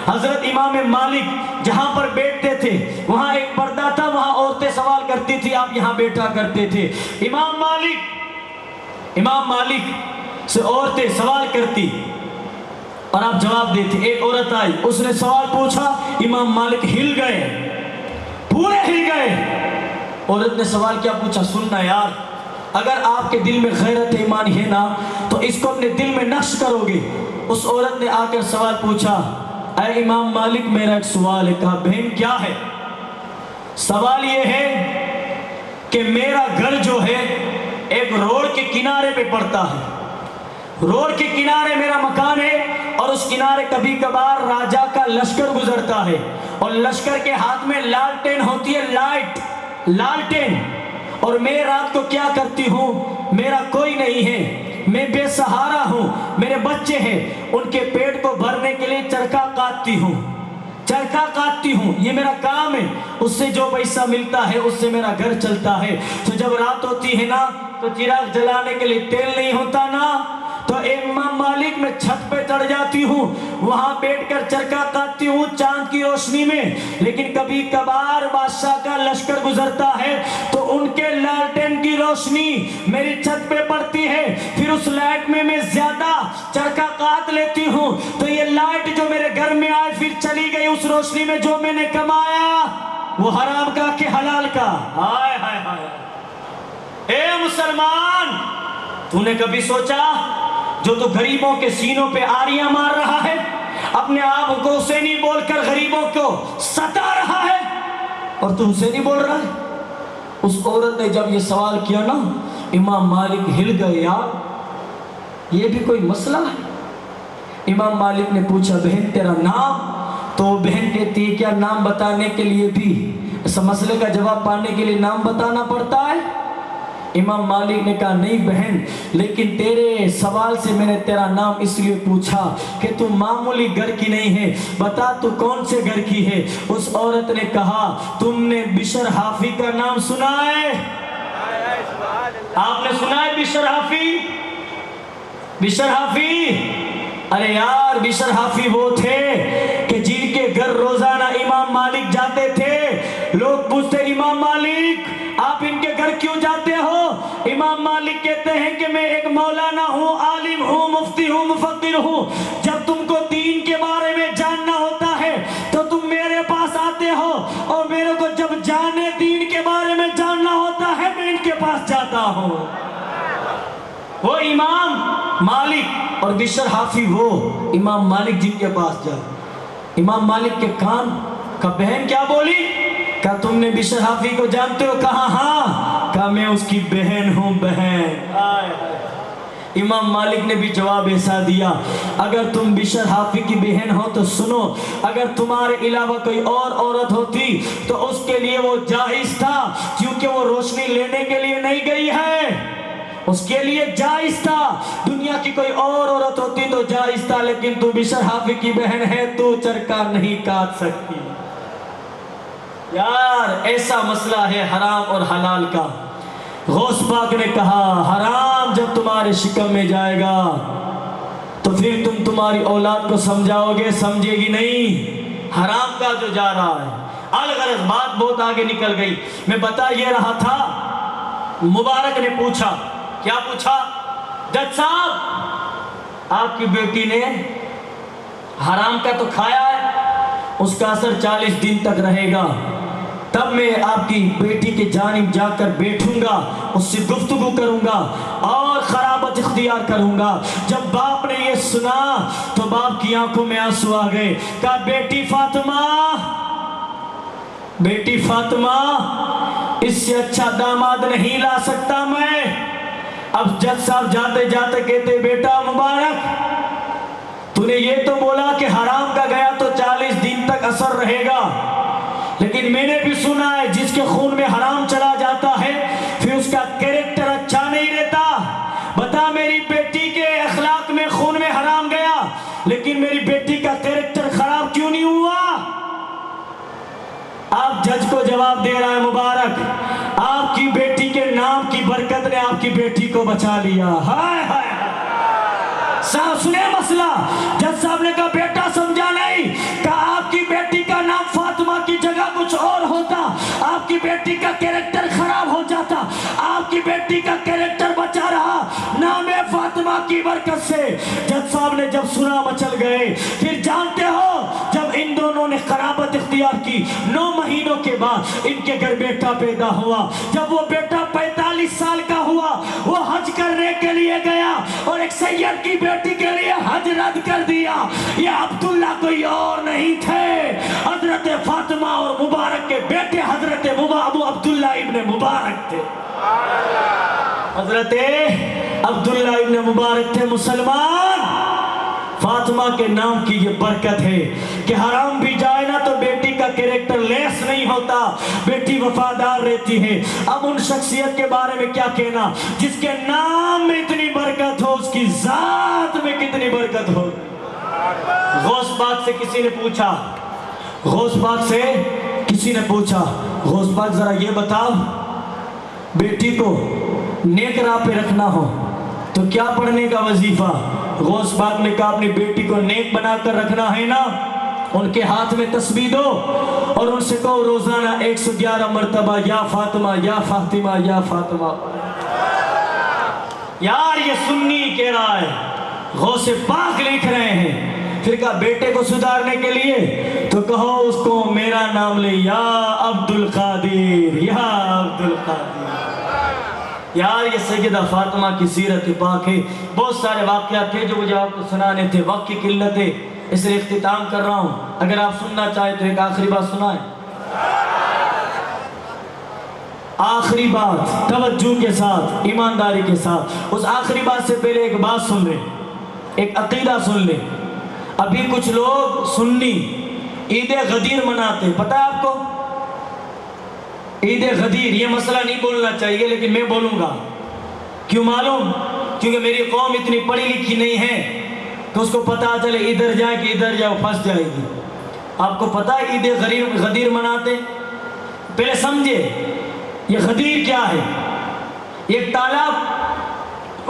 C: حضرت امام مالک جہاں پر بیٹھتے تھے وہاں ایک پردہ تھا, وہاں عورتیں سوال کرتی تھی, آپ یہاں بیٹھا کرتے تھے. امام مالک سے عورتیں سوال کرتی اور آپ جواب دیتے. ایک عورت آئی, اس نے سوال پوچھا, امام مالک ہل گئے, پورے ہل گئے. عورت نے سوال کیا پوچھا, سننا یار, اگر آپ کے دل میں غیرت ایمان ہے نا تو اس کو اپنے دل میں نقش کرو گے. اس عورت نے آ کر سوال پوچھا, اے امام مالک میرا ایک سوال ہے. کہا بہن کیا ہے؟ سوال یہ ہے کہ میرا گھر جو ہے ایک روڈ کے کنارے پہ پڑتا ہے, روڈ کے کنارے میرا مکان ہے, اور اس کنارے کبھی کبھار راجا کا لشکر گزرتا ہے, اور لشکر کے ہاتھ میں لالٹین ہوتی ہے, لالٹین. اور میں رات کو کیا کرتی ہوں, میرا کوئی نہیں ہے, میں بے سہارا ہوں, میرے بچے ہیں, ان کے پیٹ کو بھرنے کے لیے چرخا کاٹتی ہوں, یہ میرا کام ہے. اس سے جو پیسہ ملتا ہے اس سے میرا گھر چلتا ہے. تو جب رات ہوتی ہے نا تو چراغ جلانے کے لیے تیل نہیں ہوتا نا, تو امام مالک میں چھت پہ چڑھ جاتی ہوں, وہاں بیٹھ کر چرخا کاٹتی ہوں چاند کی روشنی میں. لیکن کبھی کبھار بادشاہ کا لشکر گزرتا ہے تو ان کے لالٹین کی روشنی میری چھت پہ پڑتی ہے, پھر اس لائٹ میں زیادہ چرخا کاٹ لیتی ہوں, تو یہ لائٹ جو میرے گھر میں آئے پھر چلی گئی. اس روشنی میں جو میں نے کمایا وہ حرام کا کہ حلال کا؟ ہائے ہائے ہائے. اے مسلمان, تو نے کبھی سوچا جو تو غریبوں کے سینوں پہ آریاں مار رہا ہے, اپنے آپ کو حسینی بول کر غریبوں کو ستا رہا ہے, اور تو حسینی بول رہا ہے؟ اس عورت نے جب یہ سوال کیا نا امام مالک ہل گئے. یار یہ بھی کوئی مسئلہ ہے. امام مالک نے پوچھا بہن تیرا نام؟ تو بہن کہتی ہے کیا نام بتانے کے لیے بھی اس مسئلے کا جواب پانے کے لیے نام بتانا پڑتا ہے؟ امام مالک نے کہا نہیں بہن, لیکن تیرے سوال سے میں نے تیرا نام اس لیے پوچھا کہ تو معمولی گھر کی نہیں ہے, بتا تو کون سے گھر کی ہے. اس عورت نے کہا تم نے بشر حافی کا نام سنا ہے؟ آپ نے سنا ہے بشر حافی؟ ارے یار بشر حافی وہ تھے کہ جن کے گھر روزانہ امام مالک جاتے تھے. لوگ پوچھتے امام مالک آپ ان کے گھر کیوں جاتے ہو؟ امام مالک کہتے ہیں کہ میں ایک مولانا ہوں, عالم ہوں, مفتی ہوں, مفکر ہوں. جب تم کو دین کے بارے میں جاننا ہوتا ہے تو تم میرے پاس آتے ہو, اور میرے کو جب جانے دین کے بارے میں جاننا ہوتا ہے میں ان کے پاس جاتا ہوں. وہ امام مالک اور بشر حافی وہ امام مالک جن کے پاس جائے. امام مالک کے کان کا بہن کیا بولی؟ کہا تم نے بشر حافی کو جانتے ہو؟ کہا ہاں. کہا میں اس کی بہن ہوں. بہن. امام مالک نے بھی جواب ایسا دیا اگر تم بشر حافی کی بہن ہو تو سنو, اگر تمہارے علاوہ کوئی اور عورت ہوتی تو اس کے لیے وہ جائز تھا, کیونکہ وہ روشنی لینے کے لیے نہیں گئی ہے, اس کے لیے جائز تھا. دنیا کی کوئی اور عورت ہوتی تو جائز تھا, لیکن تو بشر حافی کی بہن ہے, تو چرخا نہیں کاٹ سکتی. یار ایسا مسئلہ ہے حرام اور حلال کا. غوث پاک نے کہا حرام جب تمہارے شکم میں جائے گا تو پھر تم تمہاری اولاد کو سمجھاؤ گے؟ سمجھے گی نہیں. حرام کا جو جا رہا ہے. الغرض بات بہت آگے نکل گئی. میں بتا یہ رہا تھا، مبارک نے پوچھا. کیا پوچھا؟ جج صاحب آپ کی بیٹی نے حرام کا تو کھایا ہے، اس کا اثر 40 دن تک رہے گا. تب میں آپ کی بیٹی کی جانب جا کر بیٹھوں گا، اس سے گفتگو کروں گا اور خرابت اختیار کروں گا. جب باپ نے یہ سنا تو باپ کی آنکھوں میں آنسو آ گئے. کہا بیٹی فاطمہ، بیٹی فاطمہ، اس سے اچھا داماد نہیں لا سکتا میں. اب جج صاحب جاتے جاتے کہتے بیٹا مبارک، تو نے یہ تو بولا کہ حرام کا گیا تو 40 دن تک اثر رہے گا، لیکن میں نے بھی سنا ہے جس کے خون میں حرام چلا جاتا ہے پھر اس کا کیریکٹر اچھا نہیں رہتا. بتا میری بیٹی کے اخلاق میں خون میں حرام گیا لیکن میری بیٹی کا کیریکٹر خراب کیوں نہیں ہوا؟ آپ جج کو جواب دے رہا ہے مبارک، آپ کی بیٹی کے نام کی برکت نے آپ کی بیٹی کو بچا لیا. ہائے ہائے صاحب سنے مسئلہ. جج صاحب نے کہا بیٹا سمجھا نہیں. کہا آپ کی بیٹی کا نام فاطمہ کی جگہ کچھ اور ہوتا، آپ کی بیٹی کا کیریکٹر خراب ہو جاتا. آپ کی بیٹی کا کیریکٹر بچا رہا نام فاطمہ کی برکت سے. جج صاحب نے جب سنا مچل گئے. پھر جانتے ہو جب ان دونوں نے قرابت اختیار کی 9 مہینوں کے بعد ان کے گھر بیٹا پیدا ہوا. جب وہ بیٹا 45 سال کا ہوا وہ حج کرنے کے لیے گیا اور ایک سید کی بیٹی کے لیے حج رد کر دیا. یہ عبداللہ کوئی اور نہیں تھے، حضرت فاطمہ اور مبارک کے بیٹے حضرت ابو عبداللہ ابن مبارک تھے. حضرت عبداللہ ابن مبارک تھے مسلمان. فاطمہ کے نام کی یہ برکت ہے کہ حرام بھی جائے نا تو بیٹی کا کیریکٹر لیس نہیں ہوتا، بیٹی وفادار رہتی ہے. اب ان شخصیت کے بارے میں کیا کہنا جس کے نام میں اتنی برکت ہو، اس کی ذات میں کتنی برکت ہو. غوث پاک سے کسی نے پوچھا، غوث پاک سے کسی نے پوچھا غوث پاک ذرا یہ بتاؤ بیٹی کو نیک راہ پہ رکھنا ہو تو کیا پڑھنے کا وظیفہ؟ غوث پاک نے کہا اپنی بیٹی کو نیک بنا کر رکھنا ہے نا، ان کے ہاتھ میں تسبیح دو اور ان سے کہو روزانہ 111 مرتبہ یا فاطمہ یا فاطمہ یا فاطمہ. یار یہ سنی کہہ رہا ہے، غوث پاک لکھ رہے ہیں. پھر کہا بیٹے کو سدھارنے کے لیے تو کہو اس کو میرا نام لے، یا عبد القادر یا عبد القادر. یار یہ سیدہ فاطمہ کی سیرت پاک ہے. بہت سارے واقعات تھے جو مجھے آپ کو سنانے تھے، وقت کی قلت ہے اس لیے اختتام کر رہا ہوں. اگر آپ سننا چاہیں تو ایک آخری بات سنائیں. آخری بات توجہ کے ساتھ، ایمانداری کے ساتھ. اس آخری بات سے پہلے ایک بات سن لیں، ایک عقیدہ سن لیں. ابھی کچھ لوگ سنی عید غدیر مناتے، پتہ ہے آپ کو؟ عید غدیر یہ مسئلہ نہیں بولنا چاہیے لیکن میں بولوں گا. کیوں معلوم؟ کیونکہ میری قوم اتنی پڑھی لکھی نہیں ہے کہ اس کو پتہ چلے ادھر جائے کہ ادھر جائے پھنس جائے گی. آپ کو پتہ ہے عید غدیر مناتے؟ پہلے سمجھے یہ غدیر کیا ہے. ایک تالاب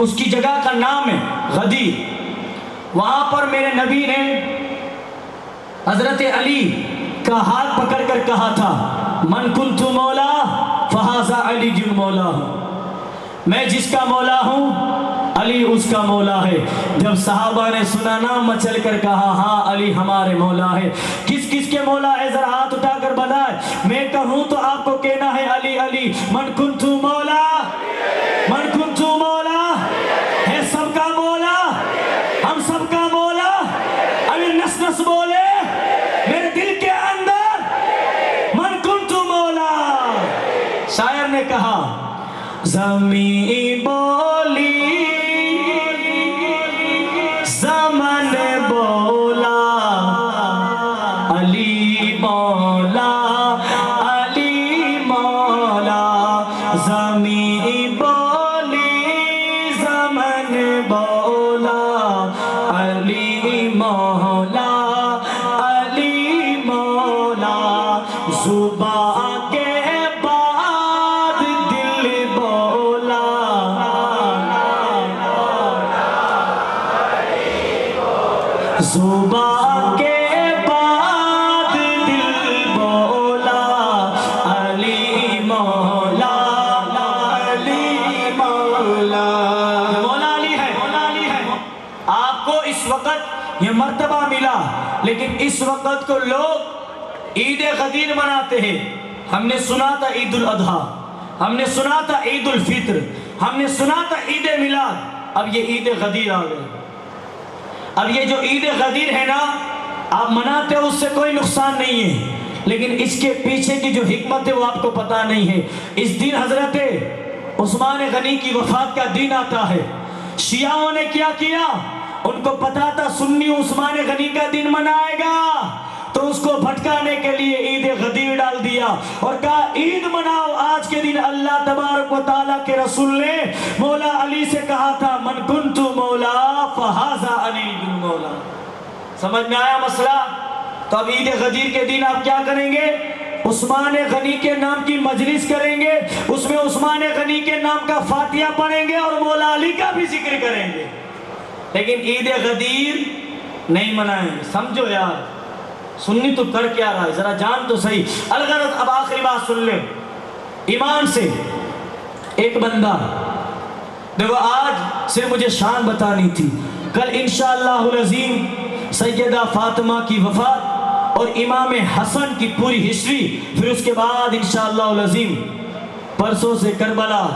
C: اس کی جگہ کا نام ہے غدیر. وہاں پر میرے نبی نے حضرت علی کا ہاتھ پکڑ کر کہا تھا من کنت مولا فہذا علی جن مولا. میں جس کا مولا ہوں علی اس کا مولا ہے. جب صحابہ نے سنا نام مچل کر کہا ہاں علی ہمارے مولا ہے. کس کس کے مولا ہے ذرا ہاتھ اٹھا کر بتائے. میں کہوں تو آپ کو کہنا ہے علی علی. من کنت مولا، من کنت مولا ہے سب کا مولا، ہم سب کا مولا. ابھی نس نس بولے میرے دل کے اندر من کنت مولا. شاعر نے کہا زمین بولی زمن بولا علی مولا علی مولا. زمین بولی زمن بولا علی مولا علی مولا. زبان کے بعد دل بولا. زبان کے بعد دل بولا علی مولا،
B: علی مولا،
C: مولا علی ہے، مولا علی ہے۔ آپ کو اس وقت یہ مرتبہ ملا، لیکن اس وقت کو لوگ عید غدیر مناتے ہیں۔ ہم نے سنا تھا عید الاضحیٰ، ہم نے سنا تھا عید الفطر، ہم نے سنا تھا عید میلاد، اب یہ عید غدیر آ گئی۔ اب یہ جو عید غدیر ہے نا، آپ مناتے ہو، اس سے کوئی نقصان نہیں ہے، لیکن اس کے پیچھے کی جو حکمت ہے وہ آپ کو پتہ نہیں ہے۔ اس دن حضرت عثمان غنی کی وفات کا دن آتا ہے۔ شیعوں نے کیا کیا؟ ان کو پتا تھا سنی عثمان غنی کا دن منائے گا، تو اس کو بھٹکانے کے لیے عید غدیر ڈال دیا اور کہا عید مناؤ آج کے دن۔ اللہ تبارک و تعالیٰ کے رسول نے مولا علی سے کہا تھا من کنت مولا فہذا علی بن مولا۔ سمجھ میں آیا مسئلہ؟ تو اب عید غدیر کے دن آپ کیا کریں گے؟ عثمان غنی کے نام کی مجلس کریں گے، اس میں عثمان غنی کے نام کا فاتحہ پڑھیں گے اور مولا علی کا بھی ذکر کریں گے، لیکن عید غدیر نہیں منائیں گے۔ سمجھو یار، سنی تو کر کیا رہا ہے، ذرا جان تو صحیح۔ الغرض اب آخری بات سن لیں، ایمان سے ایک بندہ، دیکھو آج صرف مجھے شان بتانی تھی، کل انشاءاللہ العظیم سیدہ فاطمہ کی وفات اور امام حسن کی پوری ہسٹری، پھر اس کے بعد انشاءاللہ العظیم پرسوں سے کربلا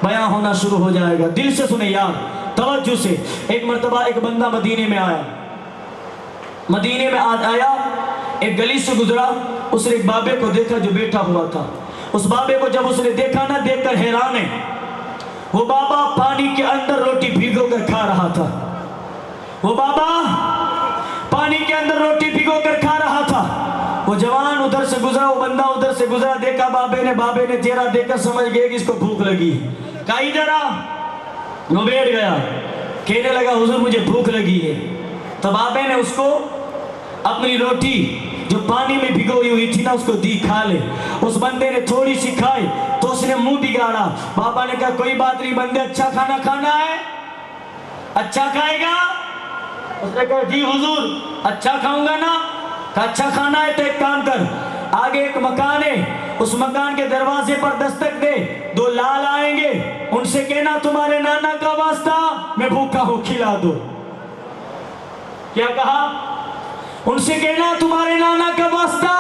C: بیان ہونا شروع ہو جائے گا۔ دل سے سنیں یار، توجہ سے۔ ایک مرتبہ ایک بندہ مدینے میں آیا، مدینے میں آیا، ایک گلی سے گزرا، اس نے ایک بابے کو دیکھا جو بیٹھا ہوا تھا۔ اس بابے کو جب اس نے دیکھا نا، دیکھ کر حیران ہے، وہ بابا پانی کے اندر روٹی بھگو کر کھا رہا تھا۔ وہ بابا پانی کے اندر روٹی بھگو کر کھا رہا تھا۔ وہ جوان ادھر سے گزرا، وہ بندہ ادھر سے گزرا، دیکھا بابے نے چہرہ دیکھ کر سمجھ گیا کہ اس کو بھوک لگی۔ کہا ادھر آ۔ وہ بیٹھ گیا، کہنے لگا حضور مجھے بھوک لگی ہے۔ تو بابے نے اس کو اپنی روٹی جو پانی میں بھگوئی ہوئی تھی نا، اس کو دی، کھا لے۔ اس بندے نے تھوڑی سی کھائی تو اس نے منہ بگاڑا۔ بابا نے کہا کوئی بات نہیں بندے، اچھا کھانا کھانا ہے، اچھا کھائے گا؟ اس نے کہا جی حضور اچھا کھاؤں گا نا۔ کہا اچھا کھانا ہے تو ایک کام کر، آگے ایک مکان ہے، اس مکان کے دروازے پر دستک دے، دو لال آئیں گے، ان سے کہنا تمہارے نانا کا واسطہ، میں بھوکا ہوں کھلا دو۔ کیا کہا؟ ان سے کہنا تمہارے نانا کا واسطہ،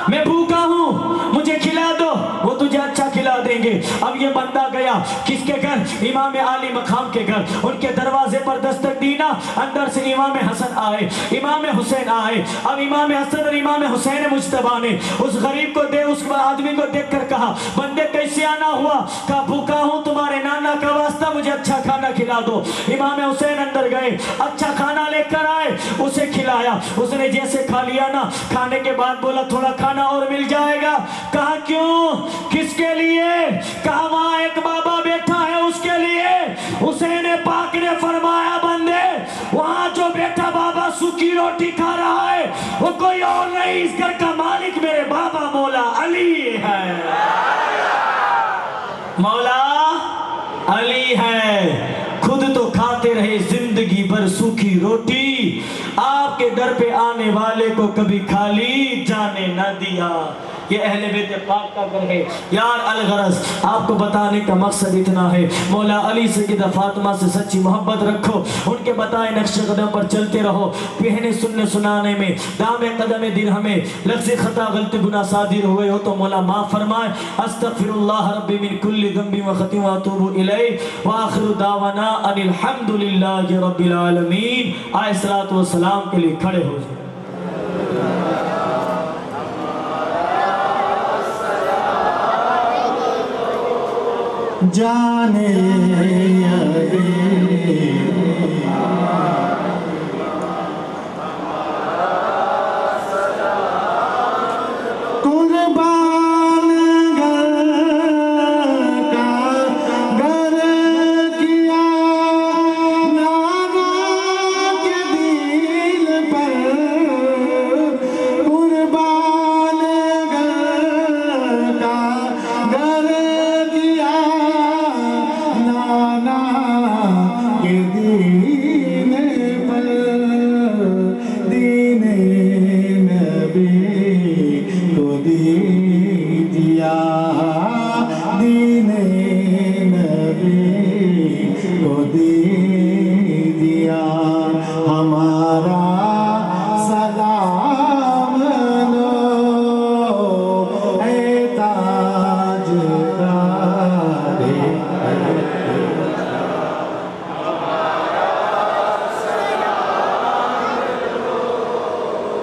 C: میں بھوکا ہوں، مجھے کھلا دو، وہ تجھے اچھا کھلا دیں گے۔ اب یہ بندہ گیا کس کے گھر؟ امام عالی مقام کے گھر۔ ان کے دروازے پر دستک دینا، اندر سے امام حسن آئے، امام حسین آئے۔ اب امام حسن اور امام حسین مجتبیٰ نے اس غریب کو اس آدمی کو دیکھ کر کہا بندے کیسے آنا ہوا؟ کہا بھوکا ہوں، تمہارے نانا کا واسطہ، مجھے اچھا کھانا کھلا دو۔ امام حسین اندر گئے، اچھا کھانا لے کر آئے، اسے کھلایا۔ اس نے جیسے کھا لیا نا، کھانے کے بعد بولا تھوڑا کھانا اور مل جائے گا۔ کہا کیوں؟ کس کے لیے؟ کہا وہاں ایک بابا بیٹھا ہے اس کے لیے۔ حسین پاک نے فرمایا بندے، وہاں جو بیٹھا بابا سوکھی روٹی کھا رہا ہے وہ کوئی اور نہیں، اس گھر کا مالک میرے بابا مولا علی ہے۔ مولا علی ہے، خود تو کھاتے رہے زندگی بھر سوکھی روٹی، آپ کے در پہ آنے والے کو کبھی خالی جانے نہ دیا۔ یہ اہل بیت پاک کا گھر ہے یار۔ الغرض آپ کو بتانے کا مقصد اتنا ہے، مولا علی سیدہ فاطمہ سے سچی محبت رکھو، ان کے بتائے نقش قدم پر چلتے رہو، کہنے سننے سنانے میں دام قدم دن ہمیں لفظ خطا غلط گناہ صادر ہوئے ہو تو مولا معاف فرمائے۔ استغفر اللہ ربی من کل ذنب و خطی و اتوب الیہ وآخر دعوانا ان الحمدللہ رب العالمین۔ آئے صلاۃ و سلام کے لیے کھڑے ہو جائے۔
B: جانے قربان گر کا گر کیا نانا کے دل پر، قربان گر کا گر کیا نانا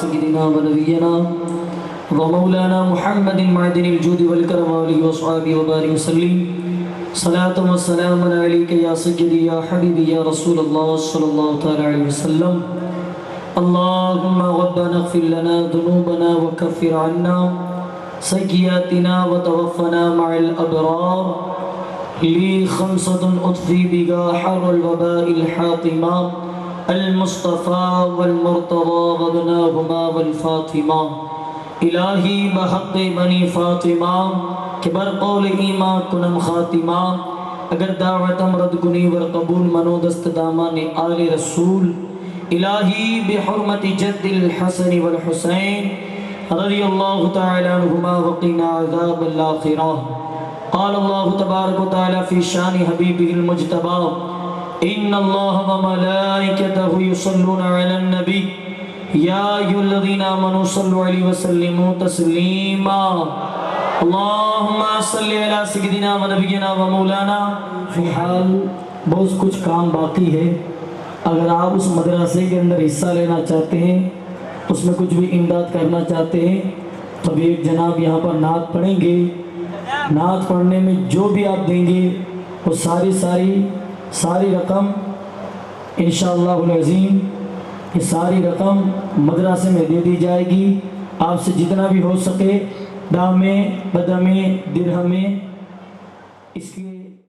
A: سيدنا ونبينا ومولانا محمد معدن الجود والكرم وآله وصحبه وبارك وسلم صلاة والسلام عليك يا سيدي يا حبيبي يا رسول الله صلى الله تعالى عليه وسلم اللهم ربنا اغفر لنا ذنوبنا وكفر عنا سيئاتنا وتوفنا مع الأبرار لي خمسة أطفي بها حر الوباء الحاطمة المصطفى والمرتضى وابناهما والفاطمة الہی بحق بنی فاطمہ کہ بر قول ایمان کنم خاتمہ اگر دعوتم رد کنی ور قبول منو دست دامان آل رسول الہی بحرمت جد الحسن والحسین رضی اللہ تعالی عنہما وقنا عذاب الآخرہ قال اللہ تبارک و تعالی فی شان حبیبہ المجتبى ان اللہ وملائکتہ یصلون علی النبی یا ایھا الذین آمنوا صلوا علیہ وسلموا تسلیما اللہم صلی علی سیدنا و نبینا و مولانا فی حال بہت کچھ کام باقی ہے اگر آپ اس مدرسے کے اندر حصہ لینا چاہتے ہیں اس میں کچھ بھی امداد کرنا چاہتے ہیں تو ابھی ایک جناب یہاں پر نعت پڑھیں گے نعت پڑھنے میں جو بھی آپ دیں گے وہ ساری رقم انشاءاللہ العظیم یہ ساری رقم مدرسے میں دے دی جائے گی آپ سے جتنا بھی ہو سکے دامیں بدمیں درہمیں اس لیے